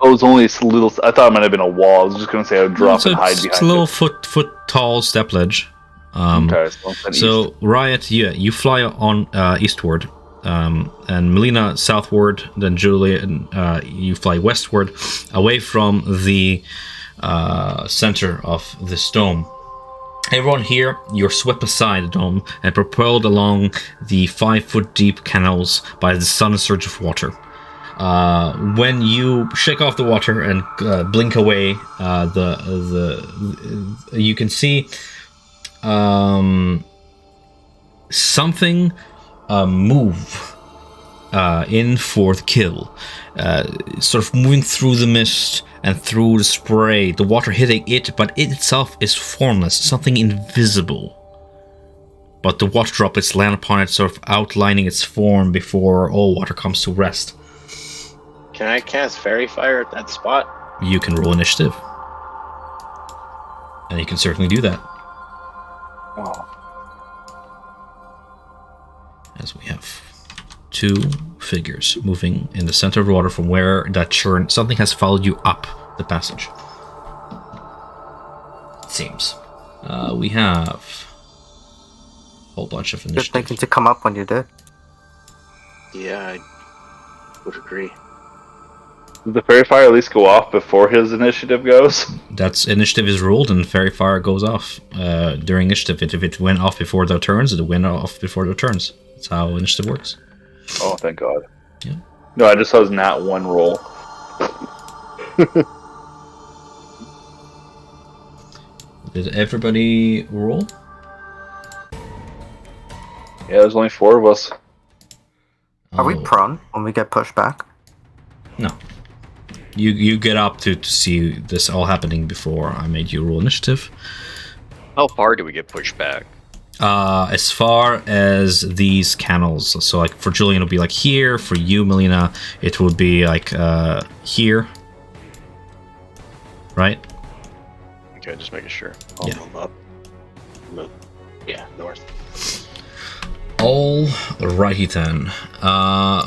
Oh, it was only a little... I thought it might have been a wall. I was just going to say I would drop So and hide it's behind a little it. foot tall step ledge. Okay, so So Riot, yeah, you fly on eastward. and Melina southward. Then Julian, you fly westward, away from the center of this dome. Everyone here, you're swept aside the dome and propelled along the 5-foot deep canals by the sudden surge of water. When you shake off the water and blink away, you can see something move in for the kill, sort of moving through the mist and through the spray, the water hitting it, but it itself is formless, something invisible. But the water droplets land upon it, sort of outlining its form before all water comes to rest. Can I cast Fairy Fire at that spot? You can roll initiative. And you can certainly do that. Oh. As we have 2 figures moving in the center of the water from where that churn, something has followed you up the passage. It seems. We have a whole bunch of Just initiative. thinking to come up when you did. Yeah, I would agree. Does the fairy fire at least go off before his initiative goes? That's initiative is rolled and fairy fire goes off during initiative. If it went off before their turns, it went off before their turns. That's how initiative works. Oh, thank God. Yeah. No, I just was not one roll. Did everybody roll? Yeah, there's only 4 of us. Are we Oh, prone when we get pushed back? No. You get up to see this all happening before I made you roll initiative. How far do we get pushed back? As far as these canals, so like for Julian it'll be like here, for you Melina it would be like here, right? Okay, just making sure. Yeah. Move up. Move. Yeah, north. Alrighty then.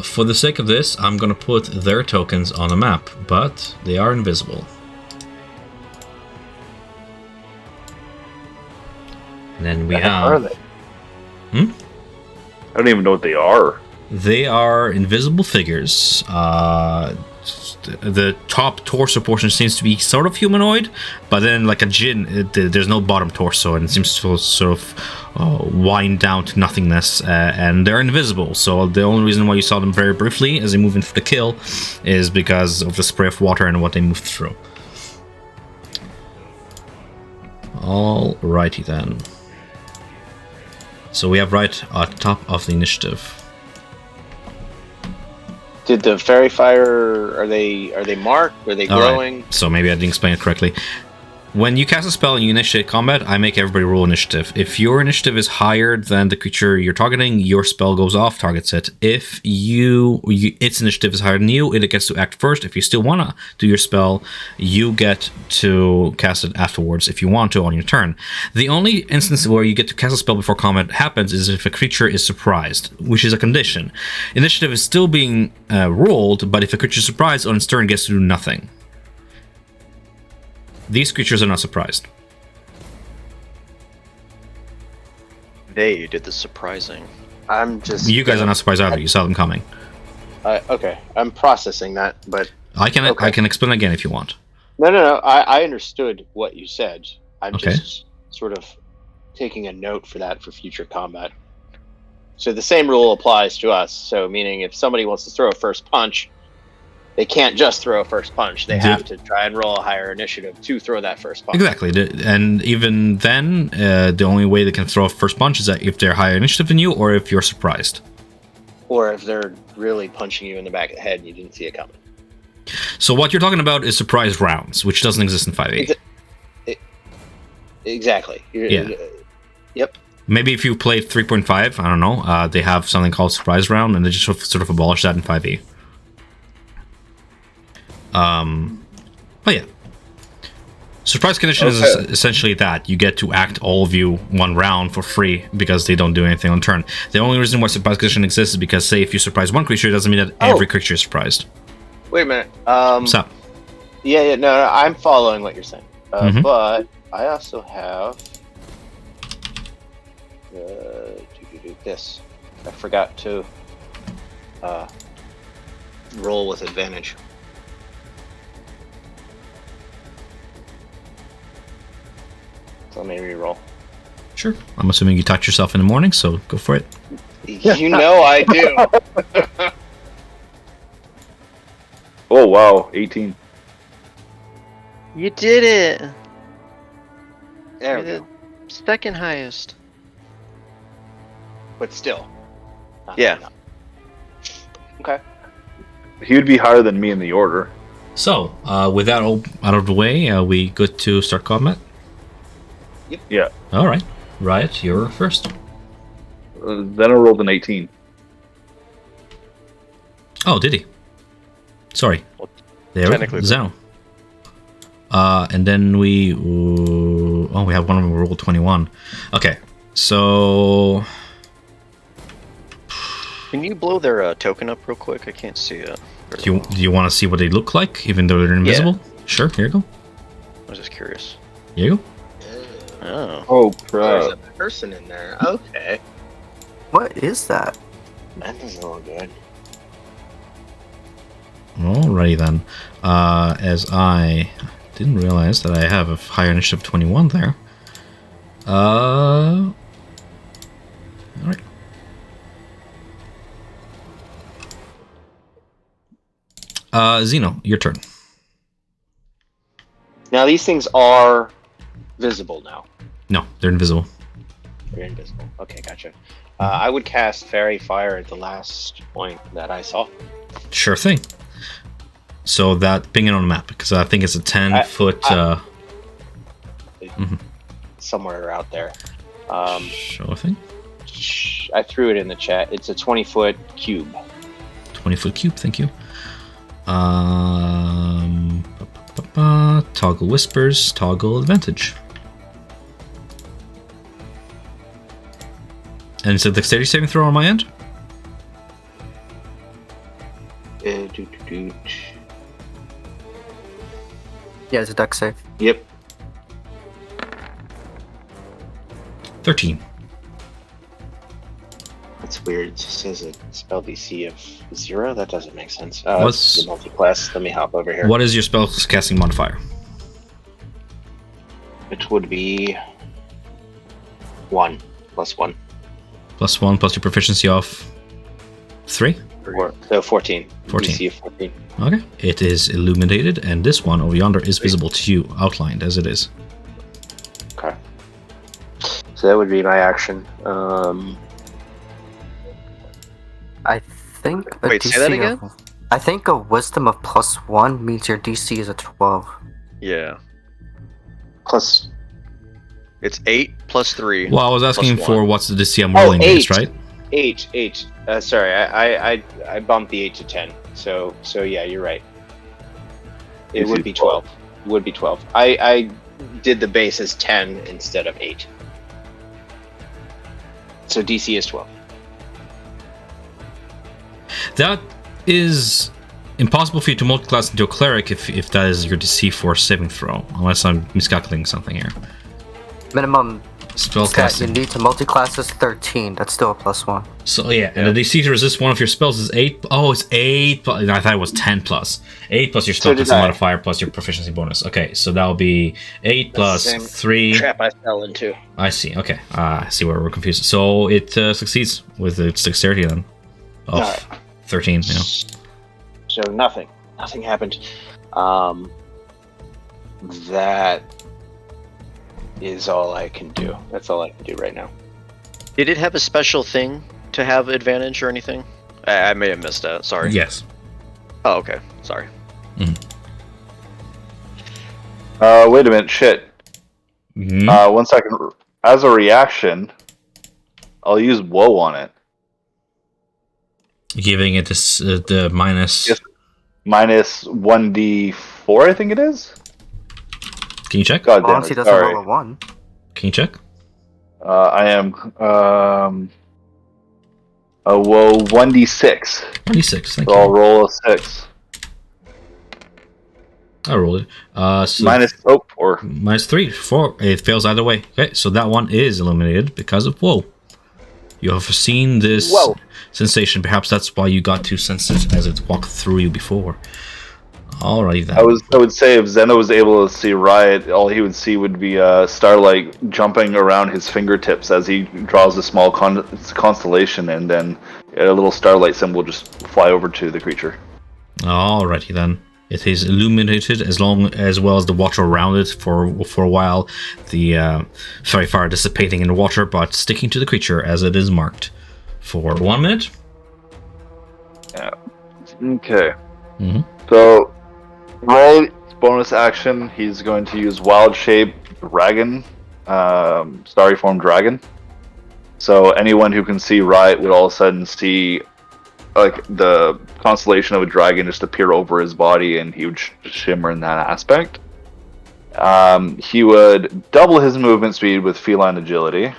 For the sake of this, I'm gonna put their tokens on a map, but they are invisible. And then we What are have... they? Hmm? I don't even know what they are. They are invisible figures. The top torso portion seems to be sort of humanoid, but then like a djinn, there's no bottom torso, and it seems to sort of wind down to nothingness, and they're invisible. So the only reason why you saw them very briefly as they move in for the kill is because of the spray of water and what they moved through. Alrighty then. So we have right at the top of the initiative. Did the Fairy Fire, are they marked? Are they All right. glowing? So maybe I didn't explain it correctly. When you cast a spell and you initiate combat, I make everybody roll initiative. If your initiative is higher than the creature you're targeting, your spell goes off, targets it. If its initiative is higher than you, it gets to act first. If you still want to do your spell, you get to cast it afterwards if you want to on your turn. The only instance where you get to cast a spell before combat happens is if a creature is surprised, which is a condition. Initiative is still being rolled, but if a creature is surprised on its turn, it gets to do nothing. These creatures are not surprised. They did the surprising. I'm just. You guys are not surprised either. You saw them coming. Okay, I'm processing that, but I can Okay. explain again if you want. no. I understood what you said. I'm Okay. just sort of taking a note for that for future combat. So the same rule applies to us. So meaning, if somebody wants to throw a first punch, they can't just throw a first punch. They have to try and roll a higher initiative to throw that first punch. Exactly. And even then, the only way they can throw a first punch is that if they're higher initiative than you or if you're surprised. Or if they're really punching you in the back of the head and you didn't see it coming. So what you're talking about is surprise rounds, which doesn't exist in 5e. Exactly. Yeah. Yep. Maybe if you played 3.5, I don't know, they have something called surprise round, and they just sort of abolish that in 5e. But yeah. Surprise condition is essentially that. You get to act, all of you, one round for free because they don't do anything on turn. The only reason why surprise condition exists is because, say, if you surprise one creature, it doesn't mean that every creature is surprised. Wait a minute. What's up? Yeah, no, I'm following what you're saying. Mhm. But I also have this. I forgot to roll with advantage. So let me re-roll. Sure. I'm assuming you touch yourself in the morning, so go for it. You know I do. Oh wow, 18. You did it. There we You're go. the second highest. But still. not Yeah. enough. Okay. He would be higher than me in the order. So, with that all out of the way, are we good to start combat? Yeah. All right. Riot, you're first. Then I rolled an 18. Oh, did he? Sorry. There we technically- go. Zeno. And then we... oh, we have one of them roll 21. Okay, so... Can you blow their token up real quick? I can't see it. Do you want to see what they look like, even though they're invisible? Sure, here you go. I was just curious. Here you go. Oh. Oh There's crap. a person in there. Okay. What is that? That doesn't look good. Alrighty then. As I didn't realize that I have a higher initiative 21 there. Alright. Zeno, your turn. Now these things are visible now. No, they're invisible. They're invisible. Okay, gotcha. I would cast Fairy Fire at the last point that I saw. Sure thing. So that ping it on the map, because I think it's a 10-foot. Somewhere out there. Sure thing. I threw it in the chat. It's a 20-foot cube. 20-foot cube. Thank you. Toggle whispers. Toggle advantage. And it's a dexterity saving throw on my end. Yeah, it's a deck save. Yep. 13. That's weird. It just says a spell DC of 0. That doesn't make sense. What's- It's the multi-class. Let me hop over here. What is your spell casting modifier? It would be 1 plus 1. +1 plus your proficiency of 3. So 14. 14. DC of 14. Okay. It is illuminated, and this one over yonder is visible to you, outlined as it is. Okay. So that would be my action. I think a Wait, DC say that again? I think a wisdom of +1 means your DC is a 12. Yeah. Plus. It's 8 plus 3. Well, I was asking Plus for one. what's the DC I'm rolling based, 8. right? 8. Sorry, I bumped the 8 to 10. So yeah, you're right. It would be 12. It would be 12. I did the base as 10 instead of 8. So DC is 12. That is impossible for you to multiclass into a cleric if that is your DC for saving throw, unless I'm miscalculating something here. Minimum Spell stat you casting. need to multi-class is 13. That's still a +1. So yeah, and the DC to resist one of your spells is 8. Oh, it's 8. I thought it was 10 plus. 8 plus your spell So did casting I. modifier plus your proficiency bonus. Okay, so that'll be 8 plus Same 3. Trap I fell into. I see. Okay, I see where we're confused. So it succeeds with its dexterity then of Alright. 13. You know. So nothing happened. That is all I can do. That's all I can do right now. Did it have a special thing to have advantage or anything? I may have missed that. Sorry. Yes. Oh, okay. Sorry. Wait a minute, shit. Mhm. 1 second. As a reaction, I'll use woe on it. Giving it this the minus. Yes. Minus 1d4, I think it is. Can you check? God As long damn as it. he doesn't Sorry. roll a 1. Can you check? I am a woe 1d6. 26. Thank So I'll you. roll a 6. I rolled it. So Minus 4. minus 3, 4. It fails either way. Okay, so that one is illuminated because of woe. You have seen this Whoa. sensation. Perhaps that's why you got to sense it as it walked through you before. Alrighty then. I would say if Zeno was able to see Riot, all he would see would be starlight jumping around his fingertips as he draws a small constellation, and then a little starlight symbol just fly over to the creature. Alrighty then. It is illuminated as well as the water around it for a while. The fairy fire dissipating in the water, but sticking to the creature as it is marked for 1 minute. Yeah. Okay. Mm-hmm. So, Riot's bonus action, he's going to use Wild Shape Dragon, Starry Form Dragon. So anyone who can see Riot would all of a sudden see like the constellation of a dragon just appear over his body, and he would shimmer in that aspect. He would double his movement speed with feline agility,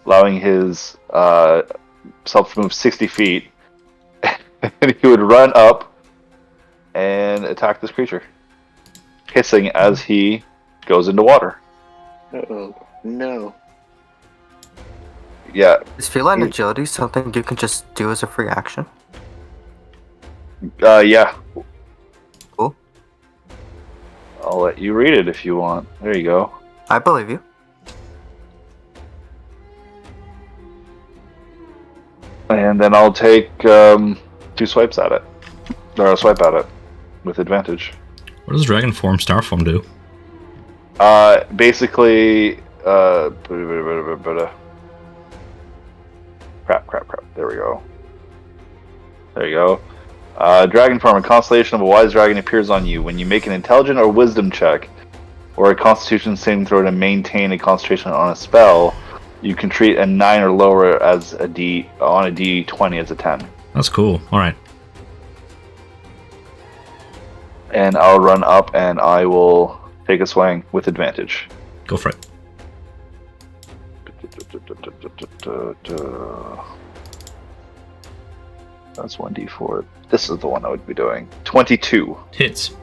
allowing his self to move 60 feet, and he would run up and attack this creature, hissing as he goes into water. Uh-oh. No. Yeah. Is feline agility something you can just do as a free action? Yeah. Cool. I'll let you read it if you want. There you go. I believe you. And then I'll take 2 swipes at it. Or a swipe at it with advantage. What does dragon form, star form do? Basically, crap. There we go. There you go. Dragon form, a constellation of a wise dragon appears on you. When you make an intelligence or wisdom check, or a constitution saving throw to maintain a concentration on a spell, you can treat a 9 or lower as a D20 as a 10. That's cool. Alright. And I'll run up and I will take a swing with advantage. Go for it. That's 1d4. This is the one I would be doing. 22. Hits.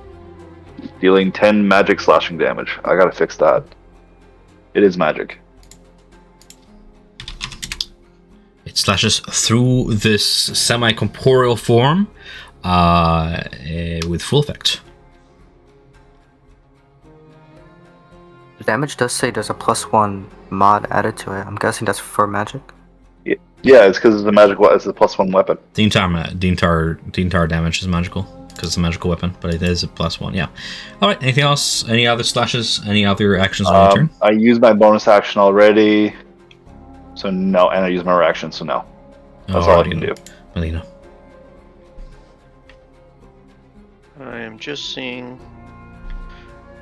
Dealing 10 magic slashing damage. I gotta fix that. It is magic. It slashes through this semi-corporeal form with full effect. The damage does say there's a +1 mod added to it. I'm guessing that's for magic. Yeah, it's because it's a magic. It's a +1 weapon. The entire damage is magical because it's a magical weapon, but it is a +1. Yeah. All right. Anything else? Any other slashes? Any other actions on your turn? I used my bonus action already, so no, and I used my reaction, so no. That's all I can do. Melina. I am just seeing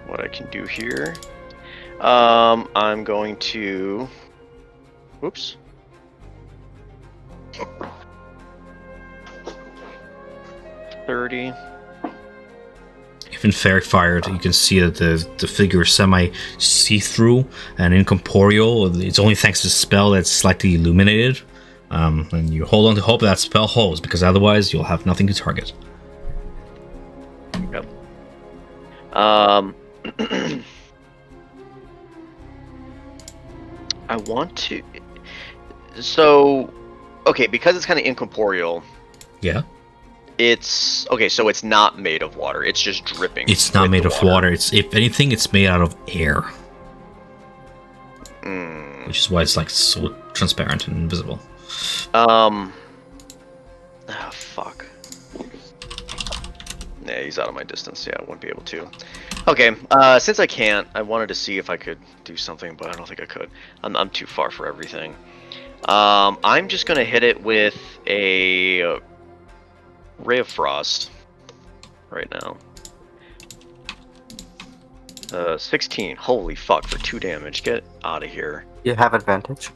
what I can do here. I'm going to. Whoops. $30. Even fair fired, you can see that the figure is semi see-through and incorporeal. It's only thanks to the spell that's slightly illuminated. And you hold on to hope that spell holds, because otherwise you'll have nothing to target. Yep. I want to. So, okay, because it's kind of incorporeal. Yeah. It's okay. So it's not made of water. It's just dripping. It's not made of water. It's, if anything, it's made out of air, which is why it's like so transparent and invisible. Oh, fuck. Yeah, he's out of my distance. Yeah, I wouldn't be able to. Okay, since I can't, I wanted to see if I could do something, but I don't think I could. I'm too far for everything. I'm just gonna hit it with a Ray of Frost right now. 16. Holy fuck, for 2 damage. Get out of here. You have advantage.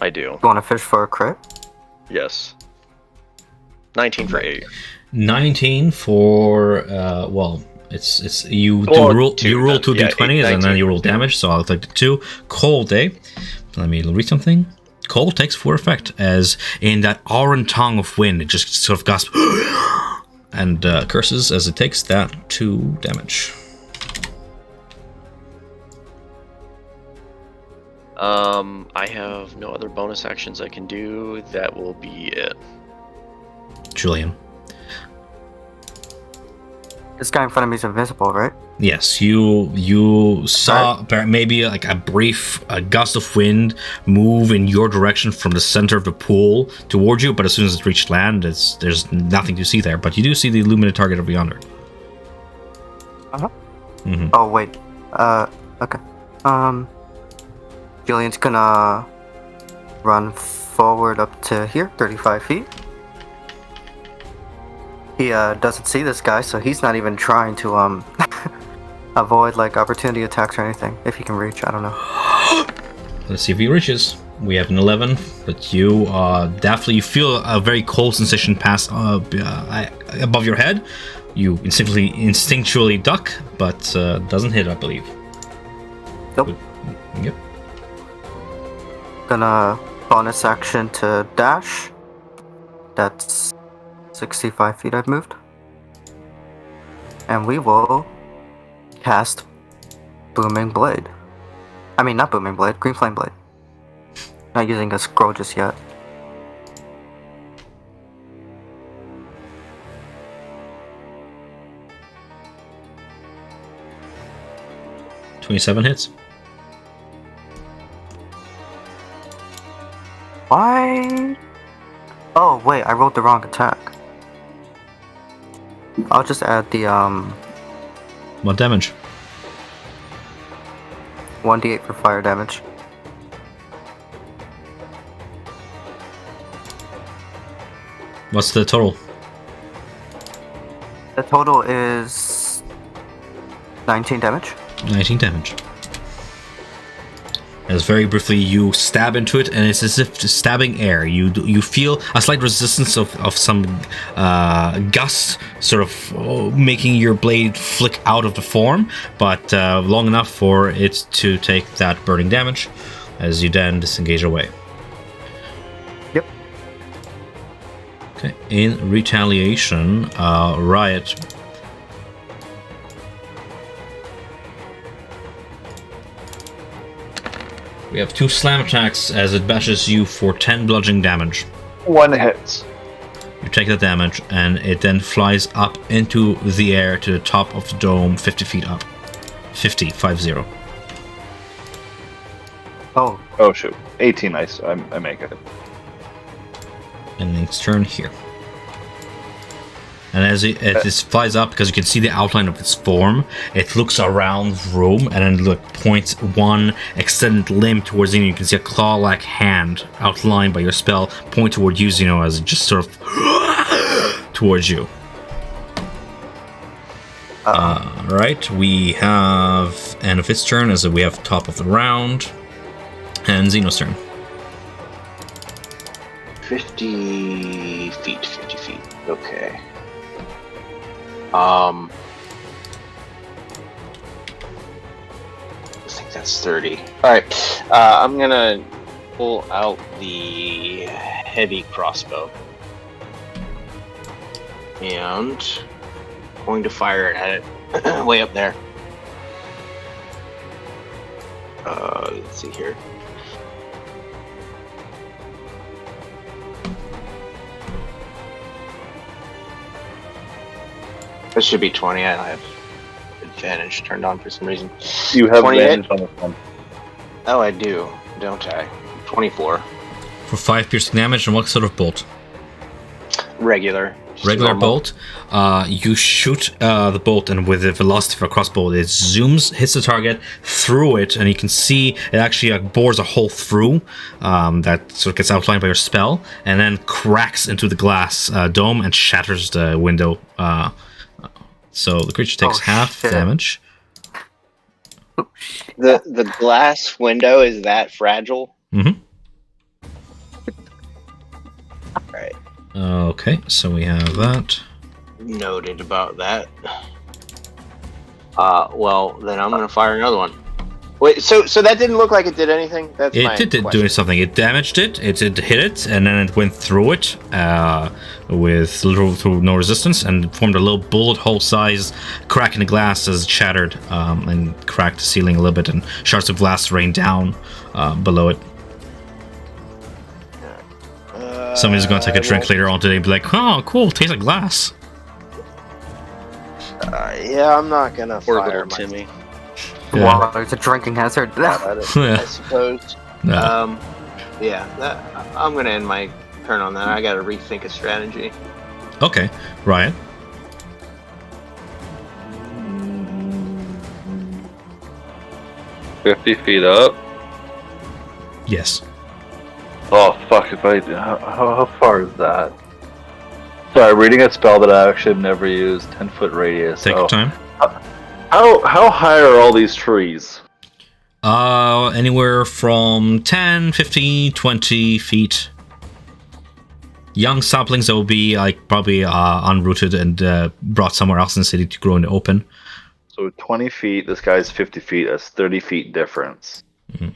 I do. You want to fish for a crit? Yes. 19 for 8. 19 for well, it's you roll 2 d20s and then you roll damage. So I'll take the 2. Cold, eh? Let me read something. Cold takes full effect as in that auron tongue of wind, it just sort of gasps and curses as it takes that 2 damage. I have no other bonus actions I can do. That will be it. Julian. This guy in front of me is invisible, right? Yes, you saw maybe like a brief gust of wind move in your direction from the center of the pool towards you, but as soon as it reached land, there's nothing to see there. But you do see the illuminated target over yonder. Uh-huh. Mm-hmm. Oh, wait. Okay. Julian's gonna run forward up to here, 35 feet. He, doesn't see this guy, so he's not even trying to, avoid, like, opportunity attacks or anything. If he can reach, I don't know. Let's see if he reaches. We have an 11, but you definitely feel a very cold sensation pass above your head. You instinctually duck, but doesn't hit, I believe. Nope. Yep. Gonna bonus action to dash. That's 65 feet I've moved. And we will cast Booming Blade. I mean, not Booming Blade, Green Flame Blade. Not using a scroll just yet. $27 hits. Why? Oh, wait, I rolled the wrong attack. I'll just add the, What damage? 1d8 for fire damage. What's the total? The total is 19 damage. 19 damage. As very briefly you stab into it, and it's as if stabbing air. You feel a slight resistance of some gust, sort of making your blade flick out of the form, but long enough for it to take that burning damage, as you then disengage away. Yep. Okay. In retaliation, Riot. We have 2 slam attacks as it bashes you for 10 bludgeoning damage. 1 hits. You take the damage, and it then flies up into the air to the top of the dome, 50 feet up. 50. Oh, Oh shoot. 18, I make it. And its turn here. And as it flies up, because you can see the outline of its form, it looks around the room and then points one extended limb towards you. You can see a claw-like hand outlined by your spell point toward you, as it just sort of towards you. Right, we have end of its turn, as we have top of the round, and Xeno's turn. 50 feet. Okay. I think that's 30. Alright, I'm gonna pull out the heavy crossbow. And going to fire it at it way up there. Let's see here. This should be 20. I don't have advantage turned on for some reason. You have 20 advantage on this one. Oh, I do, don't I? 24. For 5 piercing damage, and what sort of bolt? Regular. Just Regular normal. bolt. You shoot the bolt, and with the velocity of a crossbow, it zooms, hits the target, through it, and you can see it actually bores a hole through that sort of gets outlined by your spell, and then cracks into the glass dome and shatters the window. So the creature takes half shit. damage. The glass window is that fragile? Mm-hmm. Right. Okay, so we have that. Noted about that. Well, then I'm gonna fire another one. Wait, so that didn't look like it did anything? That's my It did question. do something. It damaged it. It hit it, and then it went through it with through no resistance, and formed a little bullet hole size crack in the glass as it shattered and cracked the ceiling a little bit, and shards of glass rained down below it. Somebody's going to take a drink later on today and be like, "Oh, cool, tastes like glass." Yeah, I'm not gonna Poor fire little my Timmy. Yeah. Wow, it's a drinking hazard. at it, I suppose. No. I'm gonna end my turn on that. I gotta rethink a strategy. Okay, Ryan. $50 up. Yes. Oh fuck! If I how far is that? Sorry, reading a spell that I actually have never used. 10-foot radius. Take your time. How high are all these trees? Anywhere from 10, 15, 20 feet. Young saplings that will be like probably unrooted and brought somewhere else in the city to grow in the open. So 20 feet. This guy's 50 feet. That's 30 feet difference. Mhm.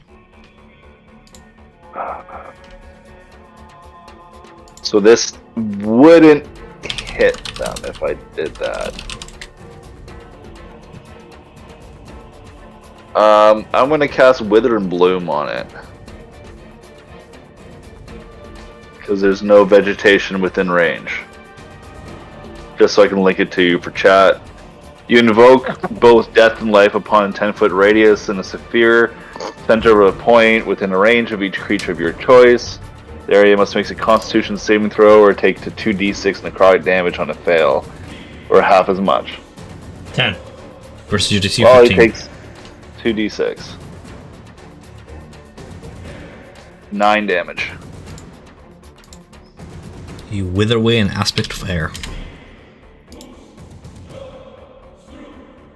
So this wouldn't hit them if I did that. I'm gonna cast Wither and Bloom on it. Because there's no vegetation within range. Just so I can link it to you for chat. You invoke both death and life upon a 10-foot radius in a sphere, center of a point within a range of each creature of your choice. The area must make a Constitution saving throw or take to 2d6 necrotic damage on a fail, or half as much. 10 versus your DC Well, 15. he takes 2d6. 9 damage. You wither away an aspect of air.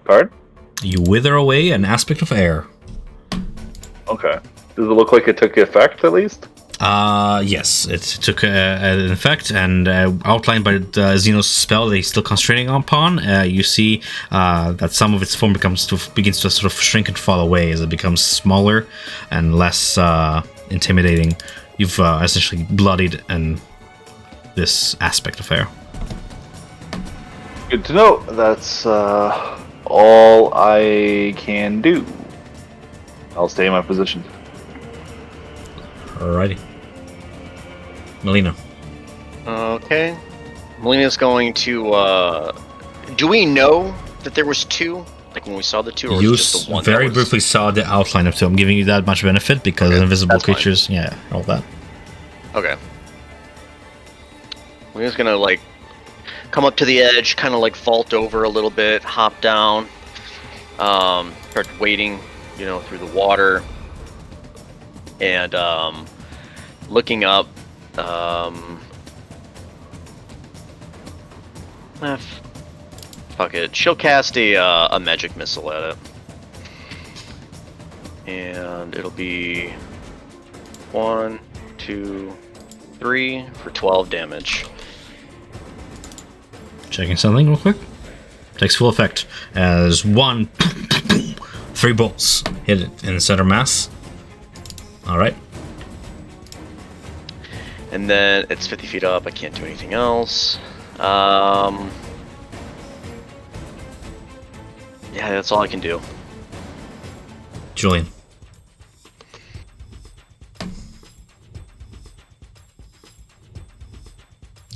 Card? You wither away an aspect of air. Okay. Does it look like it took effect at least? Yes, it took an effect, and outlined by Xenos spell that he's still concentrating upon. You see that some of its form begins to sort of shrink and fall away as it becomes smaller and less intimidating. You've essentially bloodied and this aspect of air. Good to know. That's all I can do. I'll stay in my position. Alrighty. Melina. Okay. Melina's going to. Do we know that there was two? Like when we saw the two, or You was it just the one? very that was... briefly saw the outline of two. I'm giving you that much benefit because Okay, invisible that's fine. creatures, yeah, all that. Okay. Melina's gonna like come up to the edge, kind of like vault over a little bit, hop down, start wading, through the water, and looking up. Fuck it. She'll cast a magic missile at it, and it'll be 1, 2, 3 for 12 damage. Checking something real quick. Takes full effect as 3 bolts hit it in the center mass. Alright. And then it's 50 feet up. I can't do anything else. Yeah, that's all I can do. Julian.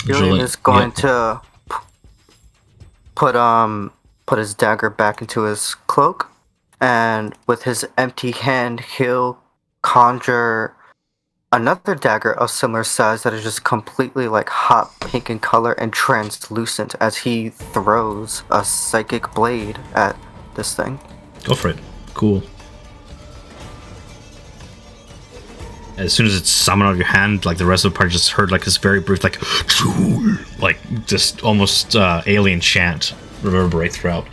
Julian is going to put his dagger back into his cloak, and with his empty hand, he'll conjure another dagger of similar size that is just completely like hot pink in color and translucent as he throws a psychic blade at this thing. Go for it. Cool. As soon as it's summoned out of your hand, like the rest of the party just heard like this very brief, like just almost alien chant reverberate throughout.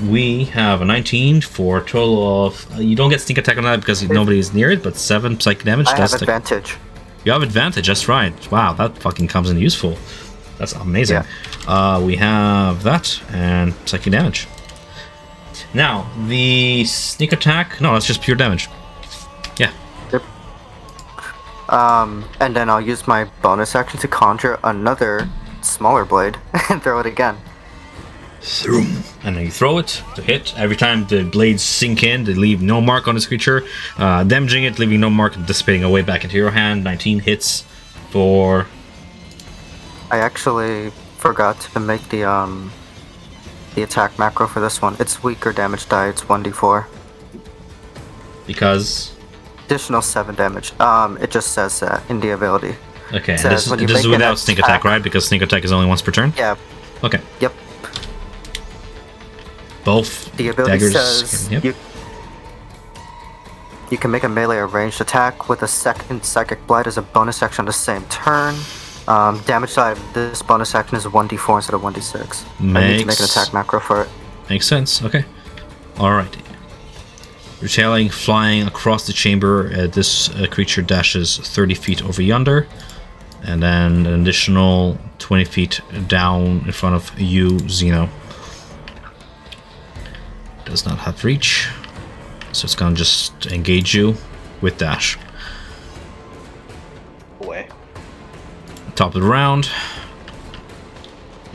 We have a 19 for a total of. You don't get sneak attack on that because nobody's near it, but 7 psychic damage. I have advantage. You have advantage. That's right. Wow, that fucking comes in useful. That's amazing. Yeah. We have that and psychic damage. Now, the sneak attack. No, that's just pure damage. Yeah. And then I'll use my bonus action to conjure another smaller blade and throw it again. And then you throw it to hit. Every time the blades sink in, they leave no mark on this creature, damaging it, leaving no mark, dissipating away back into your hand. 19 hits for. I actually forgot to make the attack macro for this one. It's weaker damage die. It's 1d4. Because. Additional 7 damage. It just says that in the ability. Okay, and says this when you is make an without sneak attack, right? Because sneak attack is only once per turn? Yeah. Okay. Yep. Both The ability daggers. says Yep. you can make a melee or ranged attack with a second Psychic Blight as a bonus action on the same turn. Damage die of this bonus action is 1d4 instead of 1d6. I need to make an attack macro for it. Makes sense. Okay. Alright. Retailing, flying across the chamber, this creature dashes 30 feet over yonder. And then an additional 20 feet down in front of you, Xeno. Does not have reach. So it's gonna just engage you with dash. Away. Top of the round.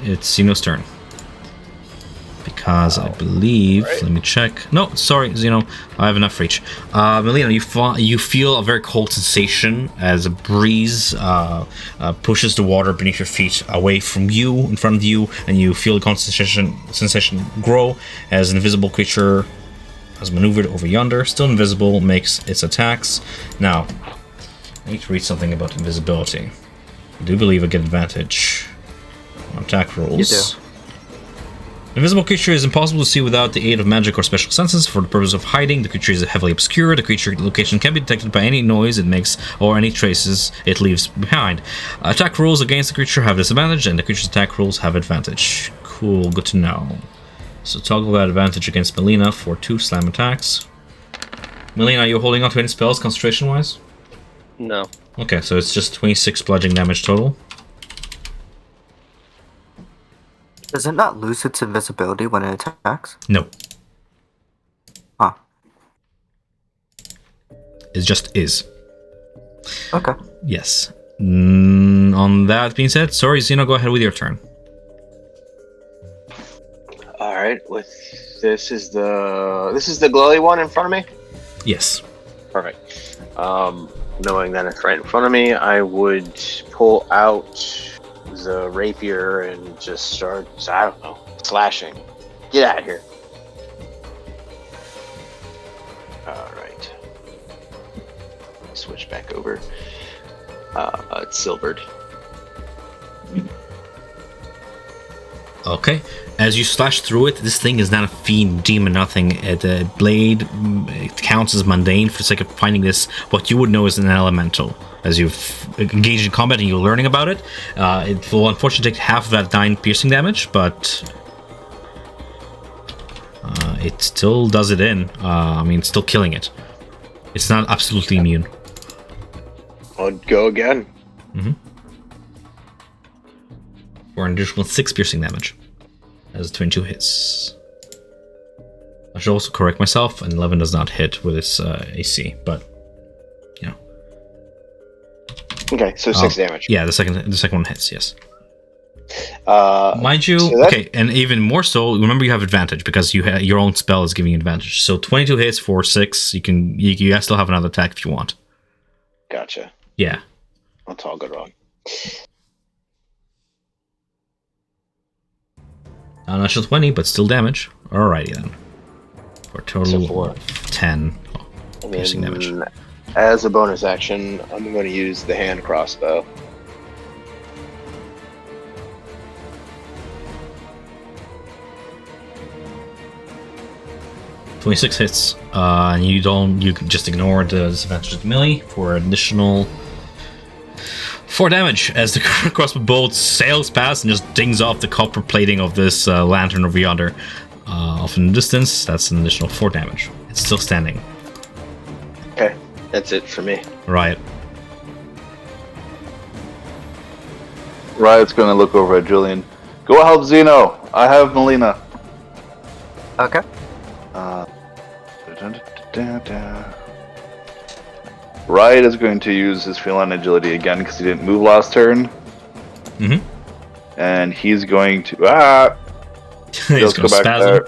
It's Xeno's turn. Because I believe, let me check. No, sorry, Xeno, I have enough reach. Melina, you feel a very cold sensation as a breeze pushes the water beneath your feet away from you, in front of you, and you feel the cold sensation grow as an invisible creature has maneuvered over yonder. Still invisible, makes its attacks. Now, I need to read something about invisibility. I do believe I get advantage on attack rolls. You do. Invisible creature is impossible to see without the aid of magic or special senses. For the purpose of hiding, the creature is heavily obscure. The creature location can be detected by any noise it makes or any traces it leaves behind. Attack rolls against the creature have disadvantage, and the creature's attack rolls have advantage. Cool, good to know. So toggle that advantage against Melina for 2 slam attacks. Melina, are you holding on to any spells concentration-wise? No. Okay, so it's just 26 bludgeoning damage total. Does it not lose its invisibility when it attacks? No. Huh. It just is. Okay. Yes. On that being said, sorry, Xeno, go ahead with your turn. All right. With this is the glowy one in front of me. Yes. Perfect. Knowing that it's right in front of me, I would pull out the rapier and just start, I don't know, slashing. Get out of here. Alright. Switch back over. It's silvered. Okay. As you slash through it, this thing is not a fiend, demon, nothing. The blade it counts as mundane for the sake of finding this, what you would know is an elemental. As you've engaged in combat and you're learning about it, it will unfortunately take half of that 9 piercing damage, but it still does it in. I mean, it's still killing it. It's not absolutely immune. I'll go again. For an additional 6 piercing damage. As 22 hits. I should also correct myself, and 11 does not hit with its AC, but you know. Okay, so 6 damage. Yeah, the second one hits, yes. Mind you, so okay, and even more so, remember you have advantage because your own spell is giving you advantage. So 22 hits for 6, you still have another attack if you want. Gotcha. Yeah. That's all good on. Natural 20, but still damage. Alrighty then. For a total So 4. of 10 piercing And damage. then, as a bonus action, I'm going to use the hand crossbow. .26 hits, and you can just ignore the disadvantage of the melee for an additional 4 damage as the crossbow bolt sails past and just dings off the copper plating of this lantern over yonder. Off in the distance, that's an additional 4 damage. It's still standing. Okay, that's it for me. Right. Riot's gonna look over at Julian. Go help Xeno. I have Melina. Okay. Riot is going to use his feline agility again because he didn't move last turn. Mm-hmm. And he's going to He's let's gonna go back spasm. there.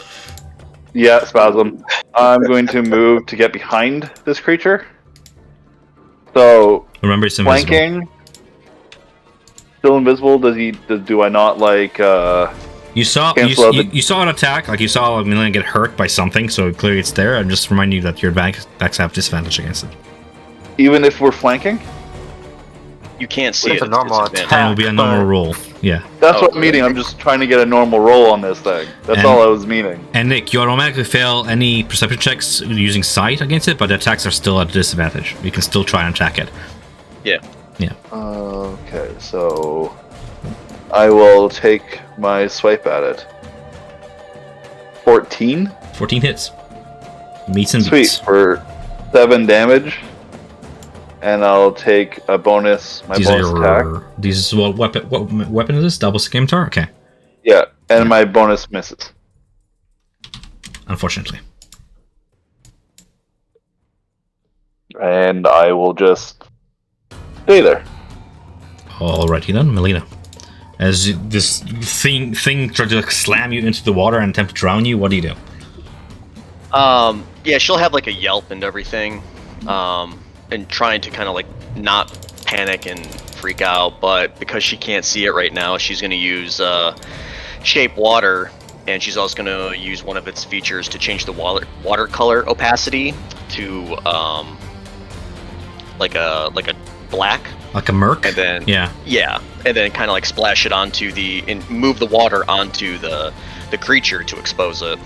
Yeah, spasm. I'm going to move to get behind this creature. So Remember, it's invisible. flanking. Still invisible. Do I not like You saw cancel out the you saw an attack, like you saw Milena get hurt by something, so clearly it's there. I'm just reminding you that your backs have disadvantage against it. even if we're flanking? You can't see It's it. a normal it's disadvantage. And it will be a normal but- roll. Yeah. That's Oh, what I'm meaning. I'm just trying to get a normal roll on this thing. That's And- all I was meaning. And Nick, you automatically fail any perception checks using sight against it, but the attacks are still at a disadvantage. You can still try and attack it. Yeah. Okay, so I will take my swipe at it. 14? 14 hits. Meets and Sweet, beats. for 7 damage. And I'll take a bonus, my These are bonus attack. These is what weapon is this? Double scimitar? Okay. Yeah, and my bonus misses. Unfortunately. And I will just stay there. Alrighty then, Melina. As this thing tries to slam you into the water and attempt to drown you, what do you do? Yeah, she'll have like a yelp and everything, and trying to kind of like not panic and freak out, but because she can't see it right now, she's gonna use shape water, and she's also gonna use one of its features to change the watercolor opacity to like a black, Like a merc? and then Yeah. and then kind of like splash it onto and move the water onto the creature to expose it.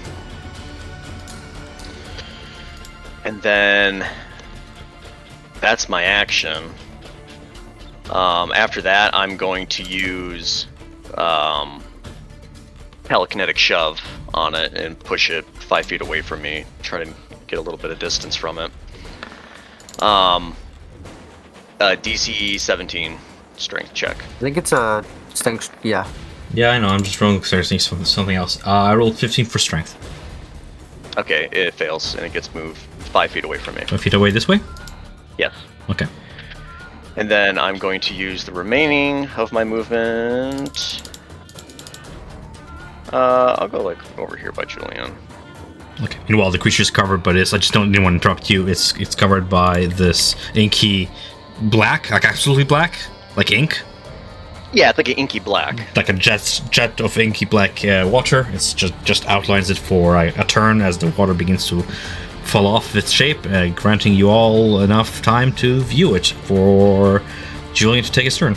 And then that's my action. After that, I'm going to use telekinetic shove on it and push it 5 feet away from me. Try to get a little bit of distance from it. DC 17 strength check. I think it's a strength. Yeah. Yeah, I know. I'm just rolling something else. I rolled 15 for strength. Okay, it fails and it gets moved 5 feet away from me. 5 feet away this way? Yes. Okay. And then I'm going to use the remaining of my movement. I'll go like over here by Julian. Okay. Meanwhile, the creature's covered, but I just didn't want to interrupt you. It's covered by this inky black, like absolutely black, like ink, Yeah, it's like an inky black. like a jet of inky black water. It's just outlines it for a turn as the water begins to fall off its shape, granting you all enough time to view it for Julian to take his turn.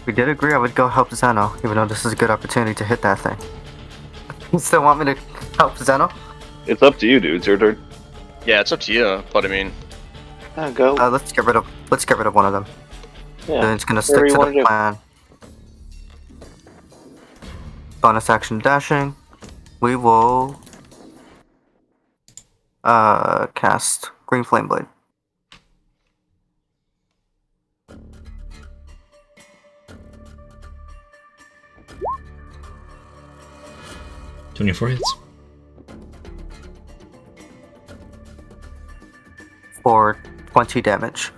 We did agree I would go help Zeno, even though this is a good opportunity to hit that thing. You still want me to help Zeno? It's up to you, dude. It's your turn. Yeah, it's up to you, but I mean, Go. Let's get rid of one of them. Yeah. Then it's gonna Whatever stick you to wanna the do. plan. Bonus action dashing. We will cast Green Flame Blade. — 24 hits. For 20 damage.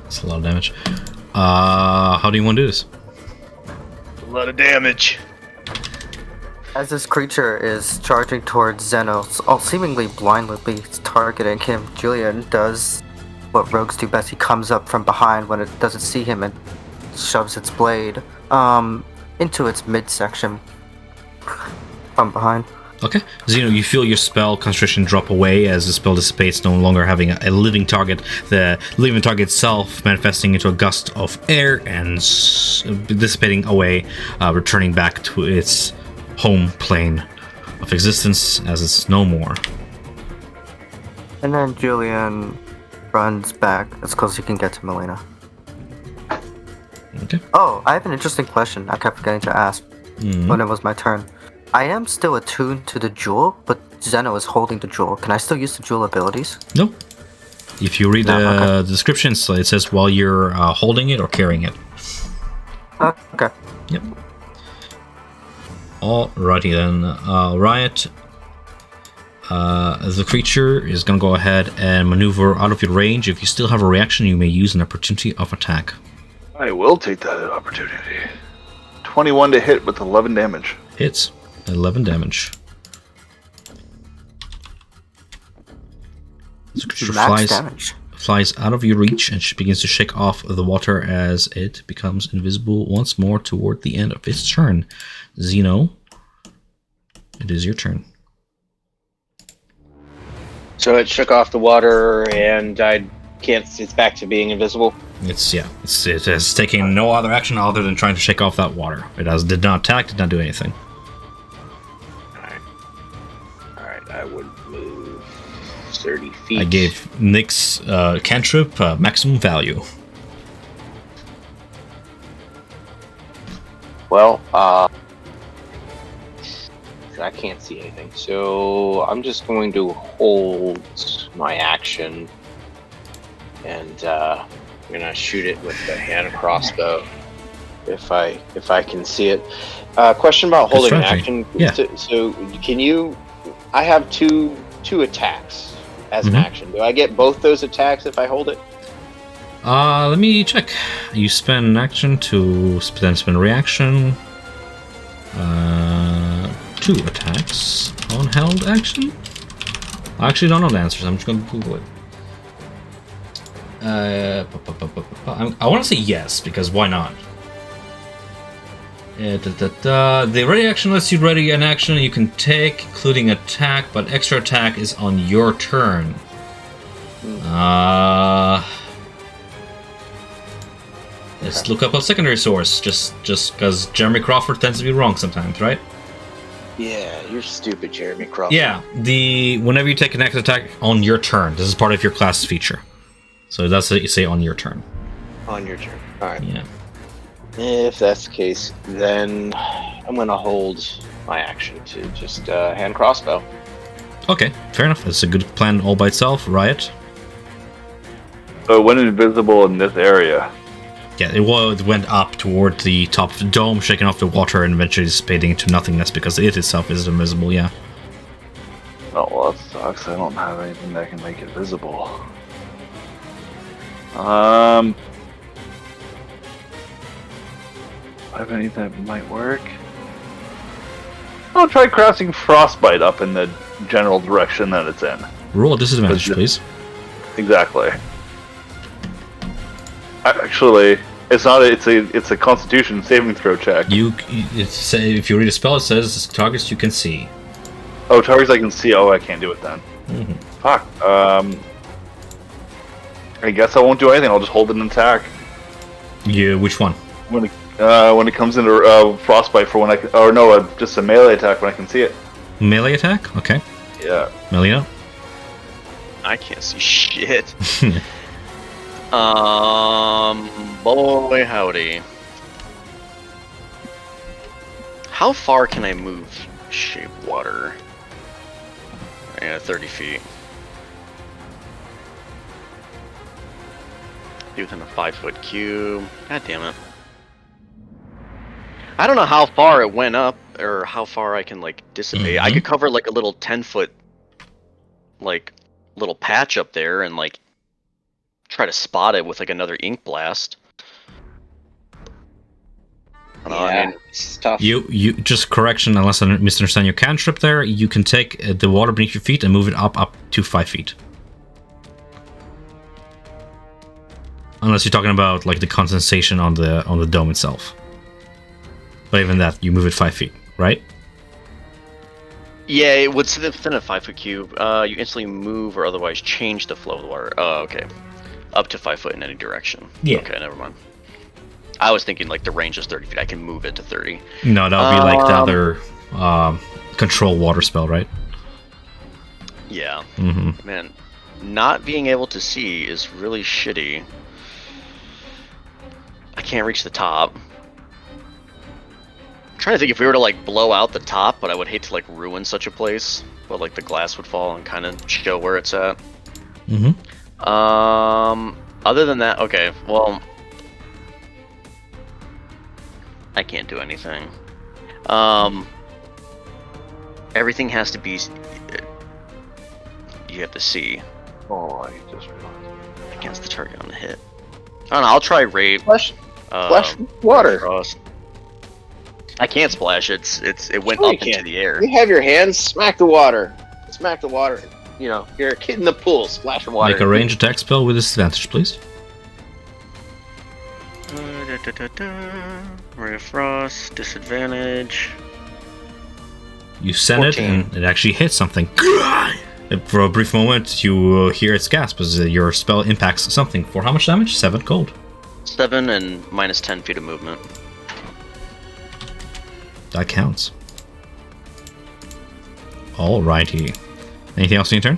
That's a lot of damage. How do you want to do this? a lot of damage. As this creature is charging towards Zeno, seemingly blindly targeting him, Julian does what rogues do best. He comes up from behind when it doesn't see him and shoves its blade into its midsection from behind. Okay. Zeno, you feel your spell concentration drop away as the spell dissipates, no longer having a living target. The living target itself manifesting into a gust of air and dissipating away, returning back to its home plane of existence as it's no more. And then Julian runs back as close as he can get to Melina. Okay. Oh, I have an interesting question I kept forgetting to ask when it was my turn. I am still attuned to the jewel, but Zeno is holding the jewel, can I still use the jewel abilities? No. If you read No, the descriptions, it says while you're holding it or carrying it. Okay. Yep. Alrighty then. Riot. The creature is going to go ahead and maneuver out of your range. If you still have a reaction, you may use an opportunity of attack. I will take that opportunity. 21 to hit with 11 damage. Hits. 11 damage. The creature Max damage. flies out of your reach and she begins to shake off the water as it becomes invisible once more toward the end of its turn. Zeno, it is your turn. So it shook off the water, and I can't. It's back to being invisible. It has taken no other action other than trying to shake off that water. It did not attack, did not do anything. All right. I would move 30 feet. I gave Nick's cantrip maximum value. Well, I can't see anything, so I'm just going to hold my action, and I'm gonna shoot it with the hand crossbow if I can see it. Question about holding an action. Yeah. So can you? I have two attacks as an Mhm. action. Do I get both those attacks if I hold it? Let me check. You spend an action to then spend a reaction. 2 attacks on held action. I actually don't know the answers. I'm just going to Google it. I want to say yes because why not? The ready action lets you ready an action you can take, including attack, but extra attack is on your turn. Let's look up a secondary source, just because Jeremy Crawford tends to be wrong sometimes, right? Yeah, you're stupid, Jeremy Crawford. Yeah, whenever you take an extra attack on your turn, this is part of your class feature. So that's what you say on your turn. On your turn. All right. Yeah. If that's the case, then I'm gonna hold my action to just hand crossbow. Okay, fair enough. It's a good plan all by itself. Riot. So it went invisible in this area. Yeah, it went up toward the top of the dome, shaking off the water, and eventually dissipating into nothingness because it itself is invisible. Yeah. Oh, well, that sucks. I don't have anything that can make it visible. I have anything that might work. I'll try casting Frostbite up in the general direction that it's in. Roll a disadvantage, please. Exactly. Actually, it's not. It's a Constitution saving throw check. If you read a spell, it says targets you can see. Oh, targets I can see. Oh, I can't do it then. Mm-hmm. Fuck. I guess I won't do anything. I'll just hold an attack. Which one? When it comes into Frostbite for when I can, or no, just a melee attack when I can see it. Melee attack? Okay. Yeah. Melina? I can't see shit. Boy howdy. How far can I move shape water? Yeah, 30 feet. Be within a 5-foot cube. God damn it. I don't know how far it went up, or how far I can, like, dissipate. I could cover, like, a little 10-foot, like, little patch up there and, like, try to spot it with, like, another ink blast. I mean, it's tough. You just correction, unless I misunderstand your cantrip there, you can take the water beneath your feet and move it up to 5 feet. Unless you're talking about, like, the condensation on the dome itself. But even that, you move it 5 feet, right? yeah, it would sit within a 5-foot cube. You instantly move or otherwise change the flow of the water. Oh, okay. Up to 5 foot in any direction. Yeah. Okay, never mind. I was thinking, like, the range is 30 feet. I can move it to 30. No, that would be like the other control water spell, right? Yeah. Mm-hmm. Man, not being able to see is really shitty. I can't reach the top. trying to think if we were to like blow out the top, but I would hate to like ruin such a place. But like the glass would fall and kind of show where it's at. Mm-hmm. Other than that, okay. Well, I can't do anything. Everything has to be. You have to see Oh, I just realized. against the target on the hit. I don't know. I'll try rape. Splash water. Frost. I can't splash. It went Sure you up into can. the air. You have your hands, smack the water. Smack the water. You know, you're a kid in the pool, splash of water. Make a range attack spell with disadvantage, please. Ray of Frost, disadvantage. You send 14. it, and it actually hits something. For a brief moment, you hear its gasp as your spell impacts something. For how much damage? 7 cold. 7 and minus 10 feet of movement. That counts. Alrighty. Anything else in your turn?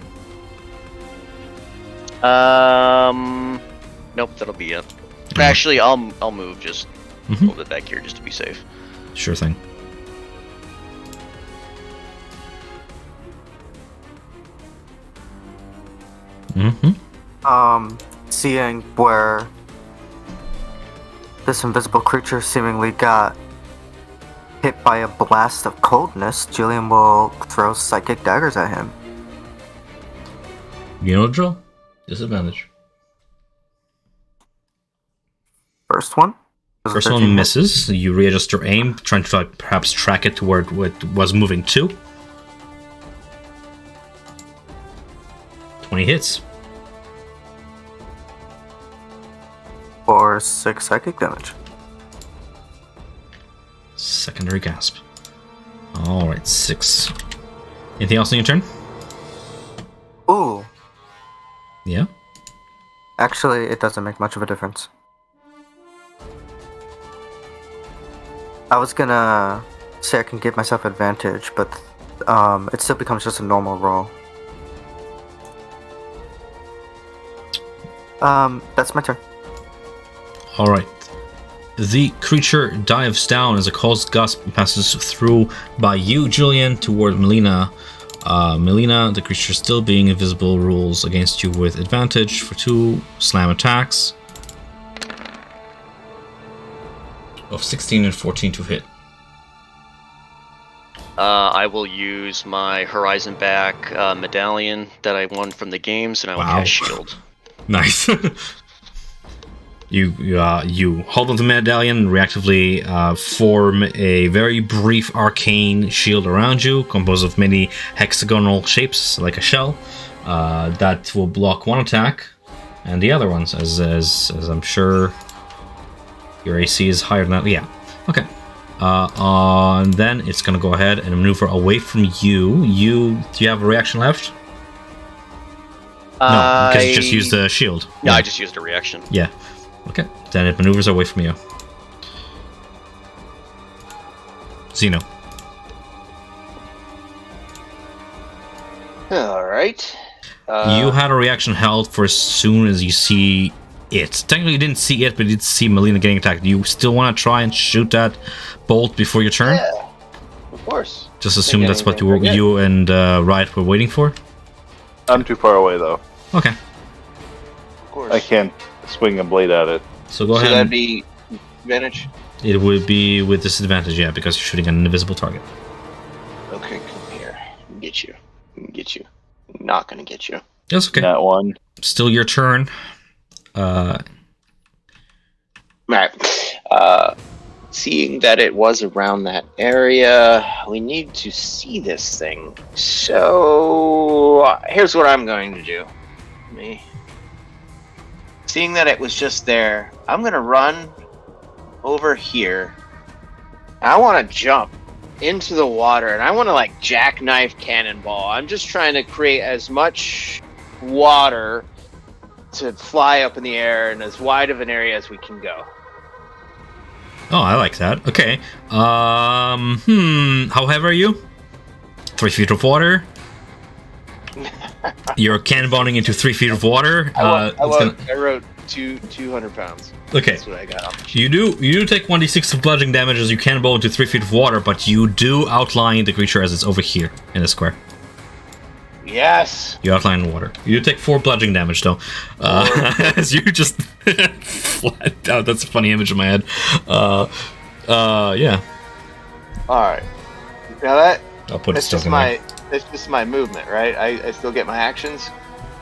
Nope, that'll be it. Actually, I'll move just a Mhm. little bit back here just to be safe. Sure thing. Mm-hmm. Seeing where this invisible creature seemingly got hit by a blast of coldness, Julian will throw psychic daggers at him. You know the drill? Disadvantage. First one. Was a First 13 one hit. misses. You readjust your aim, trying to like, perhaps track it to where it was moving to. 20 hits. For 6 psychic damage. Secondary gasp. Alright, 6. Anything else in your turn? Ooh. Yeah? Actually, it doesn't make much of a difference. I was gonna say I can give myself advantage, but it still becomes just a normal roll. That's my turn. Alright. The creature dives down as a cold gust passes through by you, Julian, toward Melina. Melina, the creature still being invisible, rolls against you with advantage for 2 slam attacks of 16 and 14 to hit. I will use my Horizon Back medallion that I won from the games, and I will Wow. cast Shield. Nice. You hold on to the medallion and reactively form a very brief arcane shield around you, composed of many hexagonal shapes, like a shell, that will block one attack, and the other ones, as I'm sure your AC is higher than that. Yeah. Okay. And then it's gonna go ahead and maneuver away from you. Do you have a reaction left? No, because you just used the shield. Yeah, I just used a reaction. Yeah. Okay. Then it maneuvers away from you. Xeno. All right. You had a reaction held for as soon as you see it. Technically, you didn't see it, but you did see Melina getting attacked. Do you still want to try and shoot that bolt before your turn? Yeah, of course. Just assume Think that's what anything forget. you and Riot were waiting for? I'm too far away though. Okay. Of course. I can't swing a blade at it. So go Should ahead. that And be advantage? it would be with disadvantage, yeah, because you're shooting at an invisible target. Okay, come here. Get you. Get you. Not gonna get you. That's okay. That one. Still your turn. Alright. Seeing that it was around that area, we need to see this thing. So here's what I'm going to do. Seeing that it was just there, I'm gonna run over here. I want to jump into the water, and I want to like jackknife cannonball. I'm just trying to create as much water to fly up in the air and as wide of an area as we can go. Oh, I like that. Okay. How heavy are you? 3 feet of water. You're cannonballing into 3 feet of water. I it's gonna- wrote 200 pounds. Okay. That's what I got on the sheet. You do take 1d6 of bludgeoning damage as you cannonball into 3 feet of water, but you do outline the creature as it's over here in the square. Yes. You outline the water. You do take 4 bludgeoning damage though. As you just flat out. That's a funny image in my head. Yeah. All right. Now that I'll put that's it just stuff in my there. that's just my movement, right? I still get my actions.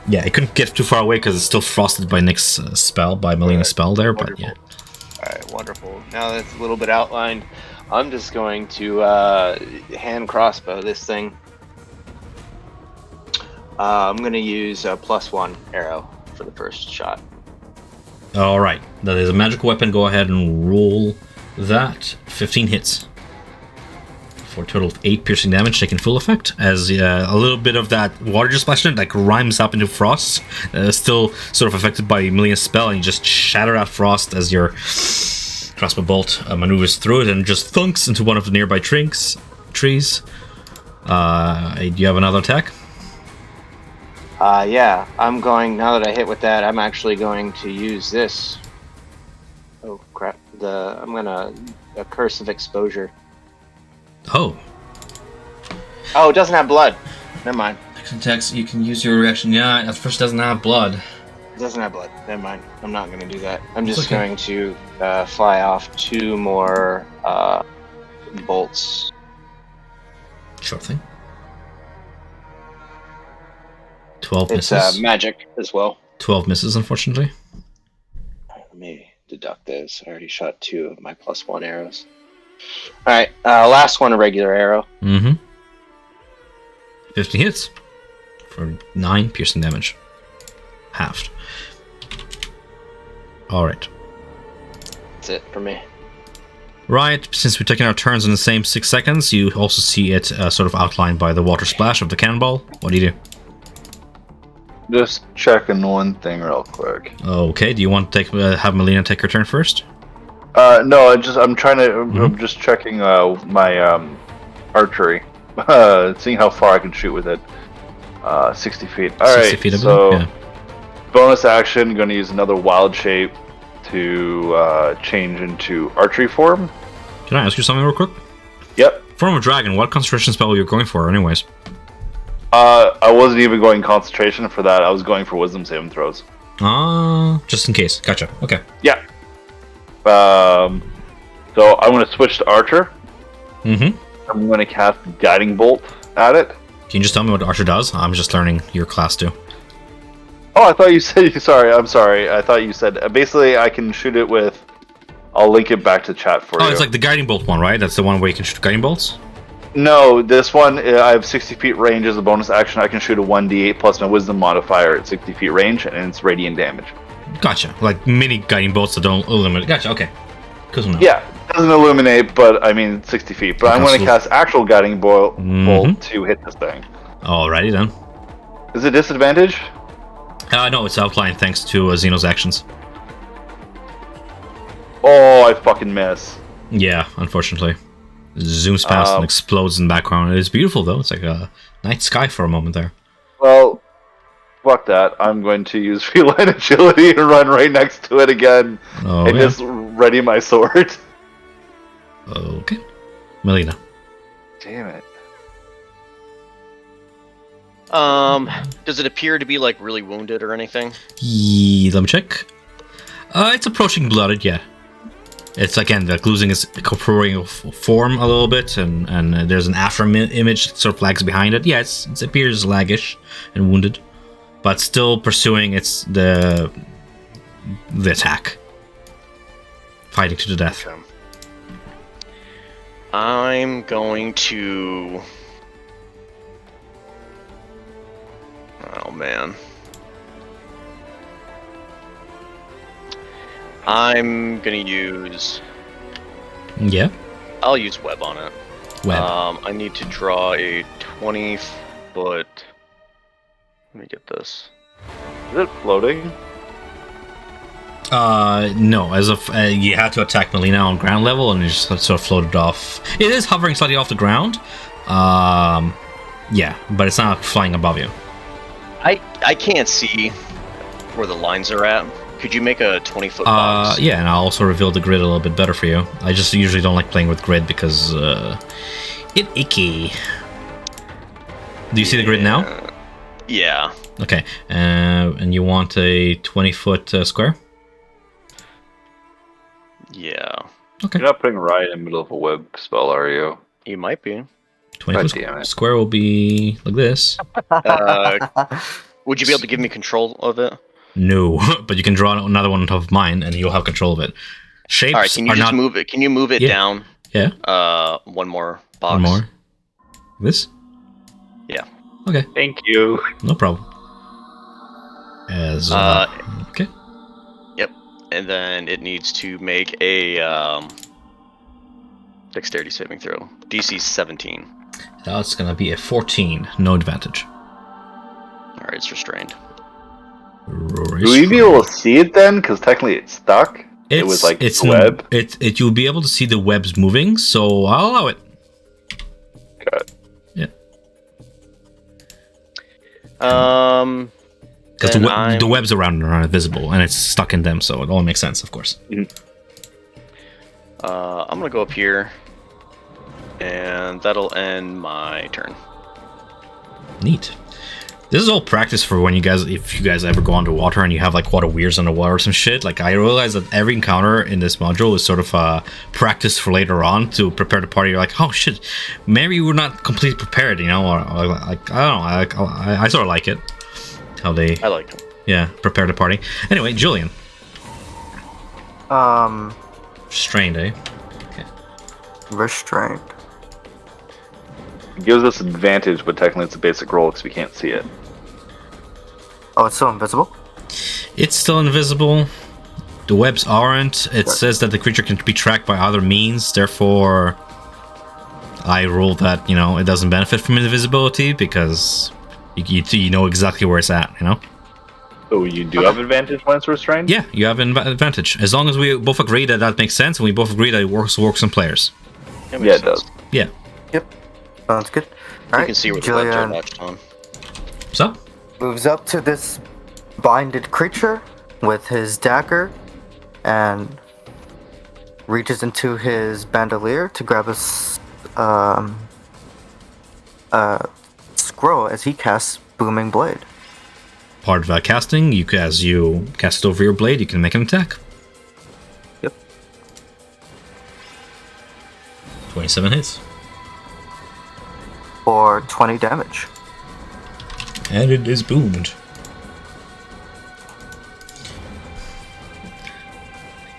Yeah, it couldn't get too far away because it's still frosted by Nick's spell, by Melina's spell there, but Wonderful. yeah. All right, wonderful. Now that's a little bit outlined. I'm just going to hand crossbow this thing. I'm going to use a +1 arrow for the first shot. Alright, that is a magical weapon. Go ahead and roll that. 15 hits. For a total of 8 piercing damage taking full effect. As a little bit of that water just splashed in, like rimes up into frost. Still sort of affected by Melina's spell, and you just shatter that frost as your crossbow bolt maneuvers through it and just thunks into one of the nearby trees. Do you have another attack? Yeah, I'm going, now that I hit with that, I'm actually going to use this. Oh, crap. I'm going to, a Curse of Exposure. Oh. Oh, it doesn't have blood. Never mind. Action attacks, you can use your reaction. Yeah, at first it doesn't have blood. It doesn't have blood. Never mind. I'm not going to do that. I'm It's just okay. going to fly off 2 more bolts. Sure thing. 12 It's misses. magic as well. 12 misses, unfortunately. Let me deduct those. I already shot 2 of my +1 arrows. Alright, last one, a regular arrow. Mm-hmm. 15 hits. For 9 piercing damage. Halved. Alright. That's it for me. Right, since we're taking our turns in the same 6 seconds, you also see it sort of outlined by the water splash of the cannonball. What do you do? Just checking one thing real quick. Okay, do you want to have Melina take her turn first? No, I'm trying to. I'm just checking my archery, seeing how far I can shoot with it. 60 feet. All 60 right. feet, I So believe, bonus action, going to use another wild shape to change into archery form. Can I ask you something real quick? Yep. Form of Dragon, what concentration spell you're going for anyways? I wasn't even going concentration for that. I was going for wisdom saving throws. Just in case. Gotcha. Okay. Yeah. So I'm going to switch to archer. Mm-hmm. I'm going to cast guiding bolt at it. Can you just tell me what Archer does? I'm just learning your class too. Oh, I thought you said. Sorry, I'm sorry. I thought you said basically I can shoot it with. I'll link it back to chat for you. Oh, it's like the Guiding Bolt one, right? That's the one where you can shoot Guiding Bolts? No, this one I have 60 feet range as a bonus action. I can shoot a 1d8 plus my wisdom modifier at 60 feet range, and it's radiant damage. Gotcha. Like mini Guiding Bolts that don't eliminate. Gotcha, okay. Good to know. Yeah, it doesn't illuminate, but I mean 60 feet. But I'm going to cast actual guiding bolt to hit this thing. Alrighty then. Is it disadvantage? No, it's outlined thanks to Xeno's actions. Oh, I fucking miss. Yeah, unfortunately. Zooms past and explodes in the background. It is beautiful though. It's like a night sky for a moment there. Well, fuck that. I'm going to use feline agility and run right next to it again, Oh, and yeah. just ready my sword. Okay. Melina. Damn it. Does it appear to be like really wounded or anything? Let me check. It's approaching blooded, yeah. It's again like losing its corporeal form a little bit, and there's an after image that sort of lags behind it. Yeah, it appears laggish and wounded, but still pursuing the attack, fighting to the death. Okay. I'm going to. Oh man. I'm gonna use. Yeah, I'll use web on it. web. I need to draw a 20-foot. Let me get this. Is it floating? No, as of you had to attack Melina on ground level, and it just sort of floated off. It is hovering slightly off the ground. Yeah, but it's not flying above you. I can't see where the lines are at Could you make a 20-foot box? Yeah, and I'll also reveal the grid a little bit better for you. I just usually don't like playing with grid because it icky. Do you see the grid now? Yeah. Okay, and you want a 20-foot square? Yeah. Okay. You're not putting right in the middle of a web spell, are you? You might be. 20-foot damn it. square will be like this. Would you be able to give me control of it? No, but you can draw another one on top of mine, and you'll have control of it. Shapes All right. Can you are just not... move it? Can you move it Yeah. down? Yeah. One more box. One more. This? Yeah. Okay, Thank you. no problem. As okay. Yep. And then it needs to make a dexterity saving throw. DC 17. That's gonna be a 14. No advantage. All right. It's restrained. Will we be able to see it then? Because technically it's stuck. It was like it's the web. You'll be able to see the webs moving, so I'll allow it. Good. Yeah. Because the webs around are invisible, and it's stuck in them, so it all makes sense, of course. I'm gonna go up here, and that'll end my turn. Neat. This is all practice for when if you guys ever go underwater and you have like water weirs underwater or some shit. Like, I realize that every encounter in this module is sort of practice for later on to prepare the party. You're like, oh shit, maybe we're not completely prepared, you know? Or like, I don't know. I sort of like it. How they... I like it. Yeah, prepare the party. Anyway, Julian. Strained, eh? Okay. Restrained. It gives us advantage, but technically it's a basic roll because we can't see it. Oh, it's still invisible? It's still invisible. The webs aren't. It says that the creature can be tracked by other means. Therefore, I rule that, you know, it doesn't benefit from invisibility because you know exactly where it's at, you know? So you do have advantage when it's restrained? Yeah, you have an advantage. As long as we both agree that that makes sense, and we both agree that it works on players. Yeah, it does. Yeah. Yep. Sounds good. You can see where the webs are latched on. So? Moves up to this binded creature with his dagger and reaches into his bandolier to grab a scroll as he casts Booming Blade. Part of casting, as you cast it over your blade, you can make an attack. Yep. 27 hits. For 20 damage. And it is boomed.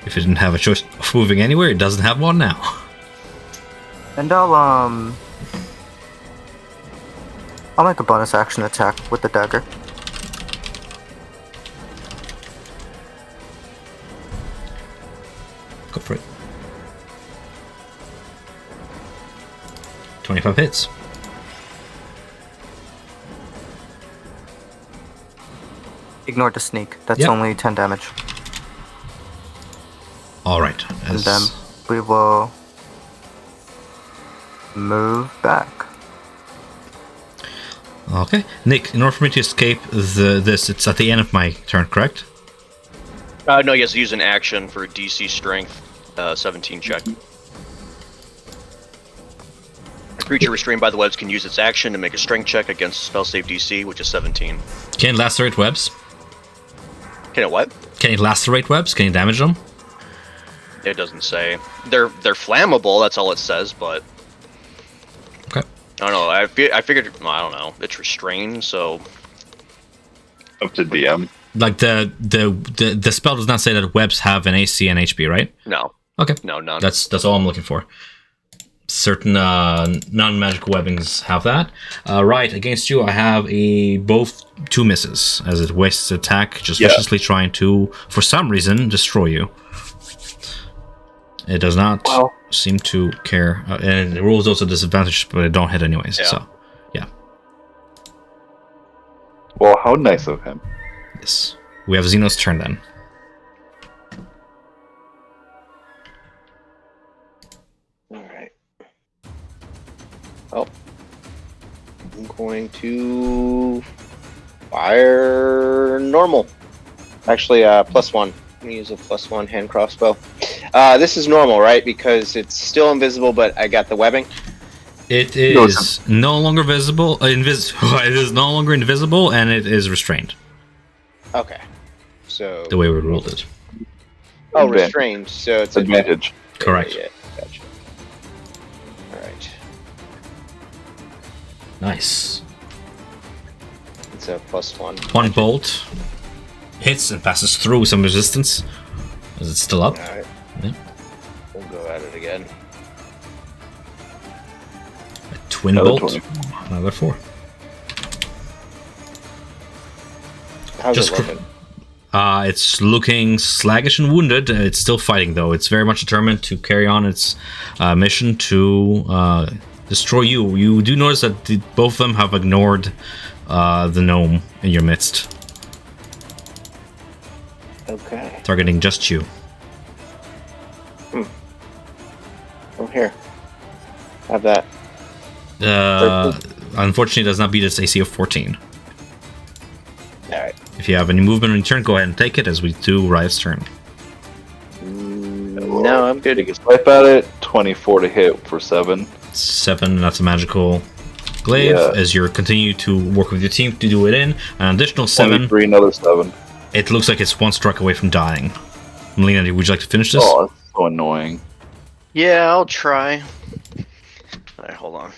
If it didn't have a choice of moving anywhere, it doesn't have one now. And I'll make a bonus action attack with the dagger. Go for it. 25 hits. Ignore the sneak. That's Yep. only 10 damage. Alright. And then we will move back. Okay. Nick, in order for me to escape this, it's at the end of my turn, correct? No, he has to use an action for DC strength 17 check. A creature restrained by the webs can use its action to make a strength check against spell save DC, which is 17. Can it lacerate webs? Can it what? Can it lacerate webs? Can you damage them? It doesn't say. They're flammable. That's all it says. But Okay. I don't know. I figured. Well, I don't know. It's restrained, so Up to DM. Like the spell does not say that webs have an AC and HP, right? no, Okay. no, none. That's all I'm looking for. Certain non-magical weapons have that. Right, against you, I have both 2 misses as it wastes attack, just viciously trying to, for some reason, destroy you. It does not seem to care, and the rules also disadvantage, but it don't hit anyways. Yeah. So, yeah. Well, how nice of him. Yes, we have Xeno's turn then. Alright. Well, I'm going to fire normal. Actually, +1. Let me use a +1 hand crossbow. This is normal, right? Because it's still invisible, but I got the webbing. It is no longer visible. It is no longer invisible, and it is restrained. Okay. So. The way we ruled it. Oh, Advantage. restrained. So it's Advantage. Correct. Yeah, gotcha. All right. Nice. It's a +1. One bolt hits and passes through some resistance. Is it still up? All right. Yeah. We'll go at it again. A twin Another bolt. 20. Another 4. How's Just it looking? It's looking sluggish and wounded. It's still fighting, though. It's very much determined to carry on its mission to destroy you. You do notice that both of them have ignored the gnome in your midst, Okay. targeting just you. Oh, here. Have that. Unfortunately, it does not beat its AC of 14. All right. If you have any movement in your turn, go ahead and take it, as we do Riot's turn. No, I'm good. Take a swipe at it. 24 to hit for 7. 7, that's a magical glaive. Yeah. As you continue to work with your team to do it in, an additional 7. 23, another 7. It looks like it's one strike away from dying. Melina, would you like to finish this? Oh, that's so annoying. Yeah, I'll try. Alright, hold on.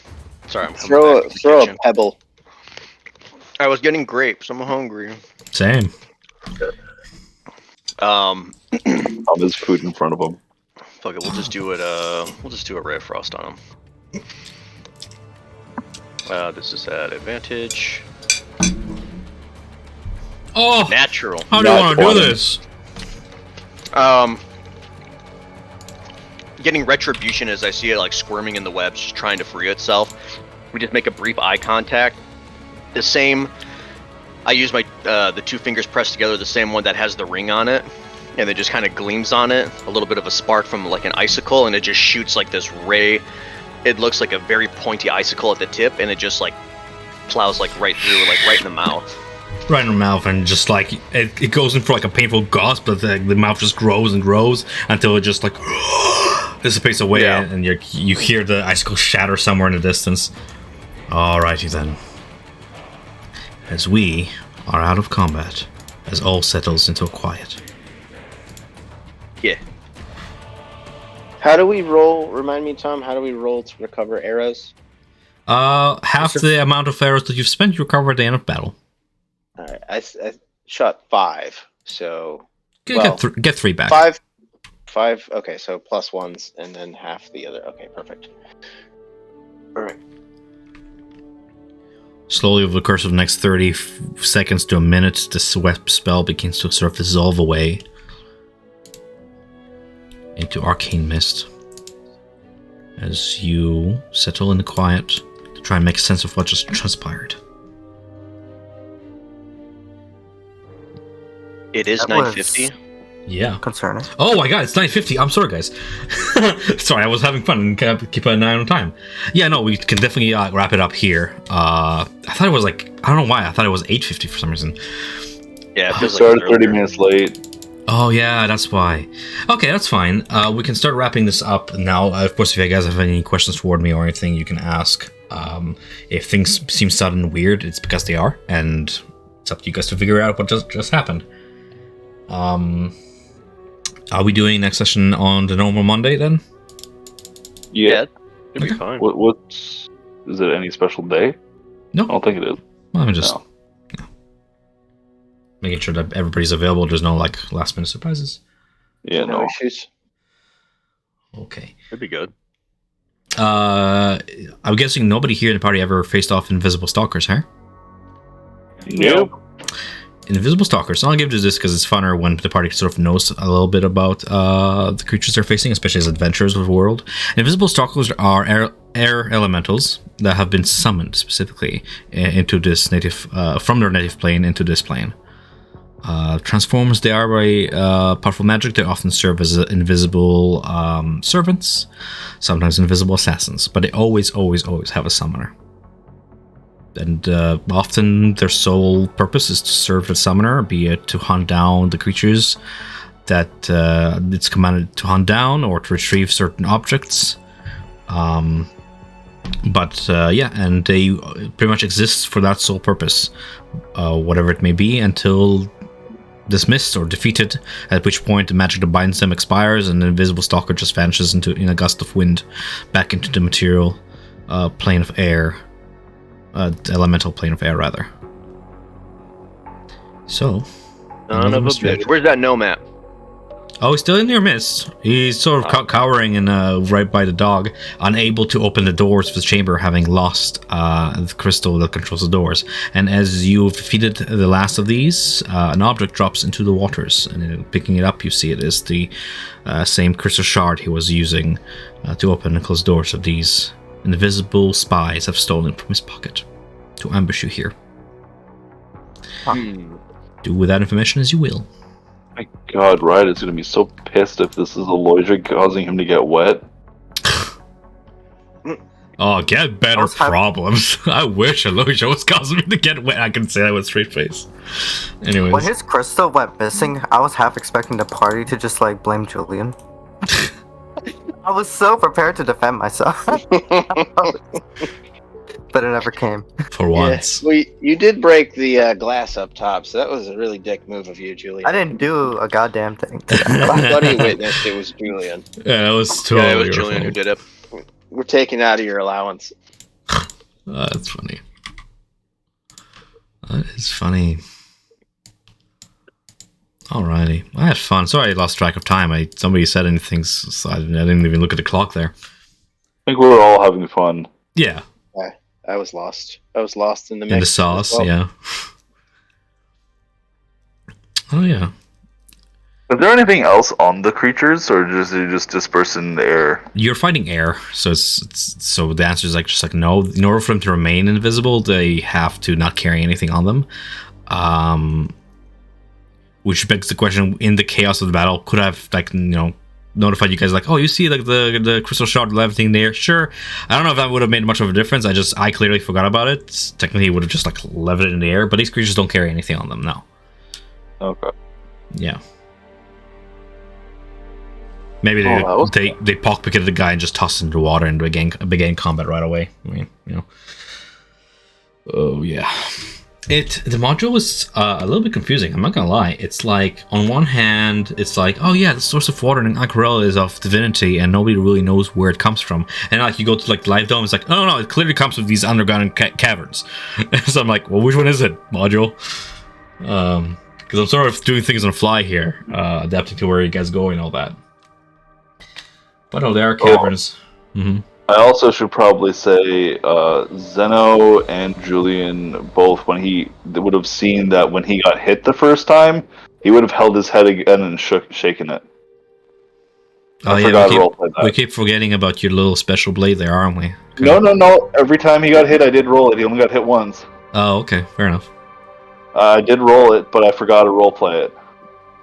Sorry, I'm coming Throw back to the a kitchen. pebble. I was getting grapes. I'm hungry. Same. There's food in front of him. Fuck it. We'll just do it. We'll just do a ray of frost on him. This is at advantage. Oh! Natural. How do you Not want to do 20. this? Getting retribution as I see it like squirming in the webs, just trying to free itself. We just make a brief eye contact. The same. I use my the 2 fingers pressed together, the same one that has the ring on it, and it just kind of gleams on it. A little bit of a spark from like an icicle, and it just shoots like this ray. It looks like a very pointy icicle at the tip, and it just like plows like right through, like right in the mouth. Right in the mouth, and just like it goes in for like a painful gasp, but the mouth just grows and grows until it just like dissipates away, Yeah. and you hear the icicle shatter somewhere in the distance. Alrighty then. As we are out of combat, as all settles into a quiet. Yeah. How do we roll? Remind me, Tom. How do we roll to recover arrows? Half the amount of arrows that you've spent, you recover at the end of battle. All right. I shot 5. So Get 3 back. 5. 5. Okay. So +1s and then half the other. Okay. Perfect. All right. Slowly, over the course of the next 30 seconds to a minute, the sweat spell begins to sort of dissolve away into arcane mist. As you settle in the quiet to try and make sense of what just transpired. It is That 9:50. Yeah. Concerning. Oh my god, it's 9:50. I'm sorry, guys. Sorry, I was having fun and keep an eye on time. Yeah, no, we can definitely wrap it up here. I thought it was like, I don't know why, I thought it was 8:50 for some reason. Yeah, it We feels started like 30 minutes late. Oh yeah, that's why. Okay, that's fine. We can start wrapping this up now. Of course, if you guys have any questions toward me or anything, you can ask. If things seem sudden and weird, it's because they are, and it's up to you guys to figure out what just happened. Are we doing next session on the normal Monday then? Yeah. it'd be fine. What's is it any special day? No. I don't think it is. Well, I'm just No. making sure that everybody's available. There's no like last minute surprises. Yeah, No no. issues. Okay. It'd be good. I'm guessing nobody here in the party ever faced off invisible stalkers, huh? Nope. Invisible stalkers. I'll give you this because it's funner when the party sort of knows a little bit about the creatures they're facing, especially as adventurers of the world. Invisible stalkers are air elementals that have been summoned specifically into this native, from their native plane into this plane. Transforms, they are very powerful magic. They often serve as invisible servants, sometimes invisible assassins, but they always have a summoner. and often their sole purpose is to serve a summoner, be it to hunt down the creatures that it's commanded to hunt down or to retrieve certain objects. But and they pretty much exist for that sole purpose, whatever it may be, until dismissed or defeated, at which point the magic that binds them expires and the invisible stalker just vanishes in a gust of wind back into the material plane of air, elemental plane of air rather. So Son of a bitch. Where's that gnome at? Oh, he's still in your midst. He's sort of cowering and right by the dog, unable to open the doors of the chamber, having lost the crystal that controls the doors. And as you've defeated the last of these, an object drops into the waters. And picking it up, you see it is the same crystal shard he was using to open and close doors of these invisible spies have stolen from his pocket to ambush you here. Do with that information as you will. My God, Riot is going to be so pissed if this is Aloysia causing him to get wet. Oh, get better problems. I wish Aloysia was causing me to get wet. I can say that with straight face. Anyways. When his crystal went missing, I was half expecting the party to just like blame Julian. I was so prepared to defend myself. But it never came. For once. Yeah. Well, you did break the glass up top, so that was a really dick move of you, Julian. I didn't do a goddamn thing. Somebody witnessed it was Julian. Yeah, that was totally it was Julian who did it. We're taking out of your allowance. That's funny. That is funny. Alrighty. I had fun. Sorry I lost track of time. Somebody said anything, so I didn't even look at the clock there. I think we were all having fun. Yeah. I was lost. I was lost in the mix. In the sauce, well. yeah. Oh, yeah. Is there anything else on the creatures, or is it just dispersed in the air? You're fighting air, so so the answer is just like no. In order for them to remain invisible, they have to not carry anything on them. Which begs the question: in the chaos of the battle, could I have notified you guys like, oh, you see like the crystal shard levitating there? Sure. I don't know if that would have made much of a difference. I clearly forgot about it. Technically, it would have just like levitated in the air, but these creatures don't carry anything on them. No. Okay. Yeah. Maybe they pockpicketed the guy and just tossed him into the water and began combat right away. I mean, Oh yeah. The module was a little bit confusing, I'm not gonna lie. It's like, on one hand, it's like, oh yeah, the source of water in Akrel is of divinity and nobody really knows where it comes from. And like, you go to like the Live Dome, it's like, oh no, it clearly comes from these underground caverns. So I'm like, well, which one is it, module? Because I'm sort of doing things on the fly here, adapting to where you guys go and all that. But oh, there are caverns. Mm-hmm. I also should probably say Zeno and Julian both, when he would have seen that when he got hit the first time, he would have held his head again and shaken it. Oh yeah, we keep forgetting about your little special blade there, aren't we? Okay. No. Every time he got hit, I did roll it. He only got hit once. Oh, okay, fair enough. I did roll it, but I forgot to roleplay it.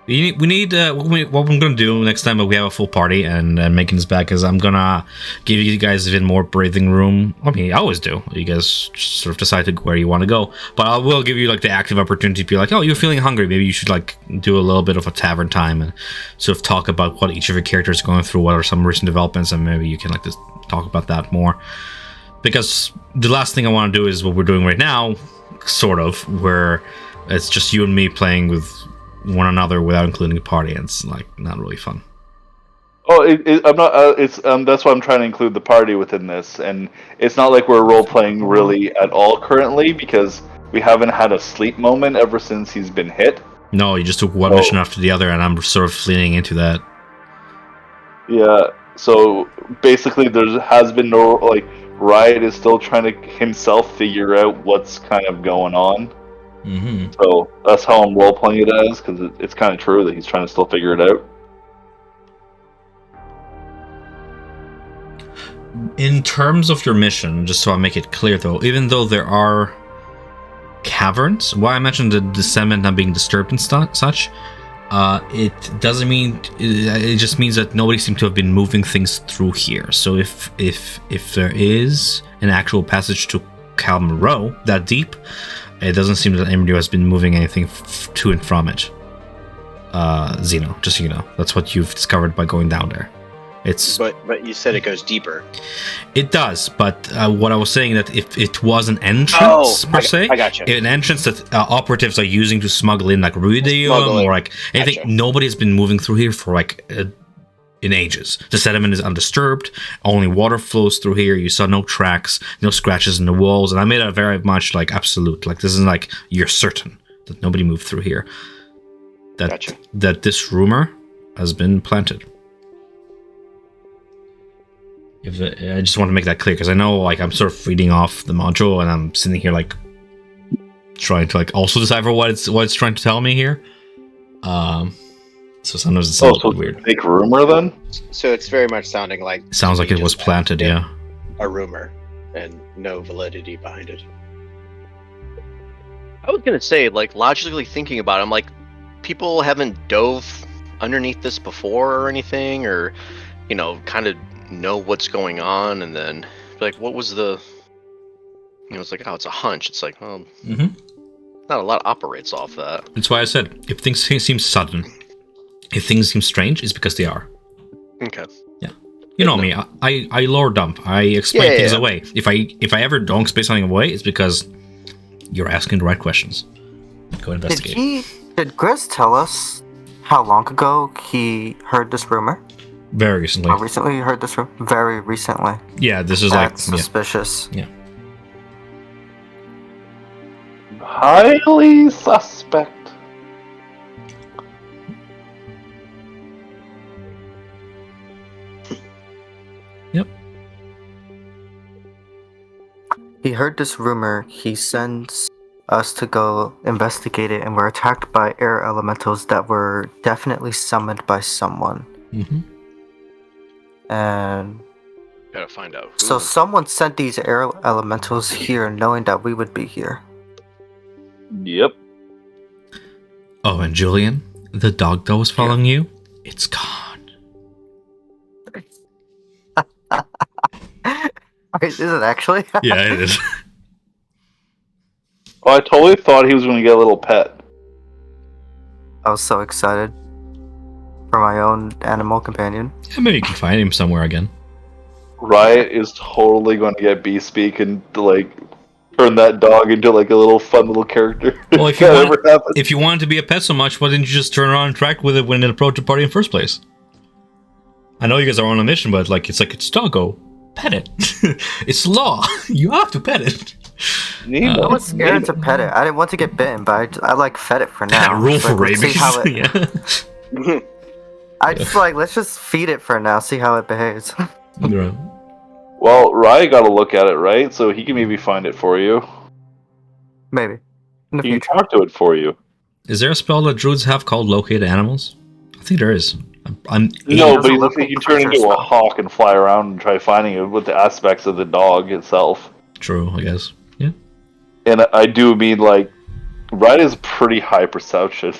We need what I'm gonna do next time we have a full party and making this back is I'm gonna give you guys even more breathing room. I mean, I always do. You guys just sort of decide where you want to go, but I will give you like the active opportunity to be like, oh, you're feeling hungry. Maybe you should like do a little bit of a tavern time and sort of talk about what each of your characters is going through, what are some recent developments, and maybe you can like just talk about that more. Because the last thing I want to do is what we're doing right now, sort of, where it's just you and me playing with one another without including the party, and it's like not really fun. Oh, I'm not. It's that's why I'm trying to include the party within this, and it's not like we're role playing really at all currently because we haven't had a sleep moment ever since he's been hit. No, you just took one mission after the other, and I'm sort of leaning into that. Yeah. So basically, there has been no like. Riot is still trying to himself figure out what's kind of going on. Mm-hmm. So that's how I'm role playing it as, because it's kind of true that he's trying to still figure it out. In terms of your mission, just so I make it clear though, even though there are caverns, why I mentioned the sediment not being disturbed and such, it doesn't mean, it just means that nobody seems to have been moving things through here. So if there is an actual passage to Calm-Row that deep, it doesn't seem that anybody has been moving anything to and from it. Zeno, just so you know, that's what you've discovered by going down there. But you said it goes deeper. It does, but what I was saying that if it was an entrance per se, I gotcha. an entrance that operatives are using to smuggle in like ruidium or like anything, Gotcha. nobody's been moving through here for like in ages. The sediment is undisturbed. Only water flows through here. You saw no tracks, no scratches in the walls, and I made it very much like absolute. Like this is like you're certain that nobody moved through here. That this rumor has been planted. I just want to make that clear because I know like I'm sort of reading off the module and I'm sitting here like trying to like also decipher what it's trying to tell me here. So sometimes it's a little weird. Fake rumor then? So it's very much sounding like It sounds like it was planted, yeah. a rumor and no validity behind it. I was gonna say, like, logically thinking about it, I'm like, people haven't dove underneath this before or anything, or, you know, kind of know what's going on, and then, like, what was the, you know, it's like, oh, it's a hunch. It's like, well, not a lot operates off that. That's why I said, if things seem sudden, if things seem strange, it's because they are. Okay. Yeah. You know me, I lore dump. I explain things away. If I ever don't explain something away, it's because you're asking the right questions. Go investigate. Did Grizz tell us how long ago he heard this rumor? Very recently. How recently you heard this rumor? Very recently. Yeah, this is That's like suspicious. Yeah. Highly suspect. Yep. He heard this rumor. He sends us to go investigate it, and we're attacked by air elementals that were definitely summoned by someone. Mm-hmm. And Gotta find out. so someone sent these air elementals here knowing that we would be here. Yep. Oh, and Julian, the dog that was following you, it's gone. Is it actually? Yeah, it is. Oh, I totally thought he was going to get a little pet. I was so excited for my own animal companion. Yeah, maybe you can find him somewhere again. Riot is totally going to get B-Speak and like turn that dog into like a little fun little character. Well, if you wanted to be a pet so much, why didn't you just turn around and interact with it when it approached the party in the first place? I know you guys are on a mission, but like it's doggo. Pet it. It's law. You have to pet it. I was scared to pet it. I didn't want to get bitten, but I like fed it for now. Rule for Let's see rabies. how it- I just like let's just feed it for now. See how it behaves. Right. Well, Riot got to look at it, right? So he can maybe find it for you. Maybe in the He can future. talk to it for you. Is there a spell that druids have called locate animals? I think there is. I'm No, doesn't but look he can like turn creature into a spell. hawk and fly around and try finding it with the aspects of the dog itself. true, I guess. Yeah. And I do mean, like, Riot is pretty high perception.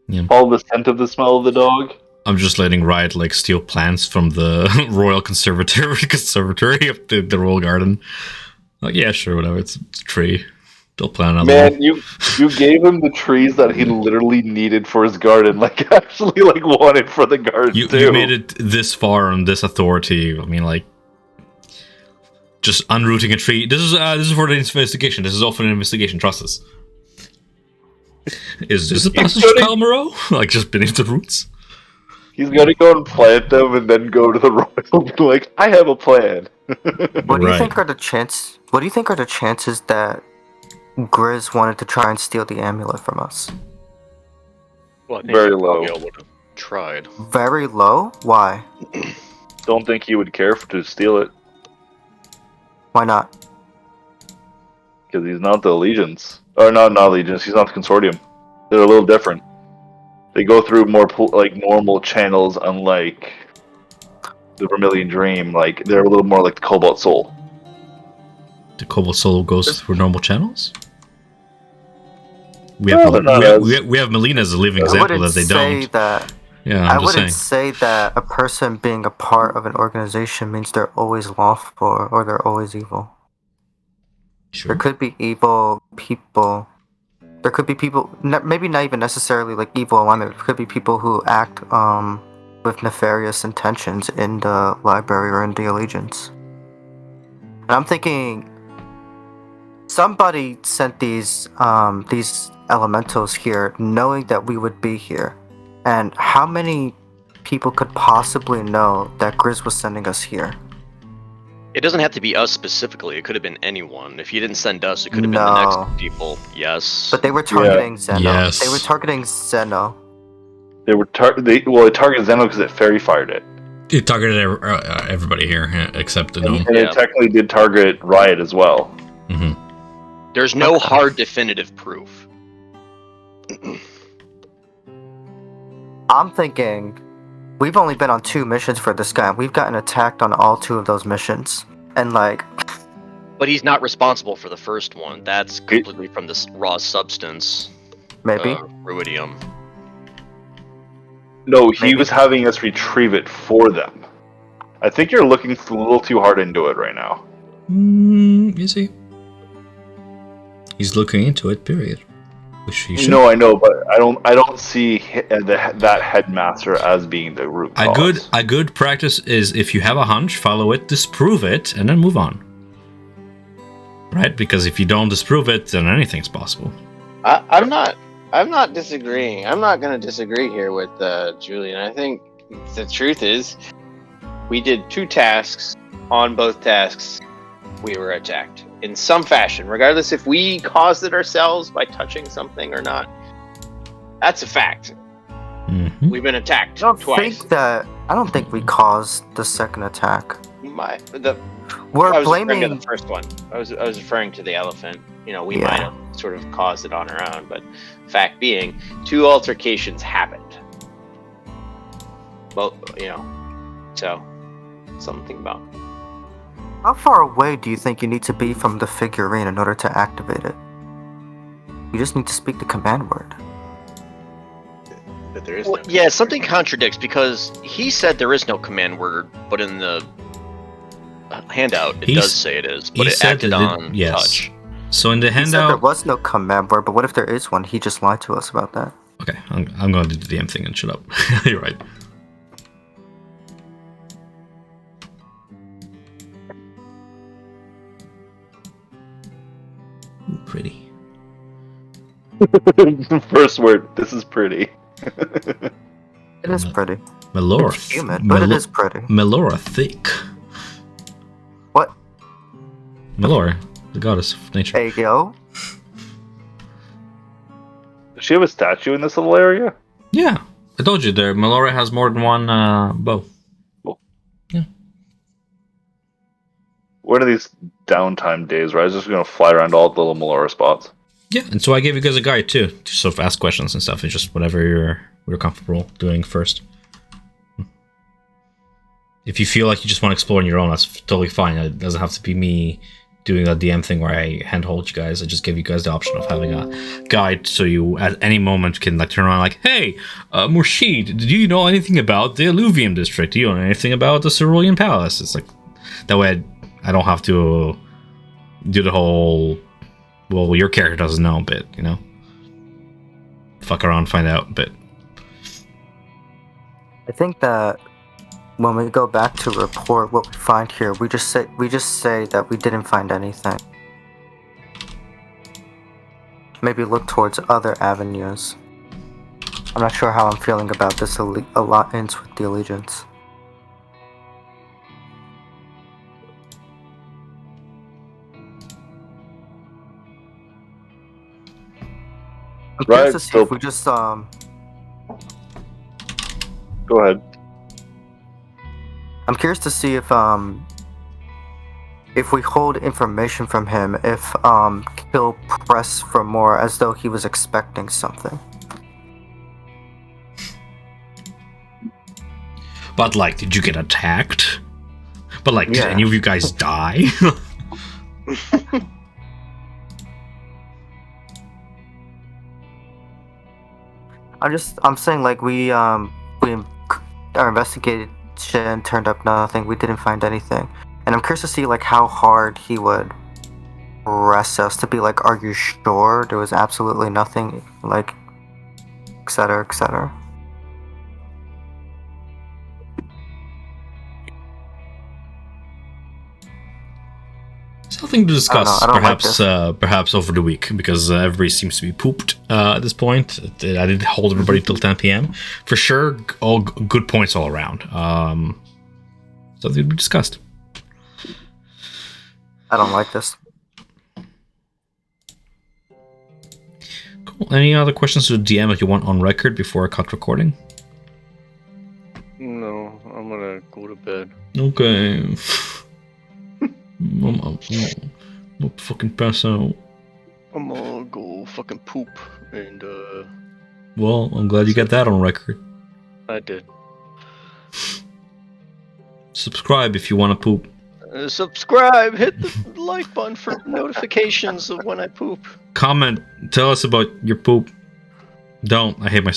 Yeah. All the scent of the smell of the dog. I'm just letting Riot like steal plants from the Royal Conservatory of the Royal Garden. Like, yeah, sure, whatever. It's a tree. They'll plant another Man, one. you gave him the trees that he literally needed for his garden. Like, actually, like, wanted for the garden, You too. made it this far on this authority. I mean, like, just unrooting a tree. This is for the investigation. This is often an investigation. Trust us. Is this a passage to Calmaro? Like, just beneath the roots? He's gonna go and plant them and then go to the royal and be like, I have a plan. What do you Right. think are the chances that Grizz wanted to try and steal the amulet from us? Well, I think Very Gabriel low. would have tried. Very low? Why? Don't think he would care to steal it, Why not? because he's not the Allegiance. Or not Allegiance, he's not the Consortium. They're a little different. They go through more like normal channels, unlike the Vermilion Dream. Like, they're a little more like the Cobalt Soul. The Cobalt Soul goes through normal channels? We Well, have, they're not we have Melina as a living I example wouldn't that they say don't. that. Yeah, I I'm just wouldn't saying. say that a person being a part of an organization means they're always lawful or they're always evil. There Sure. could be evil people. There could be people, maybe not even necessarily like evil alignment. There could be people who act with nefarious intentions in the library or in the Allegiance. And I'm thinking somebody sent these elementals here knowing that we would be here. And how many people could possibly know that Grizz was sending us here? It doesn't have to be us specifically. It could have been anyone. If you didn't send us, it could have been the No. next people. Yes. But they were targeting Zeno. Yes. They were targeting Zeno. They targeted Zeno because it fairy fired it. It targeted everybody here except the gnome. And Yeah. it technically did target Riot as well. Hmm. There's no hard definitive proof. I'm thinking we've only been on 2 missions for this guy. We've gotten attacked on all 2 of those missions. And like, But he's not responsible for the first one. That's completely from this raw substance, maybe. ruidium. No, he Maybe. was having us retrieve it for them. I think you're looking a little too hard into it right now. Is he? He's looking into it. Period. Which he should. No, I know, but I don't see that headmaster as being the root cause. A good practice is if you have a hunch, follow it, disprove it, and then move on. Right? Because if you don't disprove it, then anything's possible. I'm not disagreeing. I'm not going to disagree here with Julian. I think the truth is, we did 2 tasks. On both tasks, we were attacked in some fashion, regardless if we caused it ourselves by touching something or not. That's a fact. Mm-hmm. We've been attacked I twice. don't think we caused the second attack. We're I was referring to blaming. the first one. I was referring to the elephant. You know, we Yeah. might have sort of caused it on our own, but fact being, 2 altercations happened. Well, so something about. How far away do you think you need to be from the figurine in order to activate it? You just need to speak the command word. But there is Well, yeah, something contradicts because he said there is no command word, but in the handout it does say it is. But he it said acted that it- on yes. touch. So in the He said there handout. was no command word, but what if there is one? He just lied to us about that. Okay, I'm going to do the DM thing and shut up. You're right. Ooh, pretty. First word. This is pretty. It is pretty. Melora. It's humid, but it is pretty. Melora thick. What? Melora, the goddess of nature. Hey, yo. Does she have a statue in this little area? Yeah, I told you there. Melora has more than one bow. What are these downtime days where I was just going to fly around all the little Melora spots? Yeah, and so I gave you guys a guide too, to sort of ask questions and stuff. It's just whatever you're comfortable doing first. If you feel like you just want to explore on your own, that's totally fine. It doesn't have to be me doing that DM thing where I handhold you guys. I just give you guys the option of having a guide, so you at any moment can like turn around like, hey, Murshid, do you know anything about the Alluvium district? Do you know anything about the Cerulean Palace? It's like that way I don't have to do the whole, well, your character doesn't know bit, you know? Fuck around, find out bit. I think that when we go back to report what we find here, we just say that we didn't find anything. Maybe look towards other avenues. I'm not sure how I'm feeling about this alliance with the Allegiance. I'm curious to see if we just Go ahead. I'm curious to see if we hold information from him, if he'll press for more as though he was expecting something. But like, did you get attacked? But like, did Yeah. any of you guys die? I'm saying like we our investigation turned up nothing. We didn't find anything, and I'm curious to see like how hard he would press us to be like, "Are you sure there was absolutely nothing?" Like, etc., etc. Something to discuss, I don't like perhaps, this. perhaps over the week, because everybody seems to be pooped at this point. I did hold everybody till 10 p.m. For sure, all good points all around. Something to be discussed. I don't like this. Cool. Any other questions to the DM that you want on record before I cut recording? No, I'm gonna go to bed. Okay. I'm fucking pass out. I'm gonna go fucking poop, and Well, I'm glad you got that on record. I did. Subscribe if you want to poop. Subscribe, hit the like button for notifications of when I poop. Comment. Tell us about your poop. Don't. I hate myself.